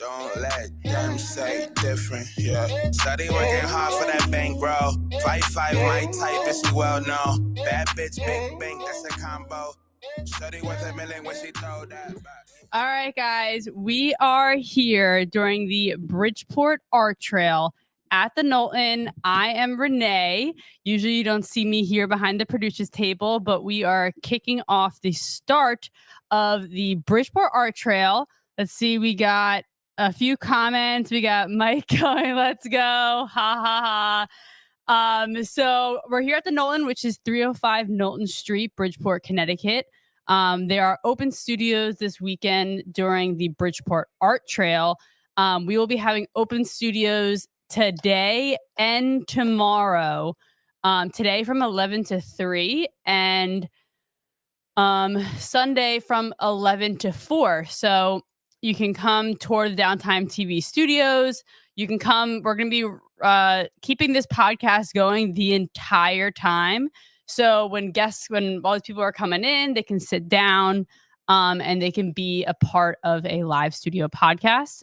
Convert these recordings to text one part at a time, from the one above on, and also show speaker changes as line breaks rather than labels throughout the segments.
Don't let them say different, yeah. Study working hard for that bankroll. 5'5", my type is well known. Bad bitch, big bank, that's a combo. Study worth $1 million when she throw that back.
All right, guys, we are here during the Bridgeport Art Trail at the Knowlton. I am Renee. Usually you don't see me here behind the producer's table, but we are kicking off the start of the Bridgeport Art Trail. Let's see, we got a few comments. We got Mike going, let's go. Ha ha ha. So we're here at the Knowlton, which is 305 Knowlton Street, Bridgeport, Connecticut. There are open studios this weekend during the Bridgeport Art Trail. We will be having open studios today and tomorrow. Today from 11 to 3 and Sunday from 11 to 4. So you can come tour the Downtime TV studios. You can come. We're going to be keeping this podcast going the entire time. So when all these people are coming in, they can sit down and they can be a part of a live studio podcast.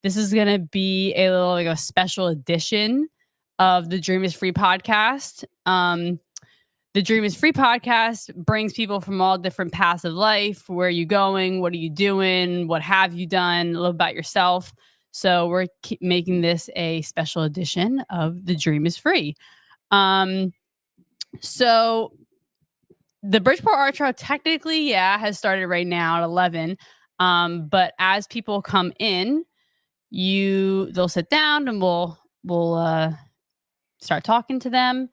This is going to be a little like a special edition of the Dream is Free podcast. The Dream is Free podcast brings people from all different paths of life. Where are you going? What are you doing? What have you done? A little about yourself. So we're making this a special edition of The Dream is Free. So the Bridgeport Art Trail technically, has started right now at 11. But as people come in, they'll sit down and we'll start talking to them.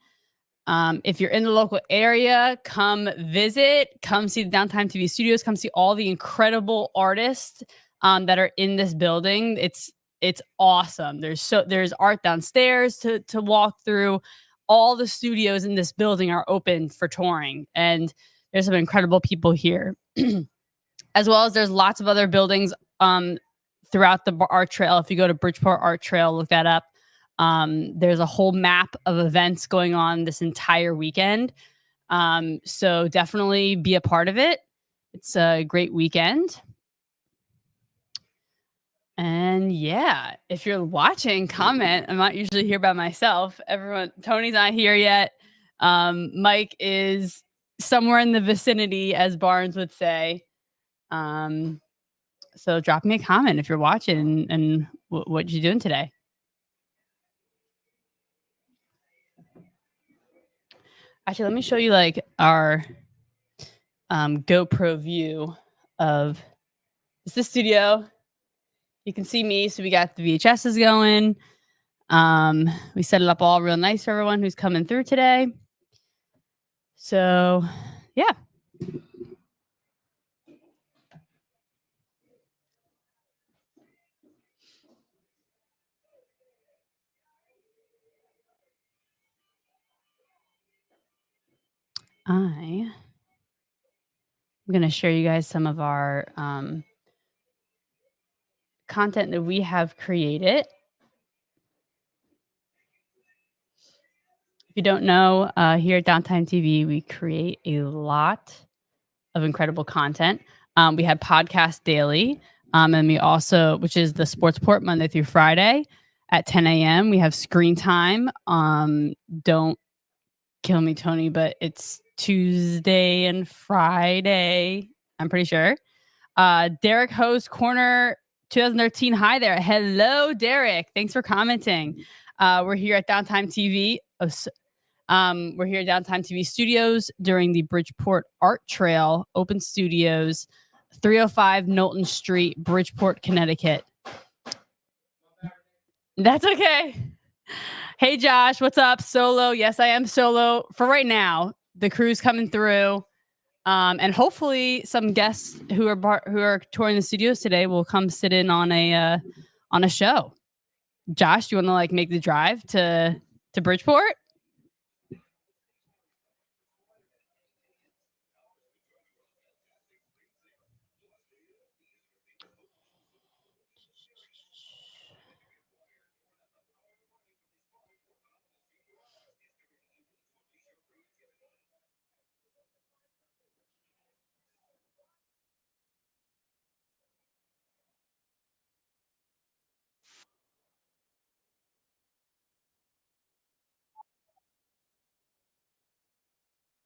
If you're in the local area, come visit, come see the Downtime TV studios, come see all the incredible artists that are in this building. It's awesome. There's art downstairs to walk through. All the studios in this building are open for touring, and there's some incredible people here. As well as there's lots of other buildings throughout the art trail. If you go to Bridgeport Art Trail, look that up. There's a whole map of events going on this entire weekend. So definitely be a part of it. It's a great weekend. And yeah, if you're watching, comment. I'm not usually here by myself. Tony's not here yet. Mike is somewhere in the vicinity, as Barnes would say. So drop me a comment if you're watching and what you doing today. Actually, let me show you like our GoPro view of the studio. You can see me. So we got the VHSs going. We set it up all real nice for everyone who's coming through today. So, yeah. I'm going to share you guys some of our content that we have created. If you don't know, here at Downtime TV, we create a lot of incredible content. We have Podcast Daily, and we also, which is the Sportsport Monday through Friday at 10 a.m. We have Screen Time. Don't kill me, Tony, but it's Tuesday and Friday, I'm pretty sure. Derek hosts Corner 2013. Hi there. Hello, Derek. Thanks for commenting. We're here at Downtime TV. We're here at Downtime TV Studios during the Bridgeport Art Trail Open Studios, 305 Knowlton Street, Bridgeport, Connecticut. That's okay. Hey, Josh, what's up? Solo. Yes, I am solo for right now. The crew's coming through. And hopefully some guests who are touring the studios today will come sit in on a show. Josh, do you want to like make the drive to Bridgeport?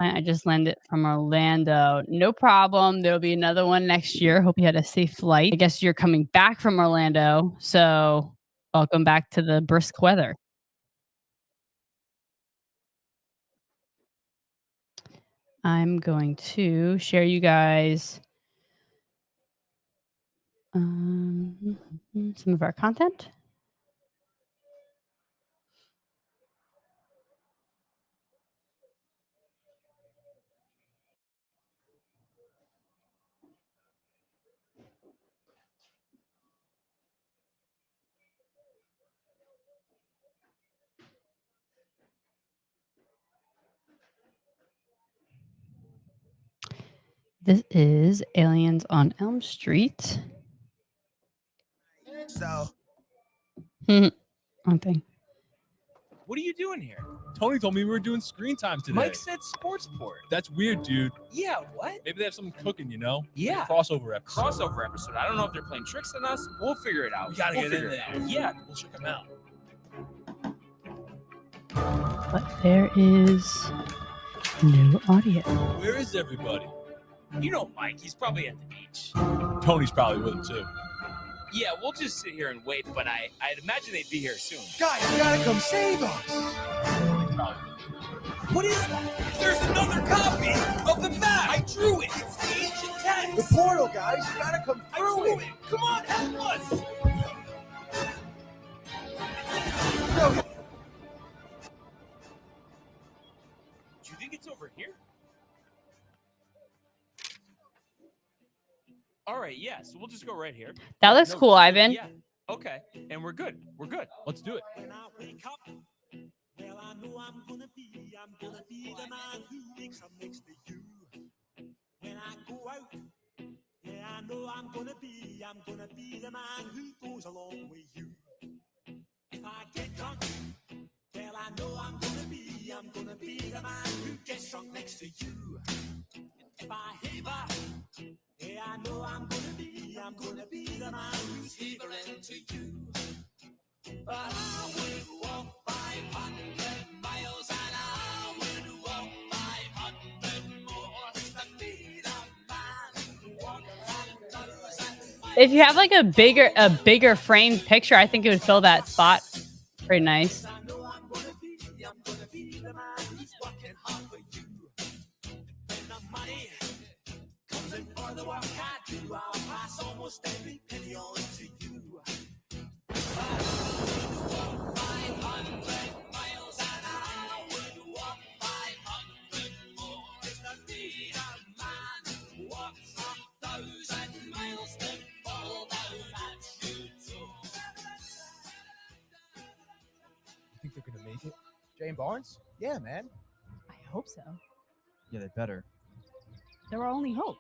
I just landed from Orlando. No problem. There'll be another one next year. Hope you had a safe flight. I guess you're coming back from Orlando, so welcome back to the brisk weather. I'm going to share you guys some of our content. This is Aliens on Elm Street.
So,
One thing.
What are you doing here?
Tony told me we were doing screen time today.
Mike said Sportsport.
That's weird, dude.
Yeah, what?
Maybe they have something cooking, you know?
Yeah.
Like a crossover episode.
Crossover episode. I don't know if they're playing tricks on us. We'll figure it out.
We gotta
We'll
get in
figure it
there.
out. Yeah.
We'll check them out.
But there is no audio.
Where is everybody?
You know Mike. He's probably at the beach.
Tony's probably with him, too.
Yeah, we'll just sit here and wait, but I'd imagine they'd be here soon.
guys, you gotta come save us.
What is that? There's another copy of the map. I drew it. It's the ancient text.
The portal, guys, you gotta come
I
through
drew
it.
it. Come on, help us.
No,
Do you think it's over here? All right, yeah, so we'll just go right here.
That looks cool, Ivan.
Yeah, okay, and we're good. We're good.
Let's do it.
When I wake up, well, I know I'm gonna be the man who wakes up next to you. When I go out, yeah, I know I'm gonna be the man who goes along with you. If I get drunk, well, I know I'm gonna be the man who gets drunk next to you. If I haver, yeah, I know I'm gonna be the man who's havering to you. But I would walk 500 miles and I would walk 500 more to be the man who walks 1,000 miles.
If you have like a bigger framed picture, I think it would fill that spot pretty nice.
I know I'm gonna be the man who's working hard for you. When the money comes in for the work I do, I'll pass almost every penny on to you. But I would walk 500 miles and I would walk 500 more to be the man who walks 1,000 miles to fall down that chute.
Think they're gonna make it? Jane Barnes? Yeah, man.
I hope so.
Yeah, they better.
There were only hope.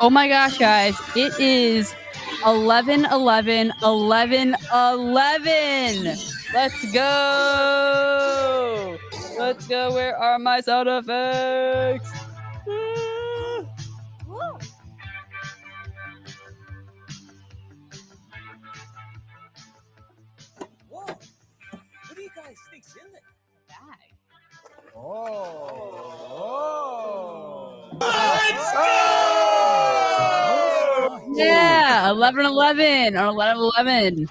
Oh my gosh, guys. It is 11:11. Let's go. Let's go. Where are my sound effects?
Whoa, what do you guys think's in there?
Yeah, 11:11 or 11:11.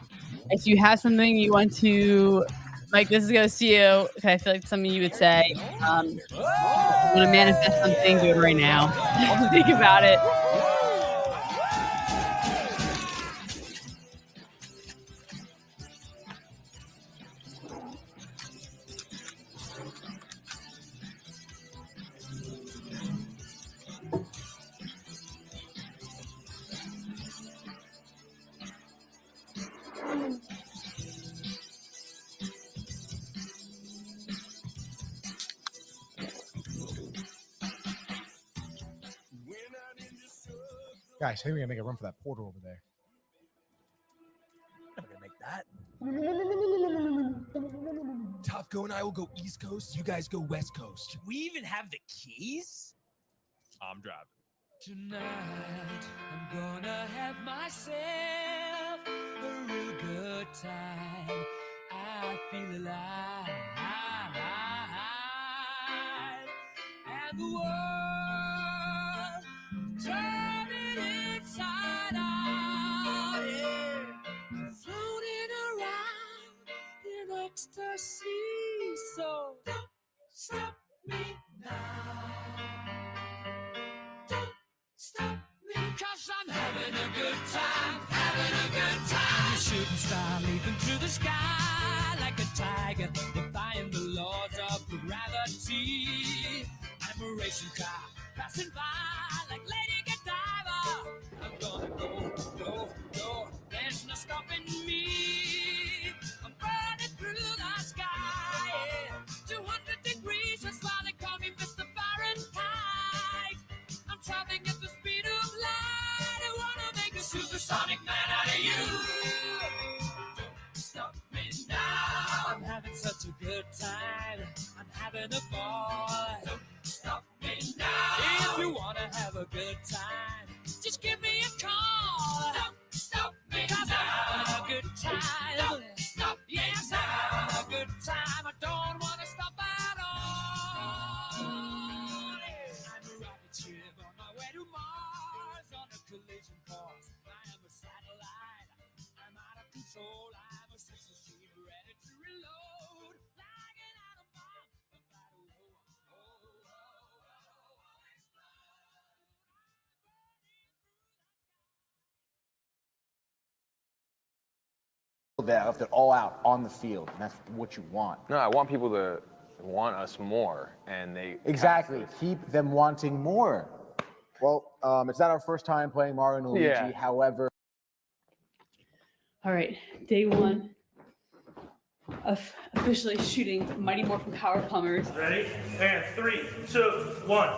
If you have something you want to, like, this goes to you. Okay, I feel like something you would say. I'm gonna manifest something. Do it right now. Think about it.
Guys, I think we're gonna make a run for that portal over there. I'm not gonna make that.
Tofko and I will go East Coast. You guys go West Coast. Do we even have the keys?
I'm driving.
Tonight, I'm gonna have myself a real good time. I feel alive. And the world turning inside out. Yeah. Floating around in ecstasy. So don't stop me now. Don't stop me, 'cause I'm having a good time, having a good time. A shooting star leaping through the sky like a tiger, defying the laws of gravity. I'm a racing car passing by like Lady Godiva. I'm gonna go, go, go. There's no stopping me. I'm burning through the sky. Yeah. 200 degrees, that's why they call me Mr. Fahrenheit. I'm traveling at the speed of light. I wanna make a supersonic man out of you. Don't stop me now. I'm having such a good time. I'm having a ball. Don't stop me now. If you wanna have a good time, just give me a call. Don't stop me now. I'm having a good time. Don't stop me yes, now. I'm having a good time. I don't wanna stop at all. I'm a rocket ship on my way to Mars on a collision course. I am a satellite. I'm out of control. I'm a sex machine ready to reload. Like an atom bomb, about to
That left it all out on the field, and that's what you want.
No, I want people to want us more, and they
Exactly. Keep them wanting more. Well, it's not our first time playing Mario and Luigi.
Yeah.
However,
All right, day one of officially shooting Mighty Morphin Power Plumbers.
Ready? And 3, 2, 1.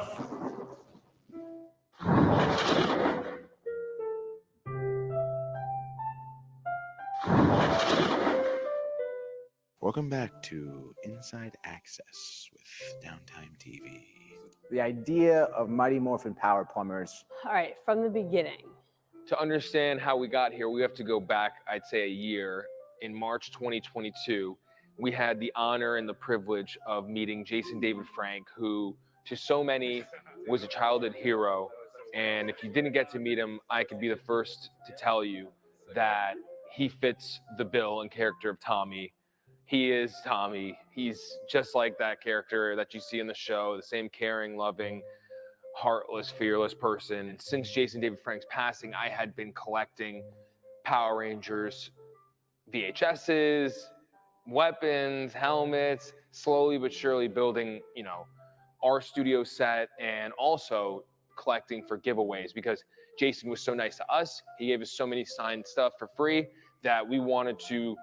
Welcome back to Inside Access with Downtime TV.
the idea of Mighty Morphin Power Plumbers.
All right, from the beginning.
To understand how we got here, we have to go back, I'd say, a year. In March 2022, we had the honor and the privilege of meeting Jason David Frank, who to so many was a childhood hero. And if you didn't get to meet him, I could be the first to tell you that he fits the bill and character of Tommy. He is Tommy. He's just like that character that you see in the show, the same caring, loving, heartless, fearless person. And since Jason David Frank's passing, I had been collecting Power Rangers VHSs, weapons, helmets, slowly but surely building, you know, our studio set, and also collecting for giveaways because Jason was so nice to us. He gave us so many signed stuff for free that we wanted to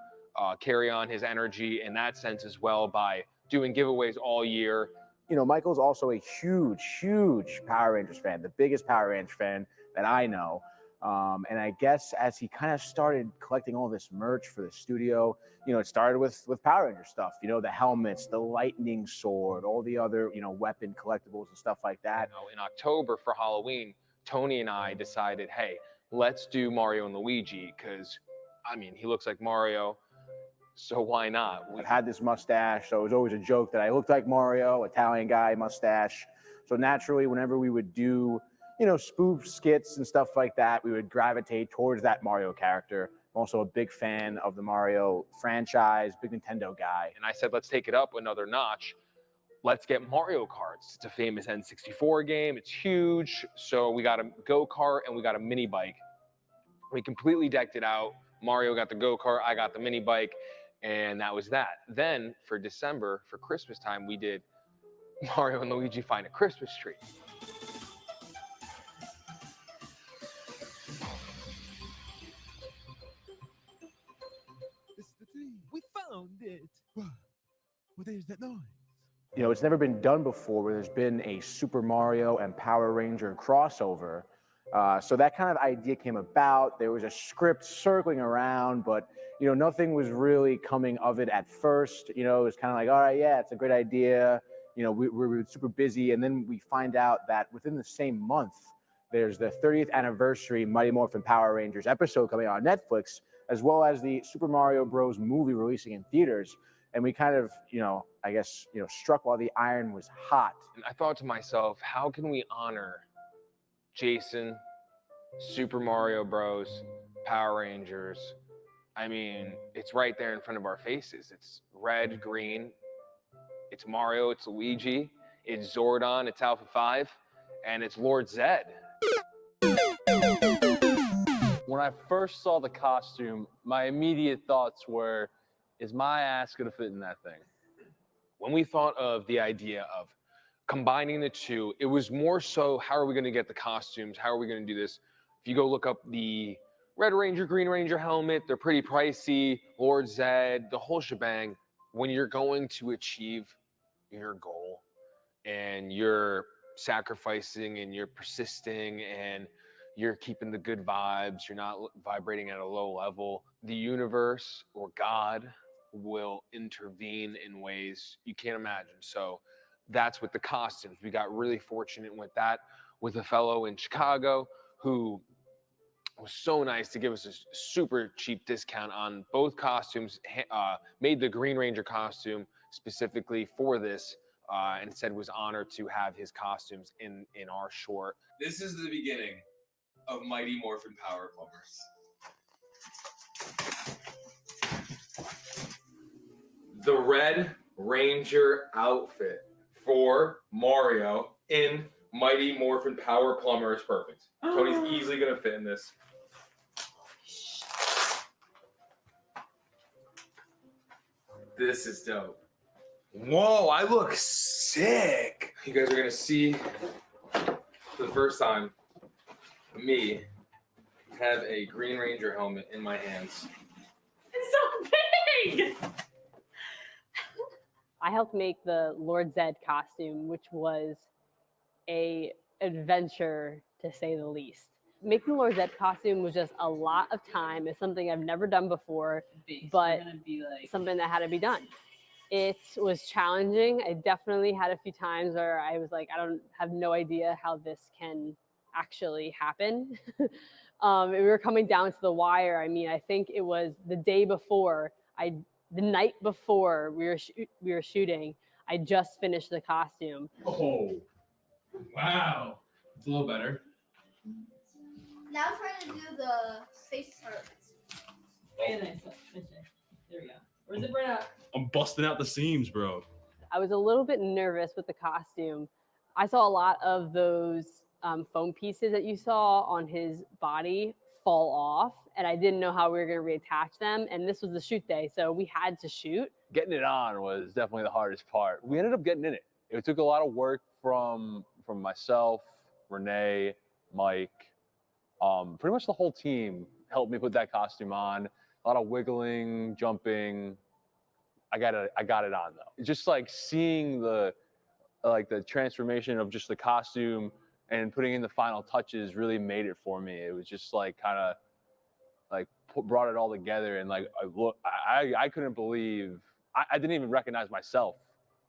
carry on his energy in that sense as well by doing giveaways all year.
You know, Michael's also a huge, huge Power Rangers fan, the biggest Power Rangers fan that I know. And I guess as he kind of started collecting all this merch for the studio, you know, it started with Power Ranger stuff, you know, the helmets, the lightning sword, all the other, you know, weapon collectibles and stuff like that.
You know, in October for Halloween, Tony and I decided, hey, let's do Mario and Luigi because, I mean, he looks like Mario, so why not?
I've had this mustache, so it was always a joke that I looked like Mario, Italian guy, mustache. So naturally, whenever we would do, you know, spoof skits and stuff like that, we would gravitate towards that Mario character. I'm also a big fan of the Mario franchise, big Nintendo guy.
And I said, let's take it up another notch. Let's get Mario Karts. It's a famous N64 game. It's huge. So we got a go-kart and we got a mini bike. We completely decked it out. Mario got the go-kart, I got the mini bike, and that was that. Then for December, for Christmas time, we did Mario and Luigi Find a Christmas Tree.
It's the tree. We found it. Well, there's that noise.
You know, it's never been done before where there's been a Super Mario and Power Ranger crossover. So that kind of idea came about. There was a script circling around, but nothing was really coming of it at first. It was kind of like, all right, yeah, it's a great idea. We were super busy, and then we find out that within the same month, there's the 30th anniversary Mighty Morphin Power Rangers episode coming out on Netflix, as well as the Super Mario Bros. Movie releasing in theaters. And we kind of, I guess, struck while the iron was hot.
And I thought to myself, how can we honor Jason, Super Mario Bros, Power Rangers? I mean, it's right there in front of our faces. It's red, green, it's Mario, it's Luigi, it's Zordon, it's Alpha 5, and it's Lord Zed.
When I first saw the costume, my immediate thoughts were, is my ass gonna fit in that thing?
When we thought of the idea of combining the two, it was more so, how are we gonna get the costumes? How are we gonna do this? If you go look up the Red Ranger, Green Ranger helmet, they're pretty pricey, Lord Zed, the whole shebang. When you're going to achieve your goal and you're sacrificing and you're persisting and you're keeping the good vibes, you're not vibrating at a low level, the universe or God will intervene in ways you can't imagine. So that's with the costumes. We got really fortunate with that, with a fellow in Chicago who was so nice to give us a super cheap discount on both costumes, made the Green Ranger costume specifically for this, and said was honored to have his costumes in our short.
This is the beginning of Mighty Morphin Power Plumbers. The Red Ranger outfit for Mario in Mighty Morphin Power Plumber is perfect. Tony's easily gonna fit in this. This is dope. Whoa, I look sick. You guys are gonna see for the first time me have a Green Ranger helmet in my hands.
It's so big! I helped make the Lord Zed costume, which was a adventure to say the least. Making the Lord Zed costume was just a lot of time. It's something I've never done before, but something that had to be done. It was challenging. I definitely had a few times where I was like, I have no idea how this can actually happen. We were coming down to the wire. I mean, I think it was the day before, the night before we were shooting, I just finished the costume.
Oh, wow. It's a little better.
Now trying to do the face parts.
Very nice. There we go. Where's it right out?
I'm busting out the seams, bro.
I was a little bit nervous with the costume. I saw a lot of those foam pieces that you saw on his body fall off, and I didn't know how we were going to reattach them. And this was the shoot day, so we had to shoot.
Getting it on was definitely the hardest part. We ended up getting in it. It took a lot of work from myself, Renee, Mike, pretty much the whole team helped me put that costume on. A lot of wiggling, jumping. I got it on though. Just like seeing the transformation of just the costume and putting in the final touches really made it for me. It was just like kind of like brought it all together, and like I couldn't believe I didn't even recognize myself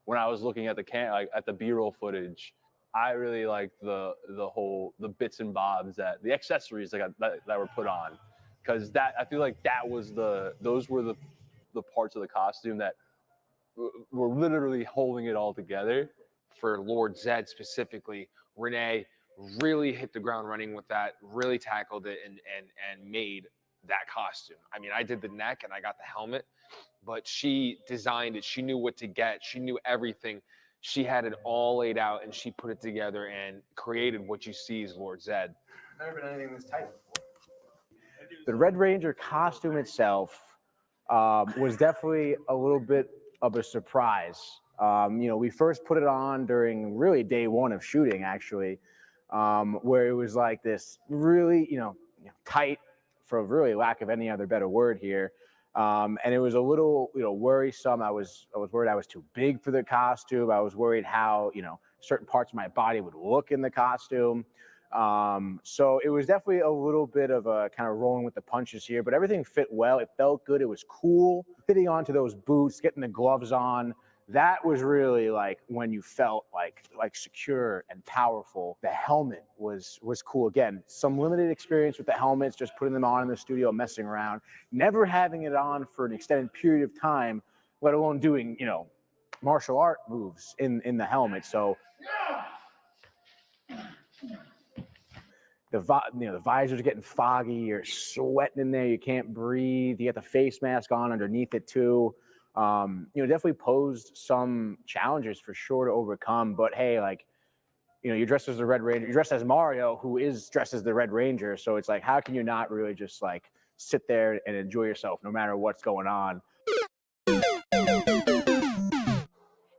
when I was looking at at the B-roll footage. I really liked the bits and bobs, the accessories that were put on, because I feel like those were the parts of the costume that were literally holding it all together.
For Lord Zed specifically, Renee really hit the ground running with that, really tackled it and made that costume. I mean, I did the neck and I got the helmet, but she designed it. She knew what to get. She knew everything. She had it all laid out and she put it together and created what you see as Lord Zed.
I've never been anything this tight before.
The Red Ranger costume itself was definitely a little bit of a surprise. We first put it on during really day one of shooting, actually, where it was like this really, tight, for really lack of any other better word here. And it was a little, worrisome. I was worried I was too big for the costume. I was worried how, certain parts of my body would look in the costume. So it was definitely a little bit of a kind of rolling with the punches here, but everything fit well. It felt good. It was cool. Fitting onto those boots, getting the gloves on. That was really like when you felt like secure and powerful. The helmet was cool. Again, some limited experience with the helmets, just putting them on in the studio, messing around, never having it on for an extended period of time, let alone doing, you know, martial art moves in the helmet. So the visor's getting foggy, you're sweating in there, you can't breathe, you got the face mask on underneath it too. Definitely posed some challenges for sure to overcome, but hey, like, you know, you're dressed as the Red Ranger, you're dressed as Mario, who is dressed as the Red Ranger, so it's like, how can you not really just like sit there and enjoy yourself no matter what's going on?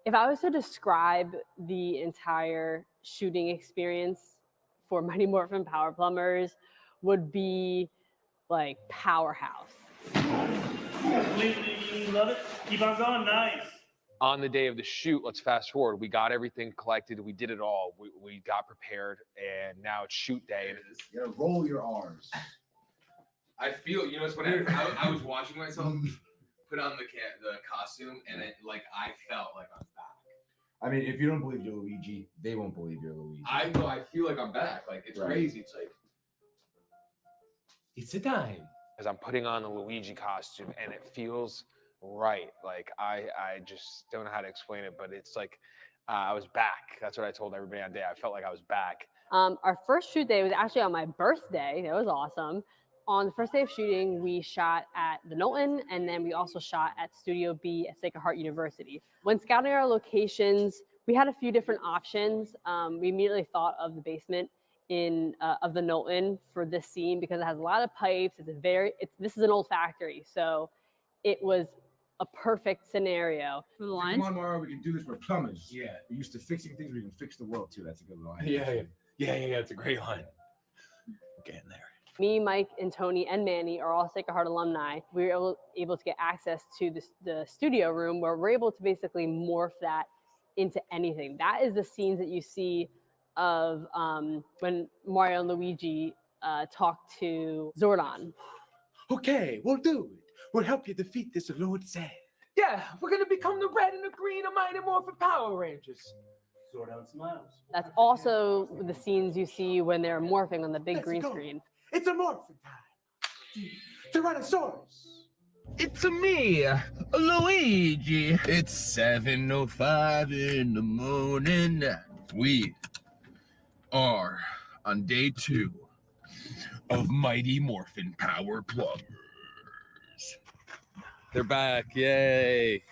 If I was to describe the entire shooting experience for Mighty Morphin Power Plumbers, would be like powerhouse.
Completely love it. Keep on going. Nice.
On the day of the shoot, let's fast forward. We got everything collected. We did it all. We got prepared, and now it's shoot day.
You gotta roll your R's.
I feel, you know, it's funny. I was watching myself put on the costume, and I felt like I'm back.
I mean, if you don't believe you're Luigi, they won't believe you're Luigi.
I know. I feel like I'm back. Like, it's crazy. It's like,
It's a time.
As I'm putting on the Luigi costume, and it feels right. Like, I just don't know how to explain it, but it's like I was back. That's what I told everybody on day. I felt like I was back.
Our first shoot day was actually on my birthday. That was awesome. On the first day of shooting, we shot at the Knowlton, and then we also shot at Studio B at Sacred Heart University. When scouting our locations, we had a few different options. We immediately thought of the basement of the Knowlton for this scene because it has a lot of pipes. This is an old factory, so it was a perfect scenario.
For the lines?
Come on, Mario, we can do this. We're plumbers. Yeah. We're used to fixing things. We can fix the world too. That's a good line.
Yeah. It's a great line. We're getting there.
Me, Mike, and Tony, and Manny are all Sacred Heart alumni. We were able to get access to the studio room where we're able to basically morph that into anything. That is the scenes that you see of when Mario and Luigi talk to Zordon.
Okay, we'll do it. We'll help you defeat this Lord Zed. Yeah, we're gonna become the red and the green of Mighty Morphin Power Rangers.
Zordon smiles.
That's also the scenes you see when they're morphing on the big green screen.
It's a morphin time. Tyrannosaurus. It's a me, Luigi.
It's 7:05 in the morning. We are on day 2 of Mighty Morphin Power Plumbers.
They're back, yay.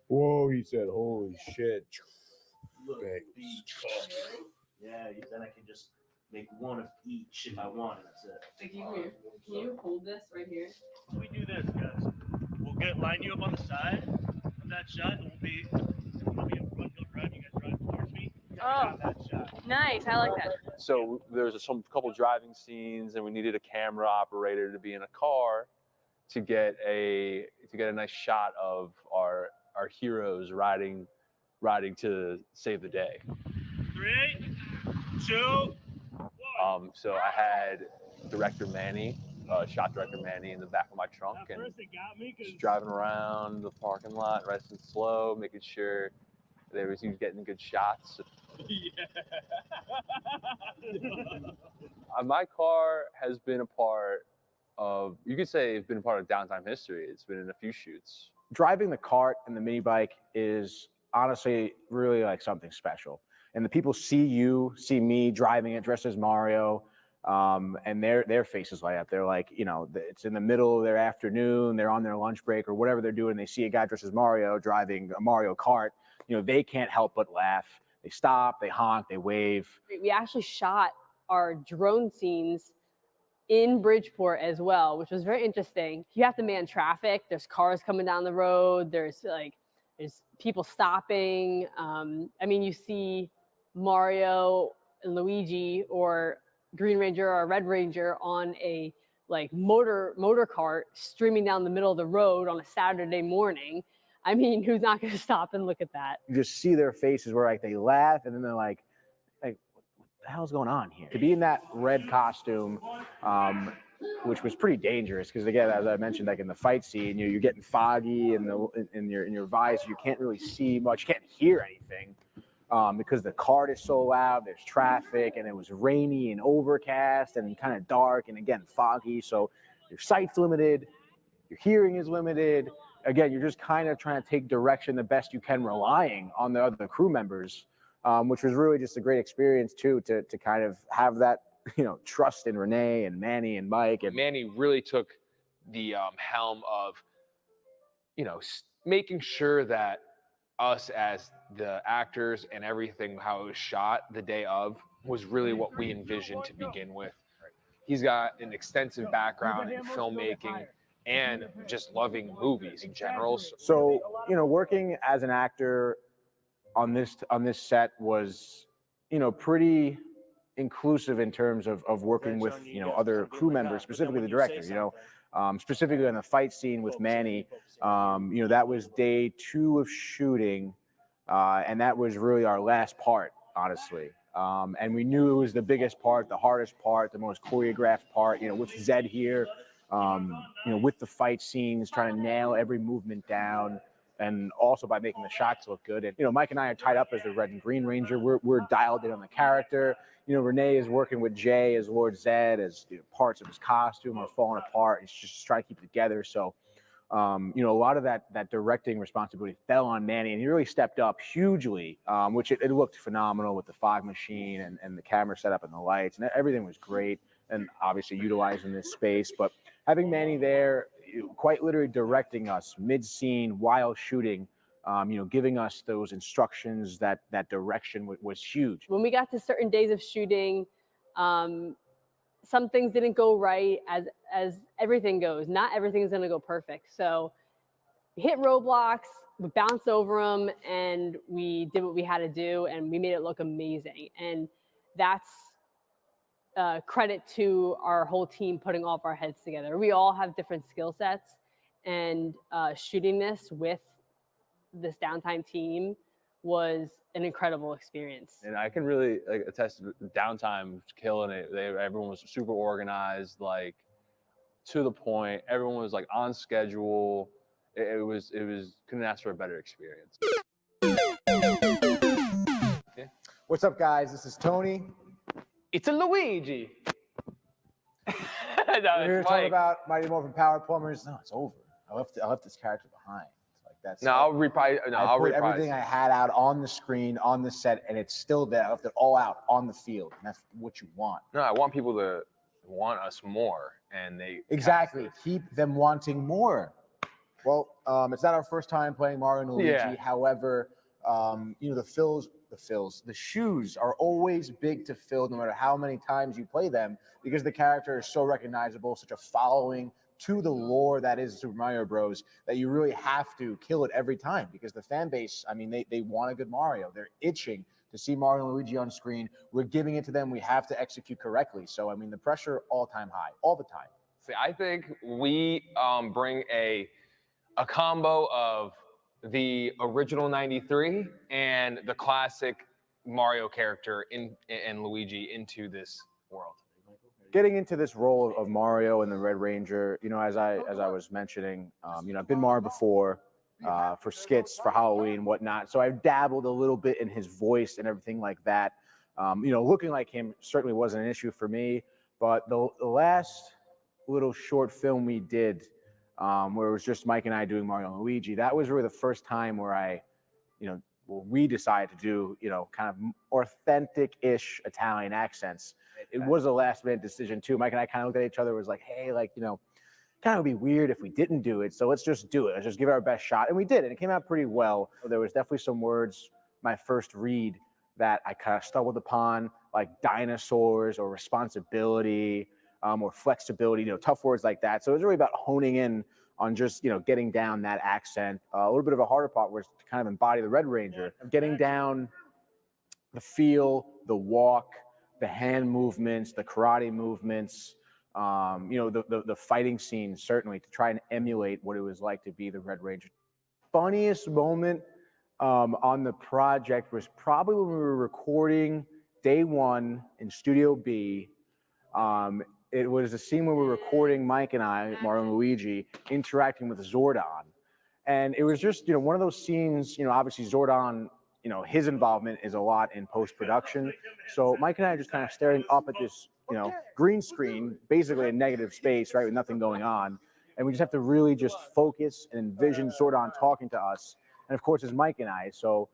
Whoa, he said, holy shit.
Look, yeah, then I can just make one of each if I want. That's it.
Can you hold this right here?
We do this, guys. We'll line you up on the side of that shot, and we'll be in front, you'll drive, you guys drive towards me.
Oh,
that shot.
Nice, I like that.
So there's a couple driving scenes, and we needed a camera operator to be in a car to get a nice shot of our heroes riding to save the day.
3, 2, 1.
So I had director Manny, shot director Manny, in the back of my trunk, and just driving around the parking lot, nice and slow, making sure that he was getting good shots.
Yeah.
My car has been a part of, you could say it's been a part of Downtime history. It's been in a few shoots.
Driving the cart and the mini bike is honestly really like something special. And the people see me driving it dressed as Mario, and their faces light up. They're like, you know, it's in the middle of their afternoon, they're on their lunch break or whatever they're doing. They see a guy dressed as Mario driving a Mario Kart. You know, they can't help but laugh. They stop, they honk, they wave.
We actually shot our drone scenes in Bridgeport as well, which was very interesting. You have to man traffic. There's cars coming down the road. There's people stopping. I mean, you see Mario and Luigi or Green Ranger or Red Ranger on a motor cart streaming down the middle of the road on a Saturday morning. I mean, who's not going to stop and look at that?
You just see their faces where like they laugh and then they're like, the hell's going on here? To be in that red costume, which was pretty dangerous because, again, as I mentioned, like in the fight scene, you're getting foggy in your visor. You can't really see much. You can't hear anything because the cart is so loud. There's traffic, and it was rainy and overcast and kind of dark, and again foggy. So your sight's limited, your hearing is limited. Again, you're just kind of trying to take direction the best you can, relying on the other crew members, which was really just a great experience too, to kind of have that, trust in Renee and Manny and Mike. And
Manny really took the helm of, making sure that us as the actors and everything, how it was shot the day of, was really what we envisioned to begin with. He's got an extensive background in filmmaking and just loving movies in general.
So, working as an actor on this set was, pretty inclusive in terms of working with, other crew members, specifically the director, specifically on the fight scene with Manny. That was day 2 of shooting, and that was really our last part, honestly. And we knew it was the biggest part, the hardest part, the most choreographed part, with Zed here, with the fight scenes, trying to nail every movement down, and also by making the shots look good. And, Mike and I are tied up as the Red and Green Ranger. We're dialed in on the character. Renee is working with Jay as Lord Zed, as parts of his costume are falling apart. He's just trying to keep it together. So, a lot of that directing responsibility fell on Manny, and he really stepped up hugely, which it looked phenomenal with the fog machine and the camera setup and the lights, and everything was great, and obviously utilizing this space. But having Manny there, quite literally directing us mid-scene while shooting, giving us those instructions, that direction was huge.
When we got to certain days of shooting, some things didn't go right, as everything goes. Not everything is going to go perfect. So we hit roadblocks, we bounced over them, and we did what we had to do, and we made it look amazing. And that's credit to our whole team putting all of our heads together. We all have different skill sets, and shooting this with this Downtime team was an incredible experience.
And I can really attest to Downtime killing it. Everyone was super organized, to the point. Everyone was on schedule. It was couldn't ask for a better experience.
Okay. What's up, guys? This is Tony.
It's a Luigi.
We're here to talk about Mighty Morphin Power Plumbers. No, it's over. I left this character behind. That's
I'll reprise.
I put everything I had out on the screen, on the set, and it's still there. I left it all out on the field, and that's what you want.
No, I want people to want us more, and they
exactly keep them wanting more. Well, it's not our first time playing Mario and Luigi.
Yeah.
However, the shoes are always big to fill, no matter how many times you play them, because the character is so recognizable, such a following to the lore that is Super Mario Bros, that you really have to kill it every time, because the fan base, they want a good Mario. They're itching to see Mario and Luigi on screen. We're giving it to them. We have to execute correctly. So, the pressure all-time high, all the time.
See, I think we bring a combo of the original 93 and the classic Mario character and Luigi into this world.
Getting into this role of Mario and the Red Ranger, as I was mentioning, I've been Mario before for skits, for Halloween, whatnot. So I've dabbled a little bit in his voice and everything like that. Looking like him certainly wasn't an issue for me. But the last little short film we did, where it was just Mike and I doing Mario and Luigi, that was really the first time where we decided to do, kind of authentic-ish Italian accents. It was a last-minute decision too. Mike and I kind of looked at each other, was like, hey, kind of be weird if we didn't do it. So let's just do it. Let's just give it our best shot. And we did, and it came out pretty well. There was definitely some words, my first read, that I kind of stumbled upon, like dinosaurs or responsibility or flexibility, tough words like that. So it was really about honing in on just, getting down that accent. A little bit of a harder part was to kind of embody the Red Ranger, getting down the feel, the walk, the hand movements, the karate movements, the fighting scenes, certainly, to try and emulate what it was like to be the Red Ranger. Funniest moment on the project was probably when we were recording day one in Studio B. It was a scene where we were recording Mike and I, Mario and Luigi, interacting with Zordon. And it was just, one of those scenes, obviously Zordon, his involvement is a lot in post-production. So Mike and I are just kind of staring up at this, green screen, basically a negative space, right, with nothing going on. And we just have to really just focus and envision Zordon talking to us. And of course, it's Mike and I. So,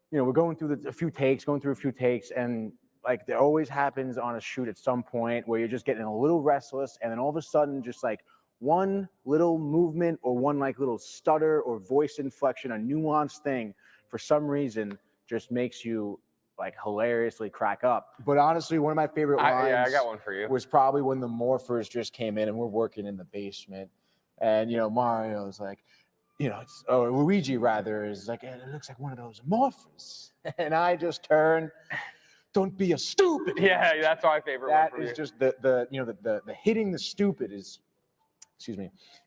we're going through a few takes, and like there always happens on a shoot at some point where you're just getting a little restless, and then all of a sudden, just like one little movement or one like little stutter or voice inflection, a nuanced thing, for some reason, just makes you like hilariously crack up.
But honestly, one of my favorite lines
I got one for you.
was probably when the morphers just came in and we're working in the basement. And, Mario's like, or Luigi rather, is like, it looks like one of those morphers. And I just turn, don't be a stupid.
Yeah, that's my favorite
that
one for
is
you.
just the hitting the stupid is,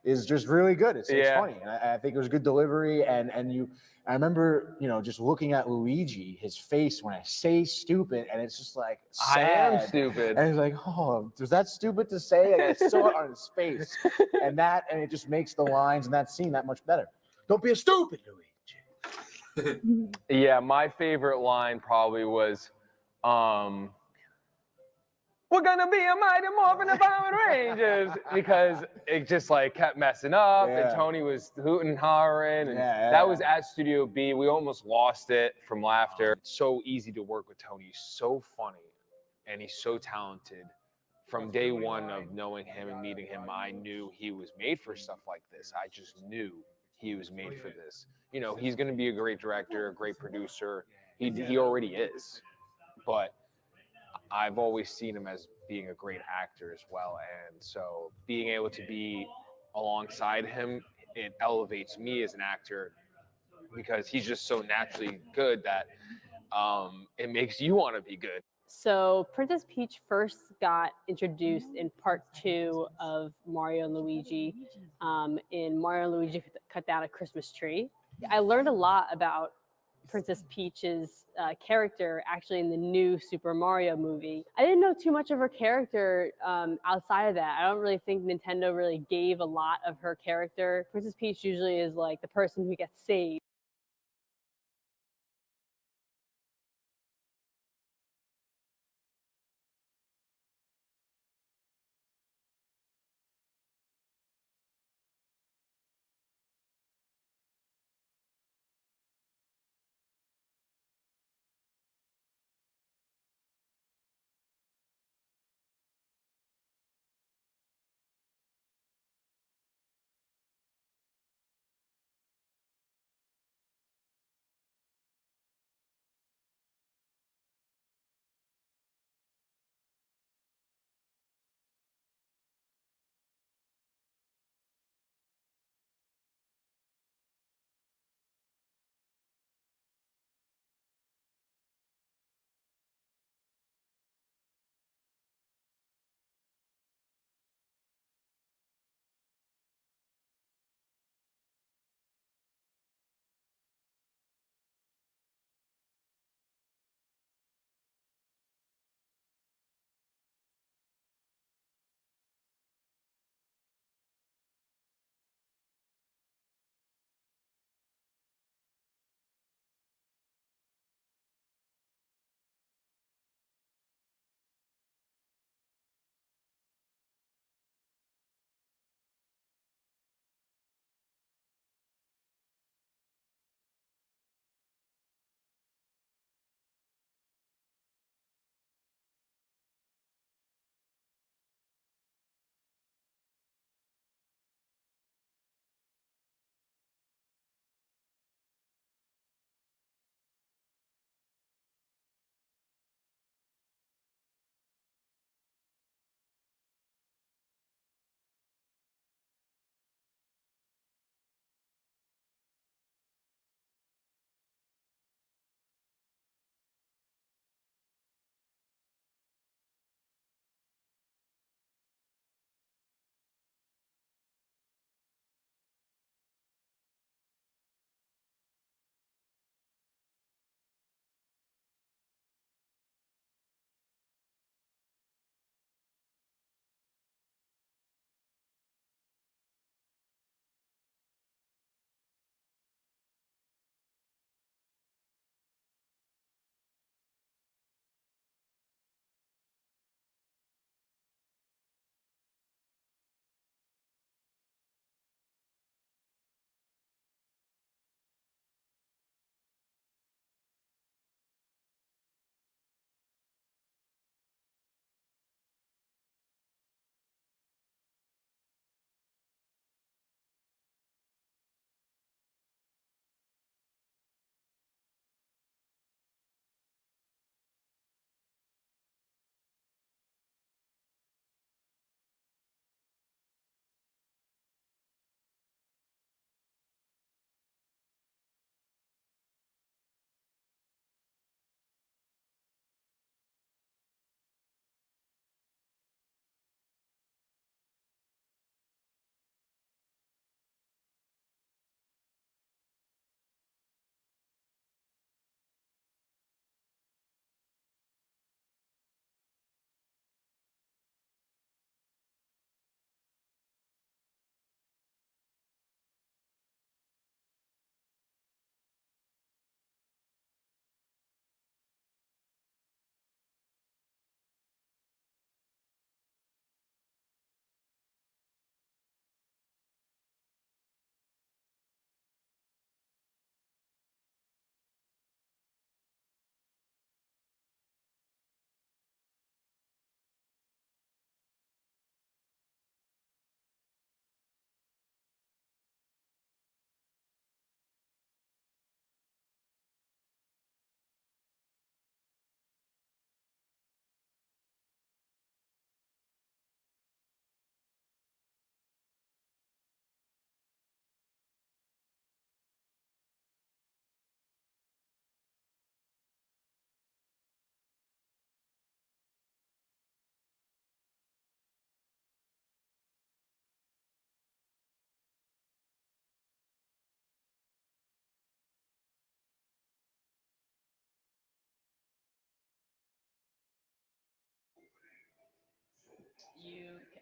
is just really good. It's funny. And I think it was good delivery. And I remember, just looking at Luigi, his face when I say stupid, and it's just like, sad.
I am stupid.
And he's like, oh, was that stupid to say? And I saw it on his face. And it just makes the lines in that scene that much better. Don't be a stupid, Luigi.
Yeah, my favorite line probably was, we're gonna be a mighty morphin' the Power Rangers, because it just like kept messing up, and Tony was hooting and hollering, and that was at Studio B. We almost lost it from laughter. It's so easy to work with Tony. He's so funny, and he's so talented. From day one of knowing him and meeting him, I knew he was made for stuff like this. I just knew he was made for this. He's gonna be a great director, a great producer. He already is, but I've always seen him as being a great actor as well. And so being able to be alongside him, it elevates me as an actor, because he's just so naturally good that it makes you want to be good.
So Princess Peach first got introduced in part 2 of Mario and Luigi, in Mario and Luigi Cut Down a Christmas Tree. I learned a lot about Princess Peach's character actually in the new Super Mario movie. I didn't know too much of her character outside of that. I don't really think Nintendo really gave a lot of her character. Princess Peach usually is like the person who gets saved.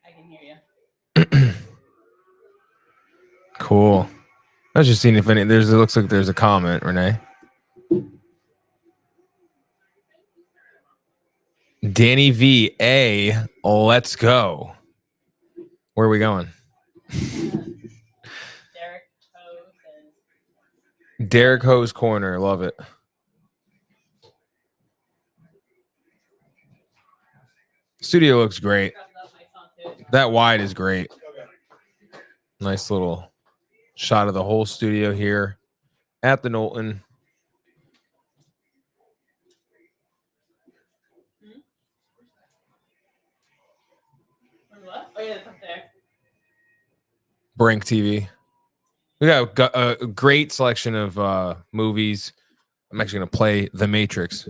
I can hear you.
Cool. I was just seeing if any. It looks like there's a comment, Renee. Danny V A. Let's go. Where are we going? Derek Ho's Corner. Love it. Studio looks great. That wide is great. Nice little shot of the whole studio here at the Knowlton.
What? Oh yeah, it's up there.
Brink TV. We got a great selection of movies. I'm actually going to play The Matrix.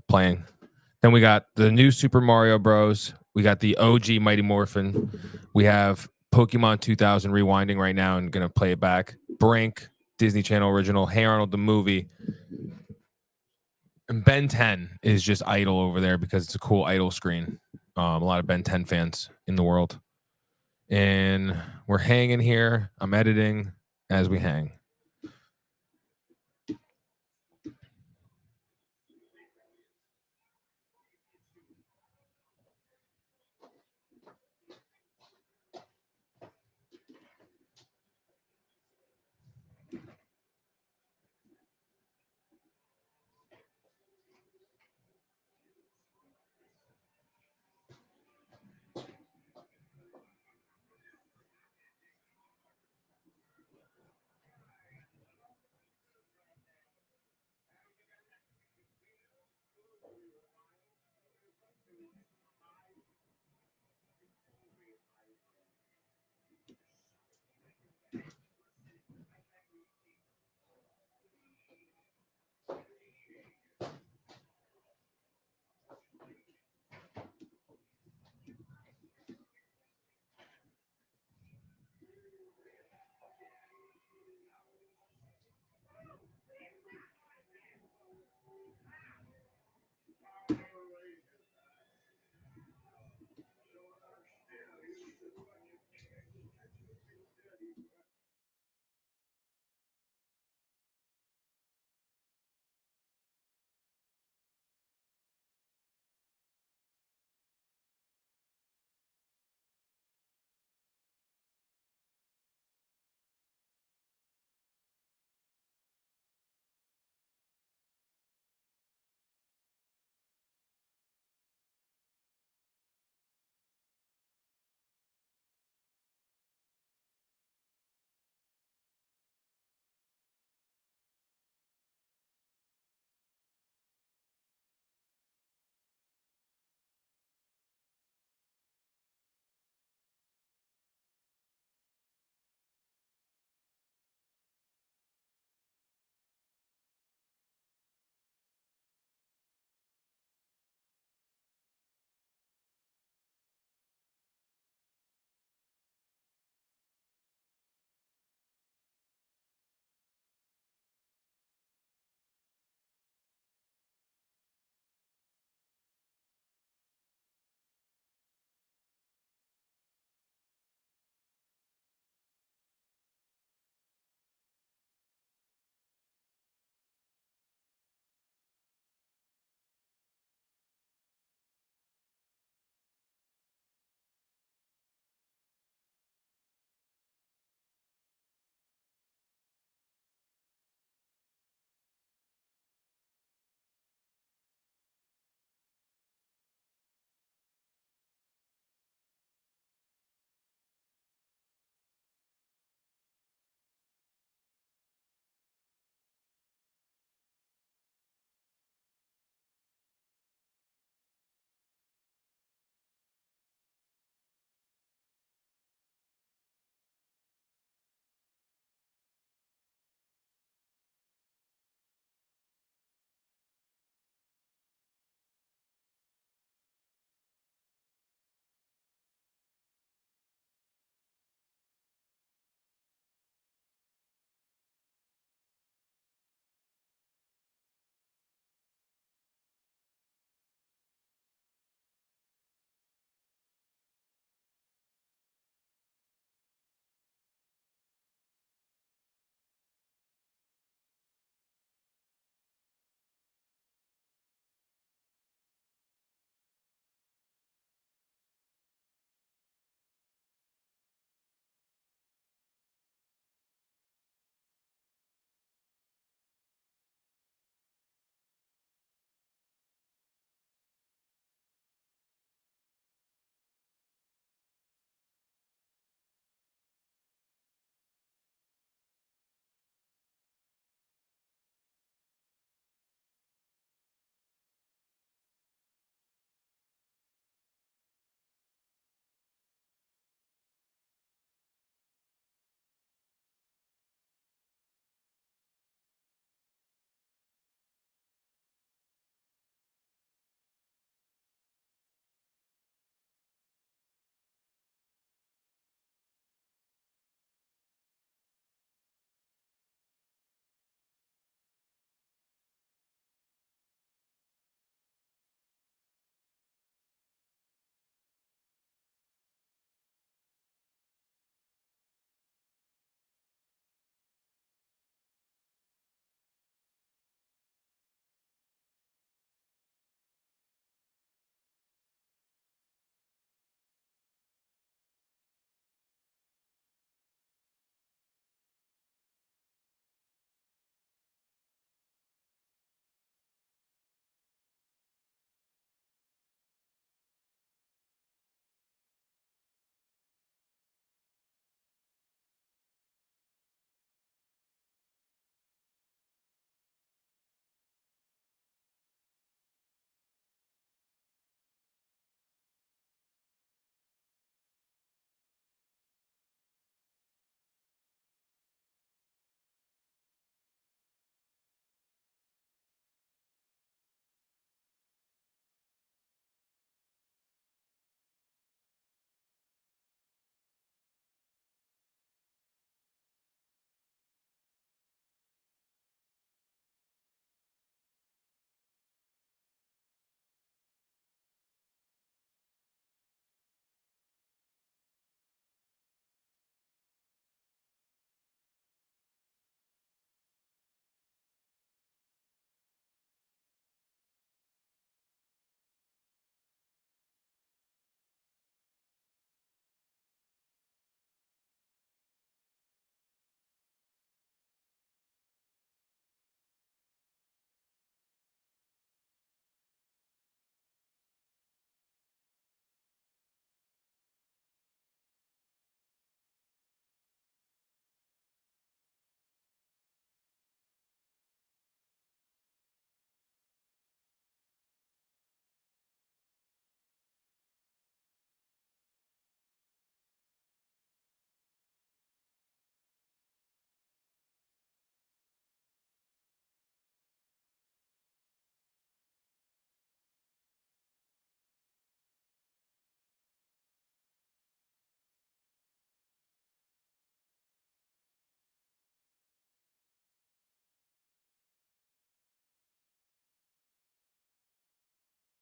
Playing. Then we got the new Super Mario Bros. We got the OG Mighty Morphin. We have Pokemon 2000 rewinding right now and going to play it back. Brink, Disney Channel original. Hey Arnold, the movie. And Ben 10 is just idle over there because it's a cool idle screen. A lot of Ben 10 fans in the world. And we're hanging here. I'm editing as we hang.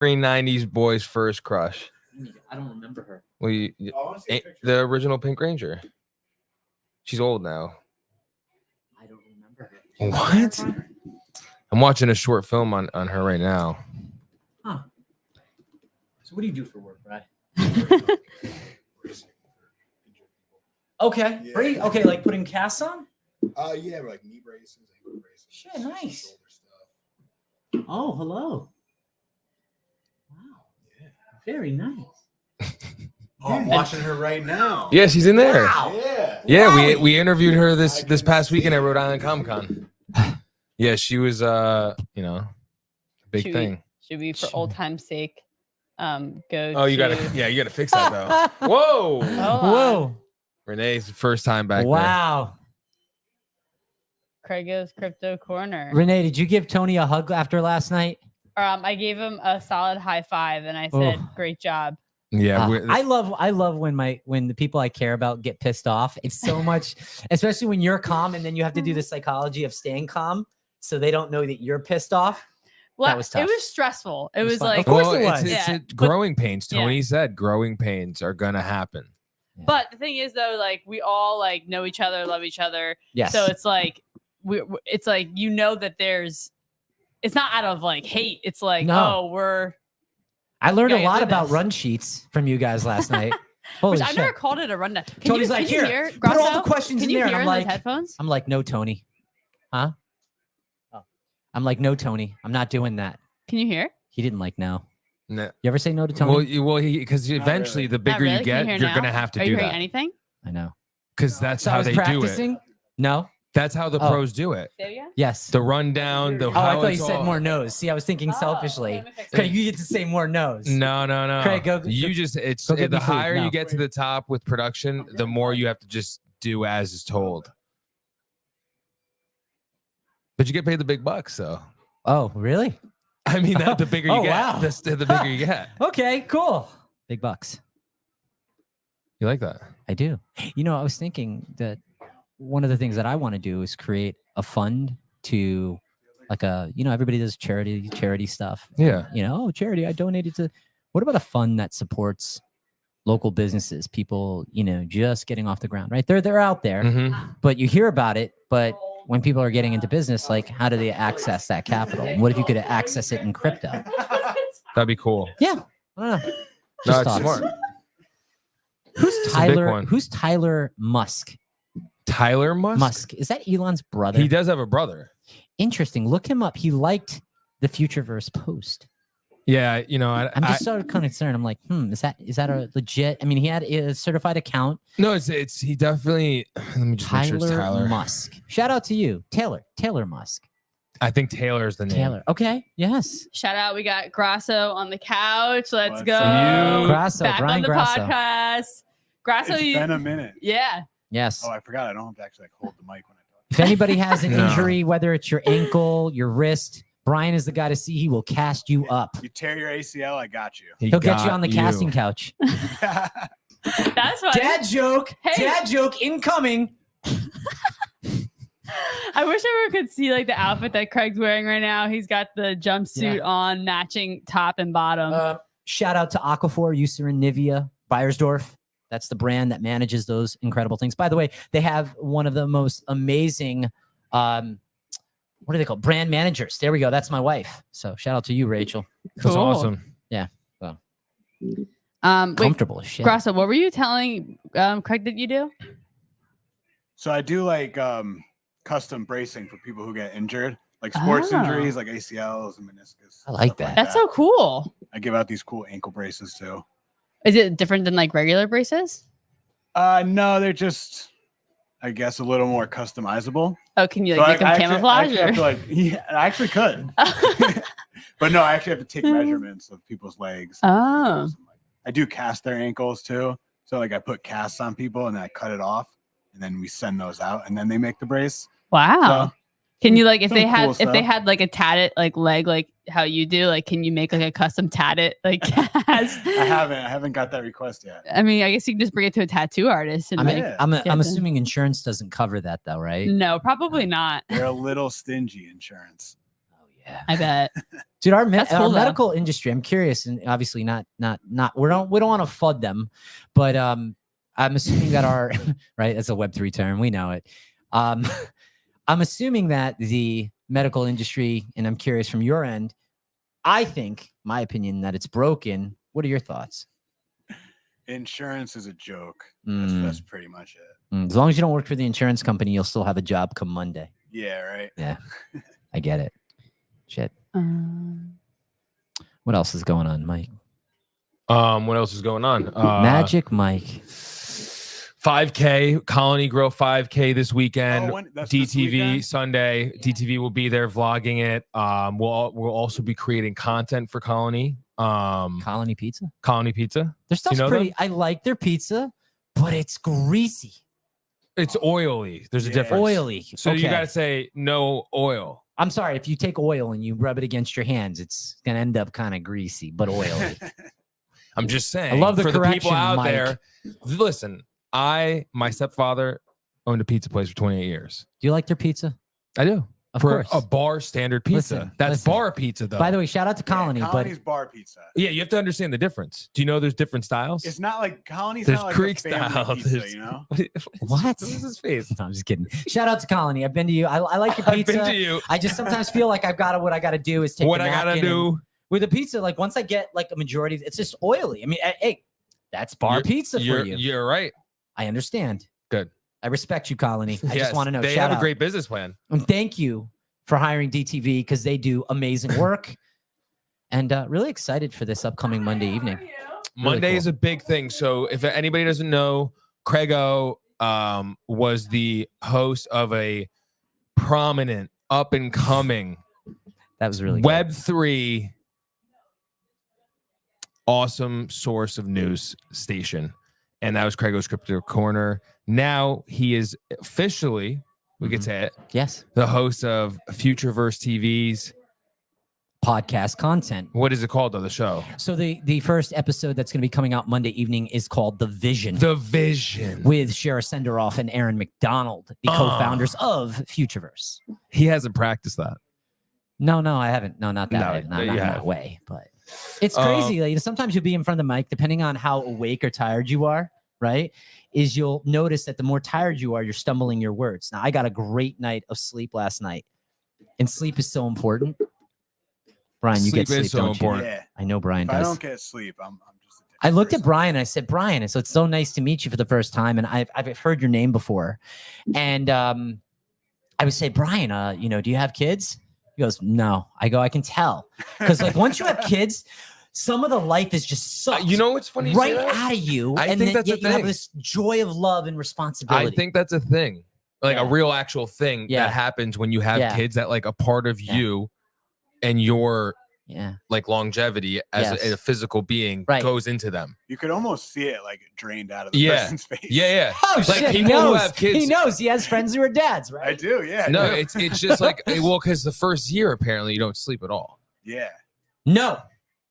90s boy's first crush?
I don't remember her.
Well, the original Pink Ranger. She's old now.
I don't remember her.
What? I'm watching a short film on her right now.
Huh. So what do you do for work, Brad? Okay.
Yeah.
Okay, like putting casts on?
Yeah, like knee braces, ankle braces.
Shit, nice.
Shoulder stuff.
Oh, hello. Wow.
Yeah.
Very nice.
Oh, I'm watching her right now.
Yeah, she's in there.
Wow.
Yeah.
Yeah, we interviewed her this past weekend at Rhode Island Comic Con. Yeah, she was you know, big thing.
Should we, for old time's sake, go?
Oh, you gotta fix that though. Whoa.
Whoa.
Renee's first time back.
Wow.
Craigo's Crypto Corner.
Renee, did you give Tony a hug after last night?
I gave him a solid high five, and I said, "Great job."
Yeah,
I love when the people I care about get pissed off. It's so much, especially when you're calm and then you have to do the psychology of staying calm so they don't know that you're pissed off.
Well,
that was tough.
It was stressful. It was
fun.
like,
Of course it was.
It's growing pains. Tony said growing pains are gonna happen.
But the thing is, though, like we all like know each other, love each other.
Yes.
So it's like it's like you know that it's not out of like hate. It's like
I learned a
going
lot
through
about
this.
run sheets from you guys last night. Holy
Which I've
shit.
never called it a rundown.
Tony's like,
can you
here,
hear,
put all
Grasso?
the questions
Can
in
you
there. And
hear
I'm
in
like,
those headphones?
I'm like, no, Tony. Huh? Oh. I'm like, no, Tony. I'm not doing that.
Can you hear?
He didn't like no.
No.
You ever say no to Tony?
Well, because eventually the bigger you get, you're gonna have to
Are
do
you hearing
that.
anything?
I know.
Because that's
So I
how
was
they
practicing?
do it.
No.
That's how the pros do it.
Yes.
The rundown. The
Oh, I thought you said more no's. See, I was thinking selfishly. Craig, you get to say more no's.
No.
Craig, go.
You just it's
go get
the
me food.
higher
No.
you get to the top with production, the more you have to just do as is told. But you get paid the big bucks, though.
Oh, really?
I mean, the bigger you
Oh,
get,
wow.
the bigger you get.
Okay, cool. Big bucks.
You like that?
I do. You know, I was thinking that one of the things that I want to do is create a fund to like everybody does charity stuff.
Yeah.
Charity, I donated to. What about a fund that supports local businesses, people, just getting off the ground, right? They're out there, but you hear about it, but when people are getting into business, like how do they access that capital? And what if you could access it in crypto?
That'd be cool.
Yeah. I don't know.
No,
Just
it's
thoughts.
smart.
Who's
It's a big
Tyler?
one.
Who's Tyler Musk?
Tyler Musk?
Musk. Is that Elon's brother?
He does have a brother.
Interesting. Look him up. He liked the Futureverse post.
Yeah,
I'm just sort of concerned. I'm like, is that a legit? I mean, he had a certified account.
No, it's he definitely. Let me just make sure it's Tyler
Musk. Shout out to you, Taylor Musk.
I think Taylor's the name.
Taylor. Okay. Yes.
Shout out. We got Grasso on the couch. Let's
What's
go.
up?
Grasso,
Back
Brian
on the
Grasso.
podcast. Grasso,
It's been a minute.
Yeah.
Yes.
Oh, I forgot. I don't have to actually hold the mic when I talk.
If anybody has an
No.
injury, whether it's your ankle, your wrist, Brian is the guy to see. He will cast you up.
You tear your ACL, I got you.
He'll get you on the casting couch.
That's fine.
Dad joke.
Hey.
Dad joke incoming.
I wish everyone could see like the outfit that Craig's wearing right now. He's got the jumpsuit on, matching top and bottom.
Shout out to Aquaphor, Eucerin, Nivea, Bayersdorf. That's the brand that manages those incredible things. By the way, they have one of the most amazing, what are they called? Brand managers. There we go. That's my wife. So shout out to you, Rachel.
That's awesome.
Yeah. Well,
Wait,
comfortable as shit.
Grasso, what were you telling Craig that you do?
So I do like custom bracing for people who get injured, like sports
Oh.
injuries, like ACLs and meniscus.
I like
stuff
that.
That's so cool.
I give out these cool ankle braces too.
Is it different than like regular braces?
No, they're just, I guess, a little more customizable.
Oh, can you
So
like make them
I
camouflage?
have to,
or?
like, yeah, I actually could. But no, I actually have to take measurements of people's legs.
Oh.
I do cast their ankles too. So like I put casts on people and then I cut it off and then we send those out and then they make the brace.
Wow.
So,
Can you like if
some
they had
cool
if they
stuff.
had like a tatted like leg like how you do, like can you make like a custom tatted like cast?
I haven't got that request yet.
I mean, I guess you can just bring it to a tattoo artist and
I mean,
like
I'm
get them.
assuming insurance doesn't cover that though, right?
No, probably not.
They're a little stingy insurance.
Oh Yeah,
I bet.
Dude, our
That's cool, though.
medical industry. I'm curious, and obviously not. We don't want to FUD them, but I'm assuming that our right. That's a Web3 term. We know it. I'm assuming that the medical industry, and I'm curious from your end. I think, my opinion, that it's broken. What are your thoughts?
Insurance is a joke.
Mm.
That's pretty much it.
As long as you don't work for the insurance company, you'll still have a job come Monday.
Yeah, right.
Yeah, I get it. Shit. What else is going on, Mike?
What else is going on?
Magic Mike.
5K, Colony Grow 5K this weekend.
That's this
DTV
weekend?
Sunday. DTV will be there vlogging it. We'll also be creating content for Colony.
Colony Pizza.
Colony Pizza.
Their stuff's pretty. I like their pizza, but it's greasy.
It's oily. There's a difference.
Oily.
So you got to say no oil.
I'm sorry, if you take oil and you rub it against your hands, it's gonna end up kind of greasy, but oily.
I'm just saying.
I love the
for the people
correction,
out
Mike.
there. Listen, my stepfather owned a pizza place for 28 years.
Do you like their pizza?
I do.
Of
for
course.
a bar standard pizza.
Listen,
That's
listen.
bar pizza though.
By the way, shout out to Colony,
Colony's bar pizza.
Yeah, you have to understand the difference. Do you know there's different styles?
It's not like Colony's
There's
not like
Greek
a family
style.
pizza,
There's-
you know?
What?
What is his face?
No, I'm just kidding. Shout out to Colony. I've been to you. I like your
I've
pizza.
been to you.
I just sometimes feel like what I got to do is take
What
the
I gotta
napkin
do.
and- with a pizza. Like once I get like a majority, it's just oily. I mean, hey, that's bar pizza for you.
You're right.
I understand.
Good.
I respect you, Colony. I
Yes,
just want to know.
they
Shout
have
out.
a great business plan.
And thank you for hiring DTV because they do amazing work. And really excited for this upcoming Monday evening. Really
Monday
cool.
is a big thing. So if anybody doesn't know, Craigo was the host of a prominent, up and coming
that was really good.
Web3 awesome source of news station. And that was Craigo's Crypto Corner. Now he is officially, we could say it,
yes,
the host of Futureverse TV's
podcast content.
What is it called though, the show?
So the first episode that's going to be coming out Monday evening is called The Vision.
The Vision.
With Shara Senderoff and Aaron McDonald, the co-founders of Futureverse.
He hasn't practiced that.
No, I haven't. No, not that.
No,
not
you
that
have.
way. But it's crazy. Like, sometimes you'll be in front of the mic, depending on how awake or tired you are, right? Is you'll notice that the more tired you are, you're stumbling your words. Now, I got a great night of sleep last night. And sleep is so important. Brian, you get sleep,
is so
don't
important.
you?
Yeah.
I know Brian
If I
does.
don't get sleep, I'm just
I looked at Brian and I said, Brian, so it's so nice to meet you for the first time. And I've heard your name before. And I would say, Brian, do you have kids? He goes, no. I go, I can tell. Because like once you have kids, some of the life is just sucked
You know what's funny? you
right
say that?
out of you.
I
and
think
then
that's
yet
a
you have
thing.
this joy of love and responsibility.
I think that's a thing, like
Yeah.
a real actual thing
Yeah.
that happens when you have
Yeah.
kids, that like a part of you and your like longevity as
Yes.
a physical being
Right.
goes into them.
You could almost see it like drained out of the
Yeah.
person's face.
Yeah.
Oh,
Like
shit. He
people who
knows.
have kids.
He knows. He has friends who are dads, right?
I do, yeah.
No, it's just like, well, because the first year apparently you don't sleep at all.
Yeah.
No.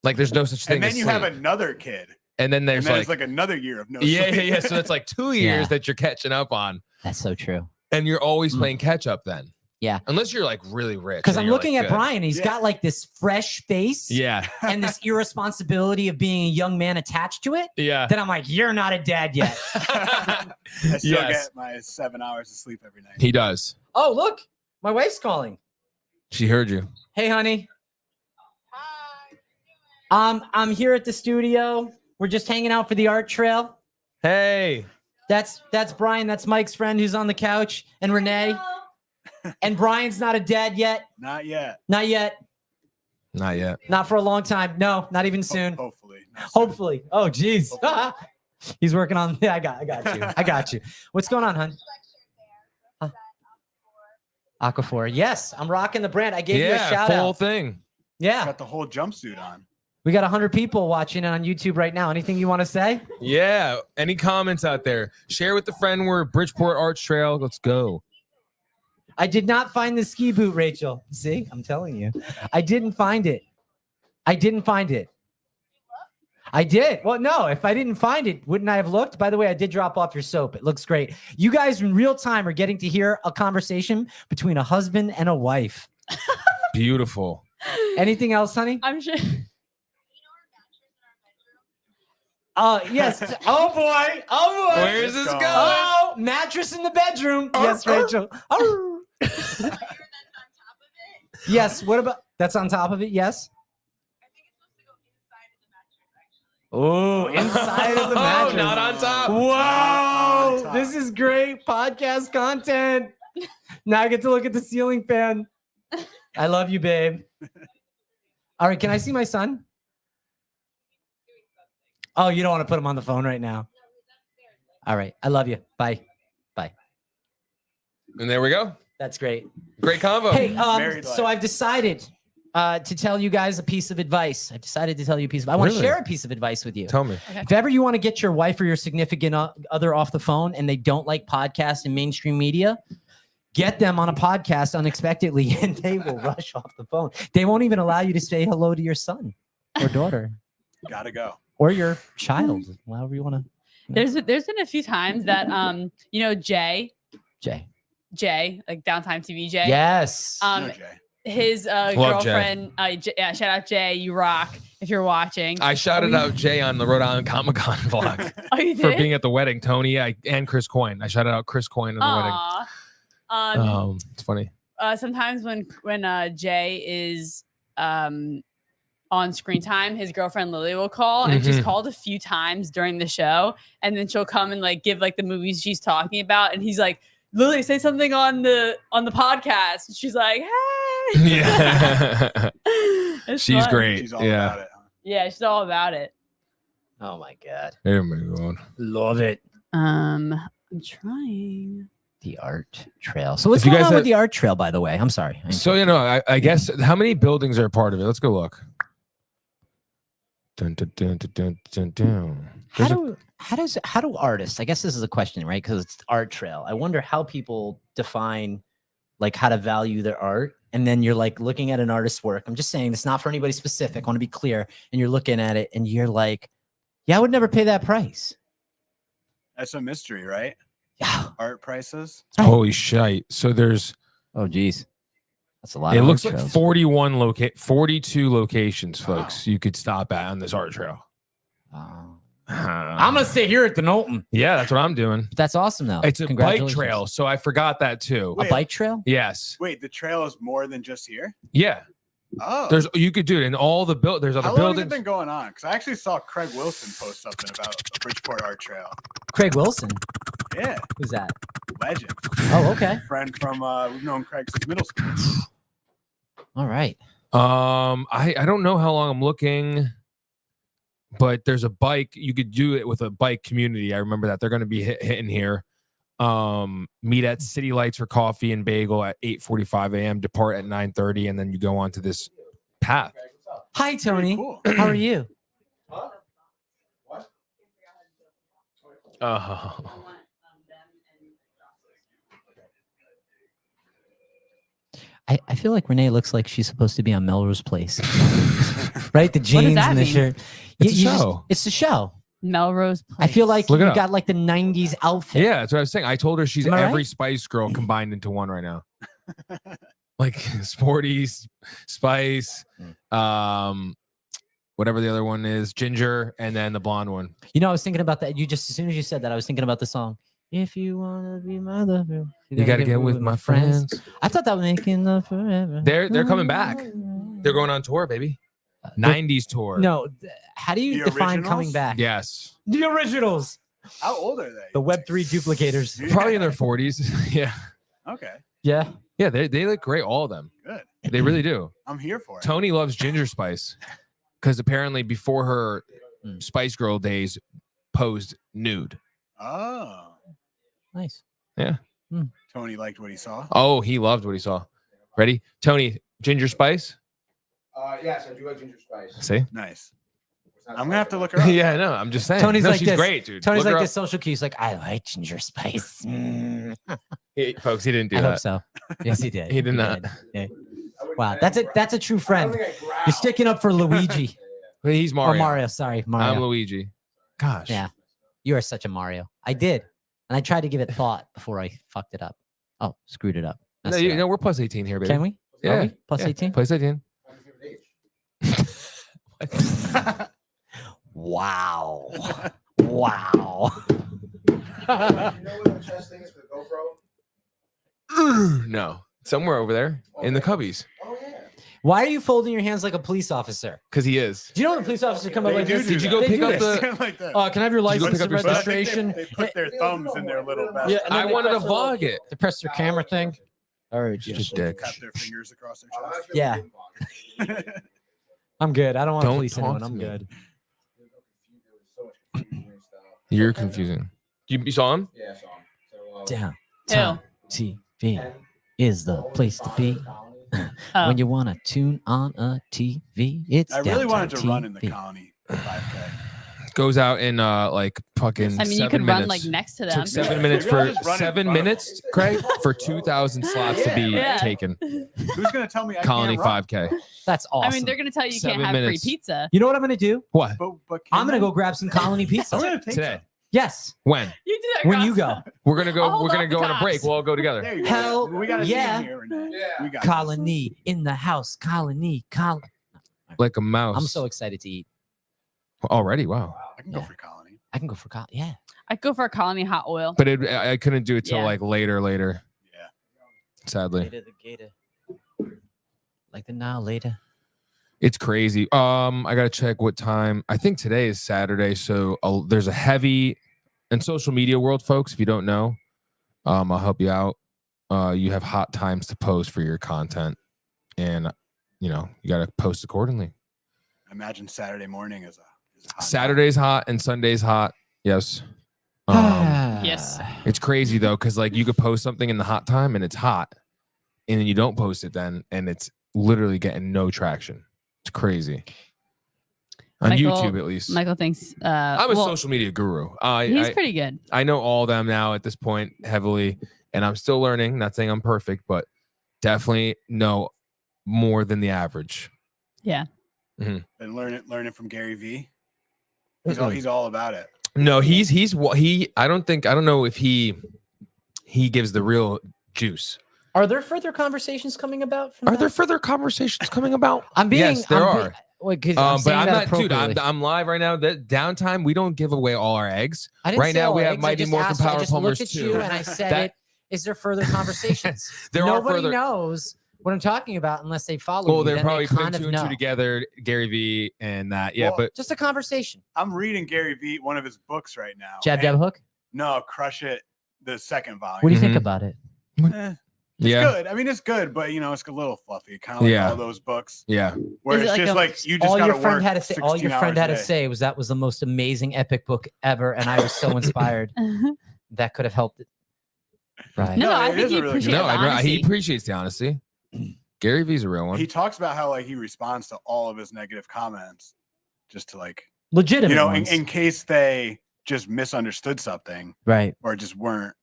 Like there's no such thing
And then
as
you
sleep.
have another kid.
And then there's
and then
like,
it's like another year of no
yeah.
sleep.
So it's like 2 years
Yeah.
that you're catching up on,
That's so true.
and you're always playing catch up then.
Yeah.
Unless you're like really rich.
Because
and
I'm
you're,
looking
like,
at
good.
Brian. He's got like this fresh face
Yeah.
and this irresponsibility of being a young man attached to it.
Yeah.
Then I'm like, you're not a dad yet.
I still
Yes.
get my 7 hours of sleep every night.
He does.
Oh, look. My wife's calling.
She heard you.
Hey, honey. I'm here at the studio. We're just hanging out for the art trail.
Hey.
That's Brian. That's Mike's friend who's on the couch, and Renee. And Brian's not a dad yet.
Not yet.
Not yet.
Not yet.
Not for a long time. No, not even soon.
Hopefully.
Hopefully. Oh, geez. He's working on. Yeah, I got you. I got you. What's going on, hon? Aquaphor. Yes, I'm rocking the brand. I gave you a shout
full
out.
thing.
Yeah.
Got the whole jumpsuit on.
We got 100 people watching it on YouTube right now. Anything you want to say?
Yeah. Any comments out there? Share with a friend. We're at Bridgeport Art Trail. Let's go.
I did not find the ski boot, Rachel. See, I'm telling you. I didn't find it. I didn't find it. I did. Well, no, if I didn't find it, wouldn't I have looked? By the way, I did drop off your soap. It looks great. You guys in real time are getting to hear a conversation between a husband and a wife.
Beautiful.
Anything else, honey?
I'm sure.
Yes. Oh boy. Oh boy.
Where's this going?
Oh, mattress in the bedroom. Yes, Rachel. Oh. Yes. What about that's on top of it? Yes. Oh, inside of the mattress.
Oh, not on top.
Whoa, this is great podcast content. Now I get to look at the ceiling fan. I love you, babe. All right, can I see my son? Oh, you don't want to put him on the phone right now. All right, I love you. Bye. Bye.
And there we go.
That's great.
Great combo.
Hey, so I've decided to tell you guys a piece of advice. I decided to tell you a piece of. I want to
Really?
share a piece of advice with you.
Tell me.
If ever you want to get your wife or your significant other off the phone and they don't like podcasts and mainstream media, get them on a podcast unexpectedly and they will rush off the phone. They won't even allow you to say hello to your son or daughter
Gotta go.
or your child, however you want to.
There's been a few times that Jay, like Downtime TV Jay.
Yes.
His
Love
girlfriend. Shout out Jay, you rock. If you're watching,
I shouted out Jay on the Rhode Island Comic Con vlog
Oh, you
for
did?
being at the wedding. Tony and Chris Coyne. I shouted out Chris Coyne on the wedding. It's funny.
Sometimes when Jay is on screen time, his girlfriend Lily will call, and she's called a few times during the show, and then she'll come and like give like the movies she's talking about, and he's like, Lily, say something on the podcast. And she's like, hey.
Yeah.
It's
She's
fun.
great.
She's all
yeah.
about it.
Yeah, she's all about it.
Oh my God.
Oh my God.
Love it.
I'm trying.
The art trail. So what's
If you
going
guys
on with
had-
the art trail, by the way? I'm sorry.
So, I guess how many buildings are a part of it? Let's go look. Dun, dun, dun, dun, dun, dun, dun.
How do artists, I guess this is a question, right? Because it's art trail. I wonder how people define like how to value their art. And then you're like looking at an artist's work. I'm just saying it's not for anybody specific. I want to be clear. And you're looking at it and you're like, yeah, I would never pay that price.
That's a mystery, right?
Yeah.
Art prices.
Holy shit. So there's,
oh geez. That's a lot.
it
of
looks
art
like
trails.
42 locations, folks, you could stop at on this art trail.
I'm going to stay here at the Knowlton.
Yeah, that's what I'm doing.
That's awesome though.
It's a bike
Congratulations.
trail, so I forgot that too.
A bike trail?
Yes.
Wait, the trail is more than just here?
Yeah.
Oh.
You could do it in all the there's other
How long has it
buildings.
been going on? Because I actually saw Craig Wilson post something about a Bridgeport Art Trail.
Craig Wilson.
Yeah.
Who's that?
Legend.
Oh, okay.
Friend from we've known Craig since middle school.
All right.
I don't know how long I'm looking, but there's a bike. You could do it with a bike community. I remember that they're going to be hitting here. Meet at City Lights for coffee and bagel at 8:45 a.m. Depart at 9:30, and then you go on to this path.
Hi, Tony. How are you? I feel like Renee looks like she's supposed to be on Melrose Place, right? The jeans
that
and the
mean?
shirt.
It's a
You just-
show.
it's the show.
Melrose Place.
I feel like
Look it
you
up.
got like the '90s outfit.
Yeah, that's what I was saying. I told her she's
Am I
every
right?
Spice Girl combined into one right now. Like sporty, Spice, whatever the other one is, Ginger, and then the blonde one.
You know, I was thinking about that. You just as soon as you said that, I was thinking about the song. If you wanna be my lover,
You gotta get with my friends.
I thought that was making love forever.
They're coming back. They're going on tour, baby. 90s tour.
No, how do you
The
define coming
originals?
back?
Yes.
The originals.
How old are they?
The Web3 duplicators.
Probably in their 40s. Yeah.
Okay.
Yeah.
Yeah, they look great, all of them.
Good.
They really do.
I'm here for it.
Tony loves Ginger Spice because apparently before her Spice Girl days posed nude.
Oh.
Nice.
Yeah.
Tony liked what he saw.
Oh, he loved what he saw. Ready? Tony, Ginger Spice?
Yes, I do like Ginger Spice.
See?
Nice. I'm gonna have to look her up.
Yeah, no, I'm just saying.
Tony's
No,
like
she's
this.
great, dude.
Tony's
Look
like
her
this social cue. He's like, I like Ginger Spice.
Folks, he didn't do
I
that.
hope so. Yes, he did.
He did not.
Yeah. Wow, that's a true friend. You're sticking up for Luigi.
He's Mario.
Oh, Mario. Sorry, Mario.
I'm Luigi. Gosh.
Yeah, you are such a Mario. I did, and I tried to give it thought before I fucked it up. Oh, screwed it up.
No,
Messed it up.
we're plus 18 here, baby.
Can we?
Yeah.
we? Plus
yeah.
18?
Plus 18.
Wow. Wow.
You know where the chest thing is for the GoPro?
No. Somewhere over there in the cubbies.
Oh yeah.
Why are you folding your hands like a police officer?
Because he is.
Do you know when a police officer come up
They
like
do
this?
do
Did you go
They
pick
do
up
this.
the?
like that.
Can I have your
Did you go
license
pick
and
up your stuff?
registration?
They put their thumbs in their little vest.
Yeah, and then
I
they
wanted to
press their little-
vlog it.
They press their camera thing. All right,
Just a dick.
Tap their fingers across their chest.
Yeah. I'm good. I don't want to
Don't
police
talk
anyone.
to
I'm
me.
good.
You're confusing. You saw him?
Yeah, I saw him.
Downtime TV is the place to be. When you want to tune on a TV, it's
I really wanted to
Downtime
run in the
TV.
colony 5K.
Goes out in like fucking.
I mean, you
7
could run
minutes.
like next to them.
Took 7 minutes
Maybe I'll
for
just run in
7
front of
minutes, Craig, for 2,000 slots to be
Yeah.
taken.
Who's gonna tell me I
Colony
can't run?
5K.
That's awesome.
I mean, they're gonna tell you you
7
can't have
minutes.
free pizza.
You know what I'm gonna do?
What?
But
I'm gonna go grab some colony pizza.
I'm gonna take
Today?
some.
Yes.
When?
You do that.
When you
Ross.
go.
We're gonna go.
I'll
We're
hold
gonna
off
go
the
on a break.
cops.
We'll all go together.
There you go.
Hell
we got a
yeah.
team here, Renee. We got
Colony in the house. Colony.
Like a mouse.
I'm so excited to eat.
Already. Wow.
I can go for colony.
I can go for colony. Yeah.
I'd go for a colony hot oil.
But I couldn't do it till
Yeah.
like later.
Yeah.
Sadly,
Gator the gator. Like the now later.
it's crazy. I gotta check what time. I think today is Saturday, so there's a heavy in social media world, folks. If you don't know, I'll help you out. You have hot times to post for your content, and you gotta post accordingly.
Imagine Saturday morning is a hot
Saturday's hot and Sunday's hot. Yes.
Yes.
It's crazy though, because like you could post something in the hot time and it's hot, and then you don't post it then, and it's literally getting no traction. It's crazy. On
Michael-
YouTube, at least.
Michael thinks
I'm a
well,
social media guru.
He's pretty good.
I know all of them now at this point heavily, and I'm still learning. Not saying I'm perfect, but definitely know more than the average.
Yeah.
Been learning from Gary V. He's all about it.
No, I don't know if he gives the real juice.
Are there further conversations coming about? From
Are
that?
there further conversations coming about?
I'm being.
Yes, there are.
Wait, 'cause
But
saying
I'm
that
not, dude.
appropriately.
I'm live right now. That Downtime, we don't give away all our eggs.
I didn't
Right
say
now,
all
we have
eggs, I
Mighty
just
Morphin
asked- I
Power
just
Plumbers
looked at
too.
you and I said
That-
it. Is there further conversations?
There are
Nobody
further-
knows what I'm talking about unless they follow
Well,
me.
they're
Then
probably
they
putting
kind of
two and two
know.
together, Gary V and that. Yeah,
Well,
but
Just a conversation.
I'm reading Gary V, one of his books right now.
Jab,
and-
jab, hook.
No, Crush It, the second volume.
What do you think
Mhm.
about it?
It's
yeah,
good. I mean, it's good, but it's a little fluffy. Kind of like
Yeah.
all those books
yeah.
where
Is it
it's
like
just
a-
like you just
All
got
your
to
friend
work.
had to say. All your
16
friend
hours
had
a
to
day.
say was that was the most amazing epic book ever, and I was so inspired. That could have helped it. Right.
No,
No,
I
it
think
is
he
a really good
appreciates
No,
the
he
honesty.
appreciates the honesty. Gary V's a real one.
He talks about how like he responds to all of his negative comments just to like
Legitimate.
in,
ones.
in case they just misunderstood something
Right.
or just weren't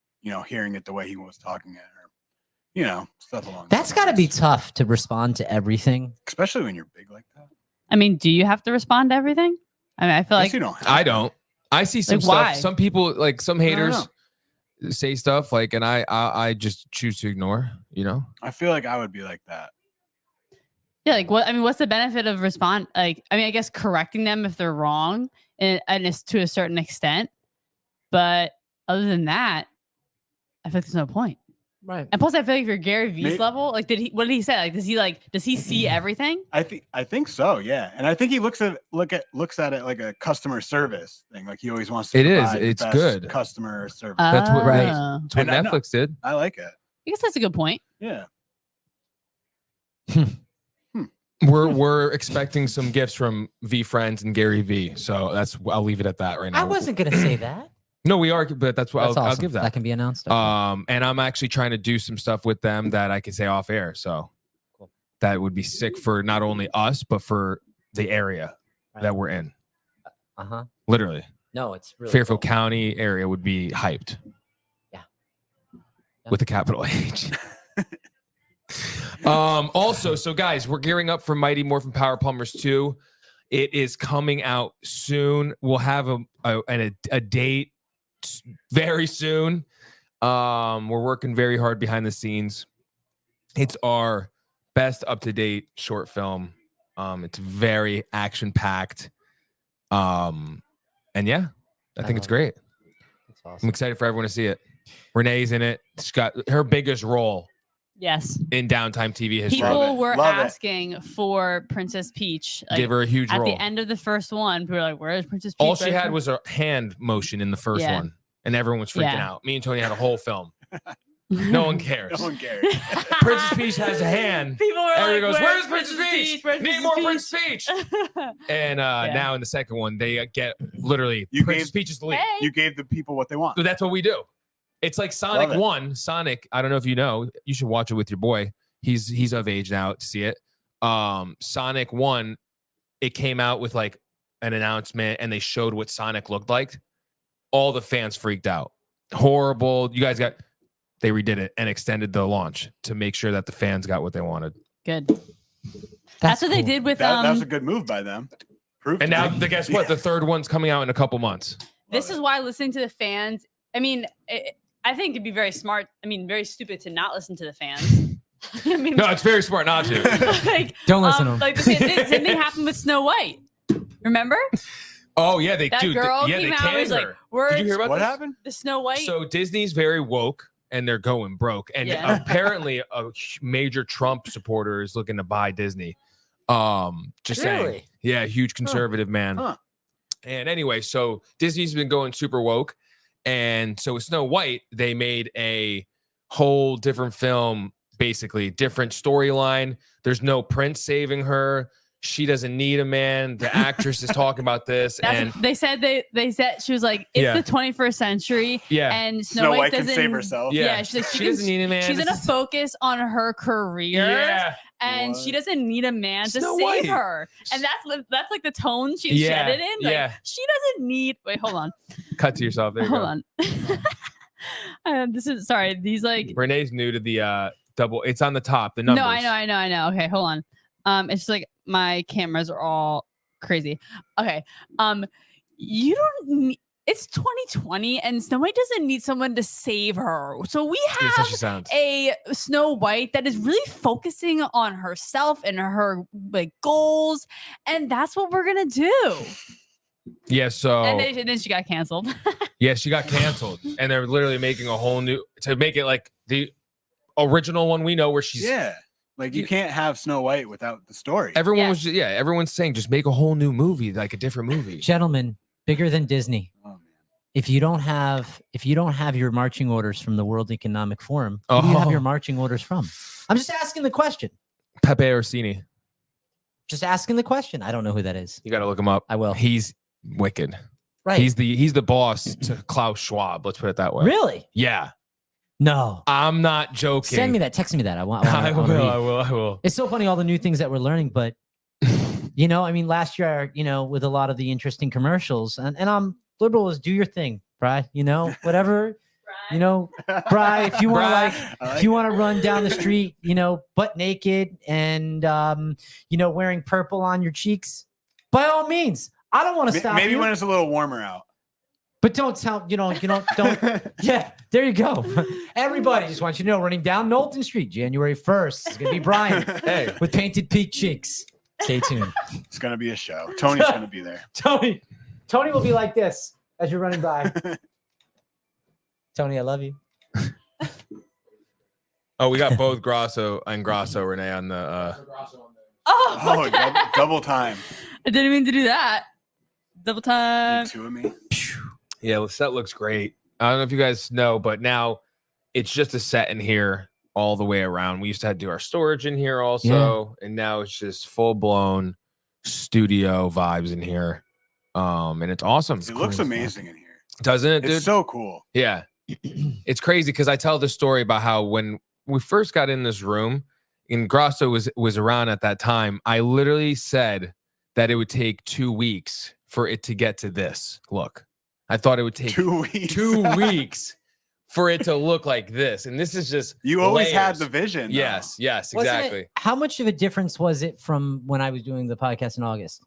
hearing it the way he was talking it, or stuff along.
That's
those
got to be
lines.
tough to respond to everything.
Especially when you're big like that.
I mean, do you have to respond to everything? I mean, I feel
I
like
guess you don't. Have
I
to.
don't. I see some
Like,
stuff.
why?
Some people, like some haters,
know.
say stuff like, and I just choose to ignore.
I feel like I would be like that.
yeah, like what? I mean, what's the benefit of respond? Like, I mean, I guess correcting them if they're wrong, and it's to a certain extent. But other than that, I feel like there's no point.
Right.
And plus, I feel like if you're Gary V's
May-
level, like, what did he say? Like, does he see everything?
I think so, yeah. And I think he looks at it like a customer service thing. Like he always wants to.
It is.
provide the
It's
best
good.
Customer service.
That's what
Right.
That's what
And I know-
Netflix did.
I like it.
I guess that's a good point.
Yeah.
We're expecting some gifts from V Friends and Gary V. So I'll leave it at that right now.
I wasn't gonna say that.
No, we are, but that's what
That's
I'll
awesome.
give that.
That can be announced.
And I'm actually trying to do some stuff with them that I can say off air. So
Cool.
that would be sick for not only us, but for the area
Right.
that we're in.
Uh-huh.
Literally.
No, it's really
Fairfield
cool.
County area would be hyped.
Yeah.
With a capital H. Also, so guys, we're gearing up for Mighty Morphin Power Plumbers 2. It is coming out soon. We'll have a date very soon. We're working very hard behind the scenes. It's our best up-to-date short film. It's very action-packed. And yeah, I think it's great.
That's awesome.
I'm excited for everyone to see it. Renee's in it. She's got her biggest role
Yes.
in Downtime TV history.
People were asking for Princess Peach.
Give her a huge
at
role.
the end of the first one. We were like, "Where is Princess Peach?"
All she had was a hand motion in the first one, and everyone was freaking out. Me and Tony had a whole film. No one cares.
No one cares.
Princess Peach has a hand.
People were
Everyone
like,
goes, "Where's Princess Peach? Need more Princess Peach." And
Yeah.
now in the second one, they get literally Princess Peach is the lead.
You gave the people what they want.
So that's what we do. It's like Sonic
Love it.
1. Sonic, I don't know if you know, you should watch it with your boy. He's of age now to see it. Sonic 1, it came out with like an announcement and they showed what Sonic looked like. All the fans freaked out. Horrible. You guys they redid it and extended the launch to make sure that the fans got what they wanted.
Good. That's what they did with
That was a good move by them. Proof
And
to
now,
me.
guess what? The third one's coming out in a couple months.
This is why listening to the fans. I mean, I think it'd be very smart. I mean, very stupid to not listen to the fans. I mean,
No, it's very smart not to.
like,
Don't listen to them.
Like the same thing happened with Snow White. Remember?
Oh yeah, they
That
do.
girl
Yeah,
came
they
out and was
canned
like,
her.
"We're
Did you hear about
What
this?
happened?
the Snow White."
So Disney's very woke and they're going broke. And
Yeah.
apparently a major Trump supporter is looking to buy Disney. Just saying.
Really?
Yeah, huge conservative man.
Huh.
And anyway, so Disney's been going super woke. And so with Snow White, they made a whole different film, basically different storyline. There's no prince saving her. She doesn't need a man. The actress is talking about this. And
They said she was like, it's
Yeah.
the 21st century.
Yeah.
And
Snow White can
doesn't
save herself.
Yeah. She's like,
She doesn't need a man.
She's
This
gonna
is-
focus on her career.
Yeah.
And she doesn't need a man to
Snow
save
White.
her. And that's like the tone she
Yeah,
said it in. Like,
yeah.
she doesn't need. Wait, hold on.
Cut to yourself. There you
Hold
go.
on. This is sorry. These like
Renee's new to the double. It's on the top. The numbers.
No, I know. Okay, hold on. It's just like my cameras are all crazy. Okay. You don't need, it's 2020 and Snow White doesn't need someone to save her. So we
That's how she
have
sounds.
a Snow White that is really focusing on herself and her like goals, and that's what we're gonna do.
Yeah. So
And then she got canceled.
yeah, she got canceled, and they're literally making a whole new to make it like the original one we know where she's.
Yeah. Like you can't have Snow White without the story.
Everyone
Yeah.
was everyone's saying just make a whole new movie, like a different movie.
Gentlemen, bigger than Disney.
Oh, man.
If you don't have your marching orders from the World Economic Forum, who do you have
Oh.
your marching orders from? I'm just asking the question.
Pepe Orsini.
Just asking the question. I don't know who that is.
You got to look him up.
I will.
He's wicked.
Right.
He's the boss to Klaus Schwab. Let's put it that way.
Really?
Yeah.
No.
I'm not joking.
Send me that. Text me that. I want.
I
wanna read.
will. I will.
It's so funny all the new things that we're learning, but I mean, last year, with a lot of the interesting commercials, and I'm liberal is do your thing, Bri. Whatever. Bri, if you want to if you want to run down the street, butt naked and wearing purple on your cheeks, by all means. I don't want to stop
Maybe
you.
when it's a little warmer out.
But don't tell, don't. Yeah, there you go. Everybody just wants you to know, running down Knowlton Street, January 1st. It's going to be Brian with painted peak cheeks. Stay tuned.
It's going to be a show. Tony's going to be there.
Tony will be like this as you're running by. Tony, I love you.
Oh, we got both Grasso and Grasso Renee on the.
Oh,
double time.
I didn't mean to do that. Double time.
Two of me.
Yeah, the set looks great. I don't know if you guys know, but now it's just a set in here all the way around. We used to have to do our storage in here also, and now it's just full blown studio vibes in here. And it's awesome.
It looks amazing in here.
Doesn't it, dude?
It's so cool.
Yeah. It's crazy because I tell this story about how when we first got in this room and Grasso was around at that time, I literally said that it would take 2 weeks for it to get to this look. I thought it would take
2 weeks.
2 weeks for it to look like this. And this is just
You always had
layers.
the vision. though.
Yes,
Wasn't
exactly.
it- how much of a difference was it from when I was doing the podcast in August?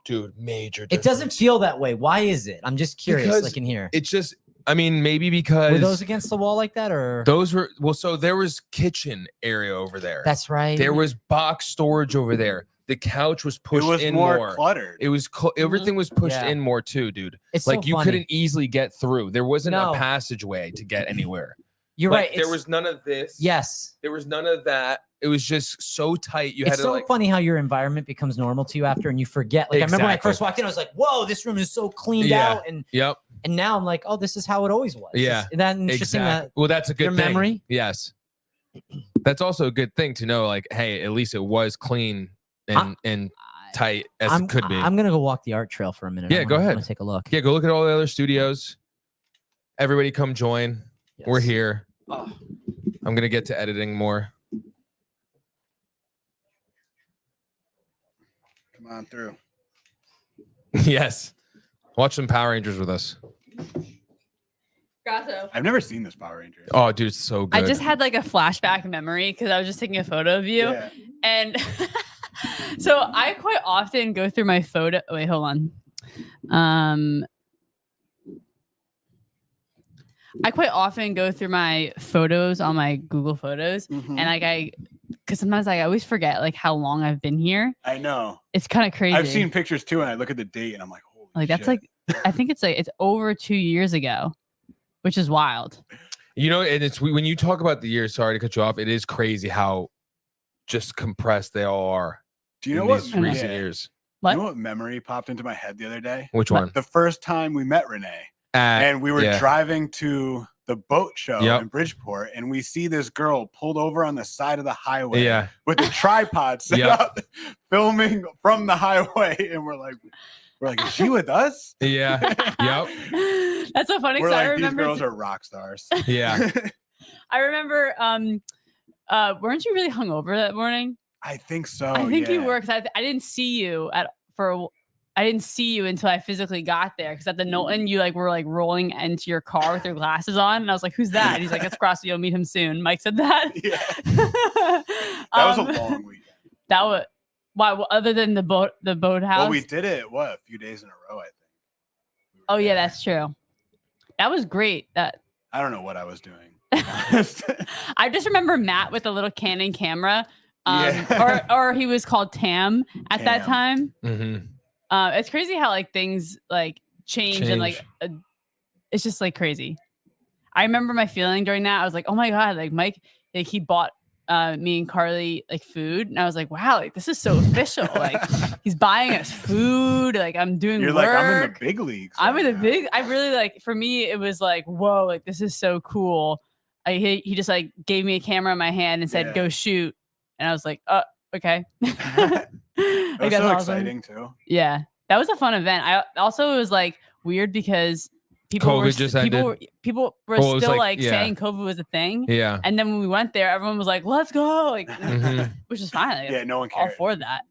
Dude, major
It doesn't feel that way. Why is it? I'm just curious,
Because
like in here.
It's just I mean, maybe because
Were those against the wall like that, or
those were so there was kitchen area over there.
That's right.
There was box storage over there. The couch was pushed
was
in
more cluttered.
It was everything was pushed
Yeah.
in more too, dude.
It's
like
so
you
funny.
couldn't easily get through. There wasn't
No.
a passageway to get anywhere.
You're
Like,
right.
There
it's-
was none of this.
Yes.
There was none of that. It was just so tight. You
It's
had to
so
like
funny how your environment becomes normal to you after, and you forget. Like I remember when I
Exactly.
first walked in, I was like, "Whoa, this room is so cleaned
Yeah.
out," and
Yep.
now I'm like, "Oh, this is how it always was."
Yeah.
Isn't that interesting?
Exactly. Well, that's a good
your
thing.
memory.
Yes. That's also a good thing to know. Like, hey, at least it was clean and tight as it could be.
I'm gonna go walk the art trail for a minute.
Yeah, go ahead.
I'm gonna take a look.
Yeah, go look at all the other studios. Everybody come join. We're here.
Oh.
I'm gonna get to editing more.
Come on through.
Yes. Watch some Power Rangers with us.
Grasso.
I've never seen this Power Ranger.
Oh, dude, it's so good.
I just had like a flashback memory because I was just taking a photo of you.
Yeah.
And so I quite often go through my photo. Wait, hold on. I quite often go through my photos on my Google Photos, and like because sometimes I always forget like how long I've been here.
I know.
It's kind of crazy.
I've seen pictures too, and I look at the date, and I'm like, holy
like that's
shit.
like I think it's over 2 years ago, which is wild.
You know, and it's when you talk about the years, sorry to cut you off, it is crazy how just compressed they all are.
Do you know
in
what
these recent
yeah.
years?
You know what memory popped into my head the other day?
Which one?
The first time we met Renee. And we were driving to the boat show in Bridgeport, and we see this girl pulled over on the side of the highway with a tripod set up, filming from the highway. And we're like, is she with us?
Yeah. Yep.
That's so funny.
We're
So I
like, these
remember
girls are rock stars.
Yeah.
I remember. Weren't you really hungover that morning?
I think so.
I think you
yeah.
were because I didn't see you I didn't see you until I physically got there because at the Knowlton you were rolling into your car with your glasses on, and I was like, "Who's that?" And he's like, "It's Grasso. You'll meet him soon." Mike said that.
Yeah. That was a long weekend.
That was why. Well, other than the boathouse.
Well, we did it a few days in a row, I think.
Oh yeah, that's true. That was great.
I don't know what I was doing.
I just remember Matt with a little Canon camera,
Yeah.
or he was called Tam at that time.
Mm-hmm.
It's crazy how things change and it's just crazy. I remember my feeling during that. I was like, oh my god, Mike, he bought me and Carly food, and I was like, wow, this is so official. He's buying us food. I'm doing
You're
work.
like, I'm in the big leagues.
I'm in the big. I really for me, it was whoa, this is so cool. He just gave me a camera in my hand and said, go shoot, and I was like, oh, okay.
That was
that's
so
awesome.
exciting too.
Yeah, that was a fun event. I also, it was weird because people
COVID
were
just
people were
Well, it was
still
yeah.
saying COVID was a thing.
Yeah.
And then when we went there, everyone was like, "Let's go!"
Mhm.
Which is fine.
Yeah, no one
all
cared.
for that.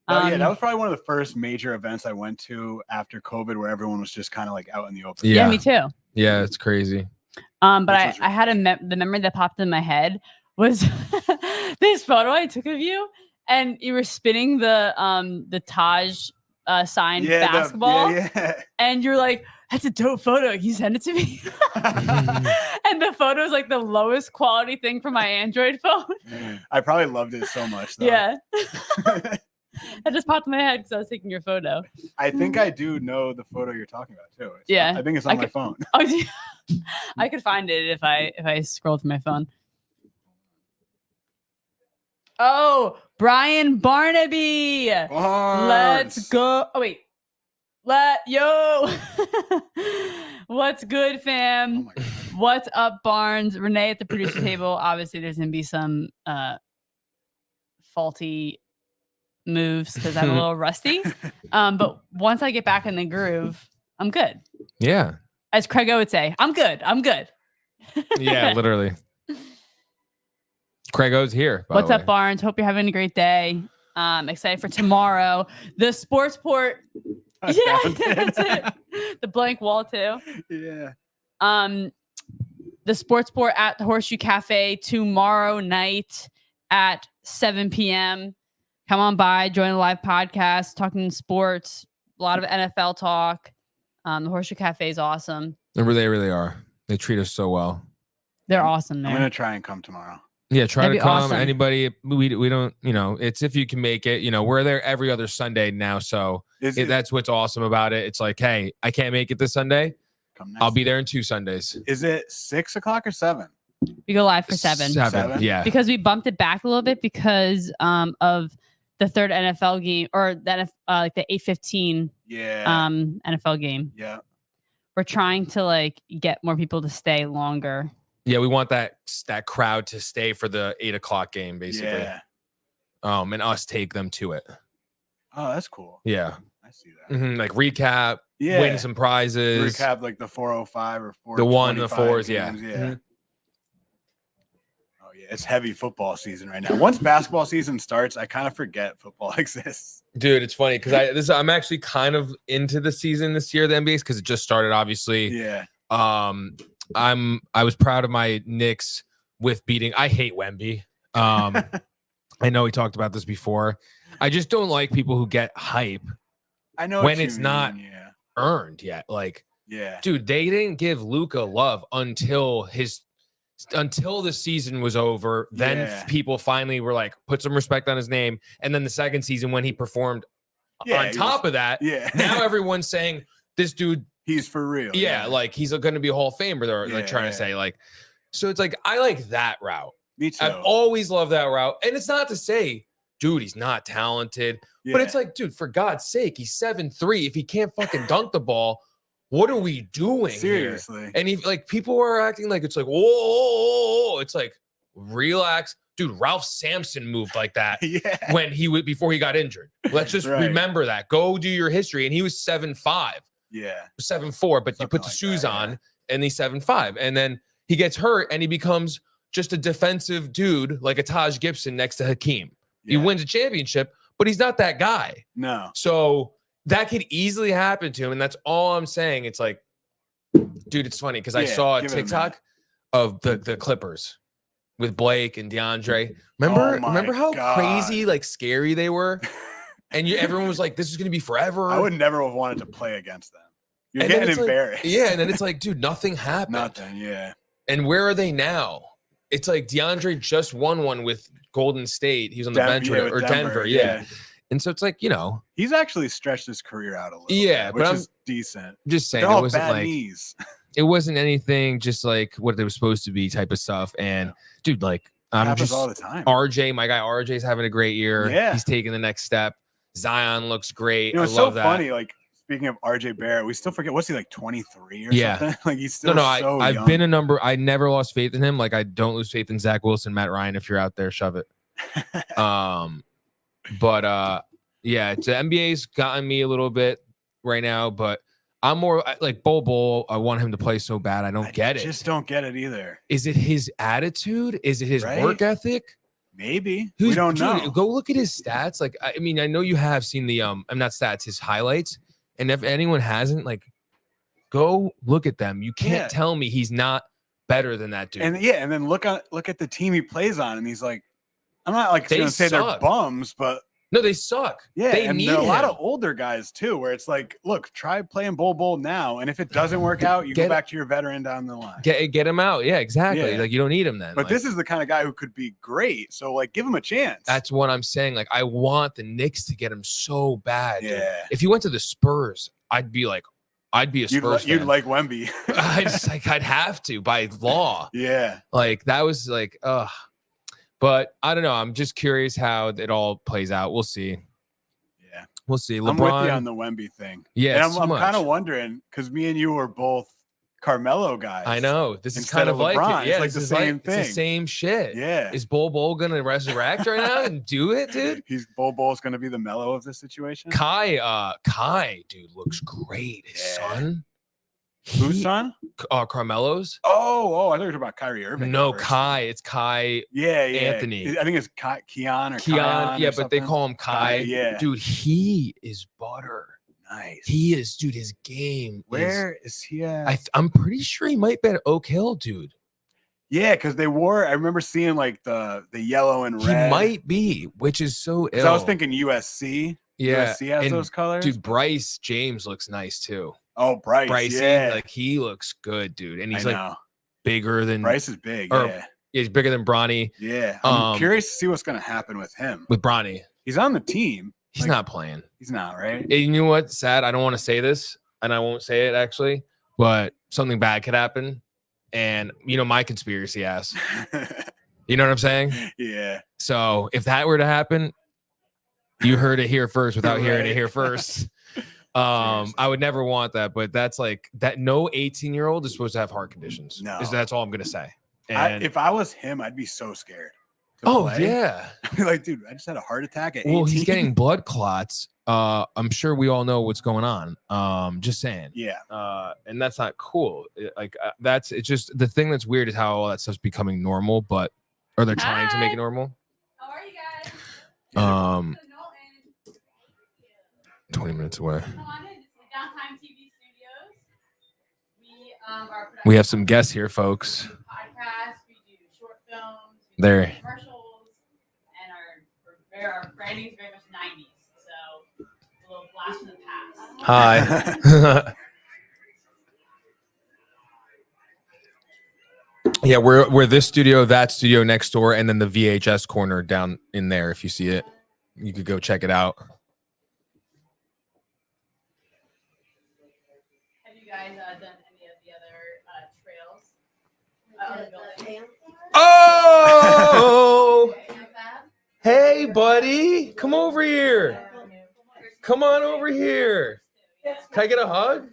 Yeah, that was probably one of the first major events I went to after COVID, where everyone was just kind of out in the open.
Yeah, me too.
Yeah, it's crazy.
But I had the memory that popped in my head was this photo I took of you, and you were spinning the Taj signed basketball, and you're like, "That's a dope photo. Can you send it to me?" And the photo is the lowest quality thing from my Android phone.
I probably loved it so much, though.
Yeah. That just popped in my head because I was taking your photo.
I think I do know the photo you're talking about too.
Yeah,
I think it's on my phone.
Oh, yeah. I could find it if I scroll through my phone. Oh, Brian Barnaby. Let's go. Oh wait. What's good, fam? What's up, Barnes? Renee at the producer table. Obviously, there's gonna be some faulty moves because I'm a little rusty. But once I get back in the groove, I'm good.
Yeah.
As Craig would say, I'm good. I'm good.
Yeah, literally. Craig O's here. by
What's
the
up,
way.
Barnes? Hope you're having a great day. Excited for tomorrow. The Sportsport. Yeah, that's it. The blank wall too.
Yeah.
The Sportsport at the Horseshoe Cafe tomorrow night at 7 p.m. Come on by, join the live podcast, talking sports, a lot of NFL talk. The Horseshoe Cafe is awesome.
They really are. They treat us so well.
They're awesome
I'm
there.
gonna try and come tomorrow.
Yeah, try
That'd
to
be
come.
awesome.
Anybody, we don't, it's if you can make it. We're there every other Sunday now, so that's what's awesome about it. It's like, hey, I can't make it this Sunday. I'll be there in 2 Sundays.
Is it 6 o'clock or 7?
We go live for 7.
7, yeah.
Because we bumped it back a little bit because of the third NFL game, or that like the 8:15 NFL game.
Yeah.
We're trying to like get more people to stay longer.
Yeah, we want that crowd to stay for the 8 o'clock game, basically.
Yeah.
And us take them to it.
Oh, that's cool.
Yeah.
I see that.
Like recap, win some prizes.
Recap like the 405 or 425
the 1, the 4s,
games,
yeah.
yeah. Oh yeah, it's heavy football season right now. Once basketball season starts, I kind of forget football exists.
Dude, it's funny because I'm actually kind of into the season this year, the NBA, because it just started, obviously.
Yeah.
I was proud of my Knicks with beating. I hate Wemby. I know we talked about this before. I just don't like people who get hype.
I know
when it's not earned yet. Like, dude, they didn't give Luka love until the season was over. Then people finally were like, put some respect on his name. And then the second season, when he performed on top of that, now everyone's saying this dude,
he's for real.
Yeah, like he's going to be a Hall of Famer. They're like trying to say, like, so it's like I like that route.
Me too.
I've always loved that route. And it's not to say, dude, he's not talented. But it's like, dude, for God's sake, he's 7'3". If he can't fucking dunk the ball, what are we doing
Seriously.
here? And he, like, people are acting like it's like, whoa. It's like, relax. Dude, Ralph Sampson moved like that when before he got injured. Let's just remember that. Go do your history. And he was 7'5".
Yeah.
7'4", but you put the shoes on and he's 7'5". And then he gets hurt and he becomes just a defensive dude like a Taj Gibson next to Hakeem. He wins a championship, but he's not that guy.
No.
So that could easily happen to him. And that's all I'm saying. It's like, dude, it's funny because I saw a TikTok of the Clippers with Blake and DeAndre. Remember how crazy, like scary they were? And everyone was like, this is going to be forever.
I would never have wanted to play against them. You're getting embarrassed.
Like, and then it's like, dude, nothing happened.
Nothing, yeah.
And where are they now? It's like DeAndre just won one with Golden State. He was on the bench or Denver. Yeah. And so it's like,
he's actually stretched his career out a little
bit,
which is decent.
Just saying,
They're all
it wasn't
bad
like
knees.
It wasn't anything just like what they were supposed to be type of stuff. And dude, like I'm just
all the time.
RJ, my guy RJ's having a great year.
Yeah.
He's taking the next step. Zion looks great.
It's
I love
so
that.
funny. Like speaking of RJ Barrett, we still forget, what's he, like 23 or something? Like he's still
I've
young.
been a number. I never lost faith in him. Like I don't lose faith in Zach Wilson, Matt Ryan. If you're out there, shove it. Yeah, the NBA's gotten me a little bit right now, but I'm more like Bol. I want him to play so bad. I don't get it.
Just don't get it either.
Is it his attitude? Is it his work ethic?
Maybe. We don't know.
Go look at his stats. Like, I mean, I know you have seen the I'm not stats, his highlights. And if anyone hasn't, like, go look at them. You can't tell me he's not better than that dude.
And and then look at the team he plays on, and he's like, I'm not like going to say they're bums, but
no, they suck.
Yeah,
they
and
need
there are a lot
him.
of older guys too, where it's like, look, try playing Bol now, and if it doesn't work out, you go back to your veteran down the line.
Get him out. Yeah, exactly.
Yeah.
Like you don't need him then.
But
like,
this is the kind of guy who could be great. So like, give him a chance.
That's what I'm saying. Like I want the Knicks to get him so bad.
Yeah.
Dude. If he went to the Spurs, I'd be a Spurs fan.
You'd like Wemby.
I'd have to by law.
Yeah.
Like that was like, but I don't know. I'm just curious how it all plays out. We'll see.
Yeah.
We'll see. LeBron,
I'm with you on the Wemby thing.
Yeah.
And I'm kind of wondering, because me and you were both Carmelo guys.
I know. This is
instead
kind of
LeBron.
like it. Yeah,
it's like the same thing.
It's the same shit.
Yeah.
Is Bol gonna resurrect right now and do it, dude?
Bol's gonna be the Melo of this situation.
Kai, dude, looks great. His son.
Whose son?
Carmelo's.
Oh, I thought you were talking about Kyrie Irving.
No, Kai. It's Kai.
Yeah.
Anthony.
I think it's Keon or
Keon. Yeah,
or
but they call him Kai.
Yeah.
Dude, he is butter.
Nice.
He is, dude. His game.
Where is he at?
I'm pretty sure he might be at Oak Hill, dude.
Yeah, because they wore. I remember seeing like the yellow and red.
He might be, which is so ill.
I was thinking USC.
Yeah,
USC has those colors.
Dude, Bryce James looks nice too.
Oh, Bryce.
Brycey,
Yeah.
like he looks good, dude, and he's
I
like
know.
bigger than
Bryce is big.
or
Yeah.
he's bigger than Bronny.
Yeah. I'm curious to see what's going to happen with him.
With Bronny.
He's on the team.
He's not playing.
He's not, right?
And you know what's sad? I don't want to say this, and I won't say it actually, but something bad could happen. And you know my conspiracy ass. You know what I'm saying?
Yeah.
So if that were to happen, you heard it here first without hearing it here first. I would never want that, but that's like that. No 18-year-old is supposed to have heart conditions.
No.
That's all I'm gonna say. And
If I was him, I'd be so scared.
oh
play.
yeah.
I'd be like, dude, I just had a heart attack at 18.
Well, he's getting blood clots. I'm sure we all know what's going on. Just saying.
Yeah.
And that's not cool. It's just the thing that's weird is how all that stuff's becoming normal, or they're trying to make it normal.
How are you guys?
20 minutes away.
Come on in. It's the Downtime TV studios.
We have some guests here, folks.
Podcasts. We do short films. We
There.
do commercials, and our branding is very much 90s. So a little blast from the past.
Hi. Yeah, we're this studio, that studio next door, and then the VHS corner down in there. If you see it, you could go check it out.
Have you guys done any of the other trails?
Oh! Hey, buddy, come over here. Come on over here. Can I get a hug?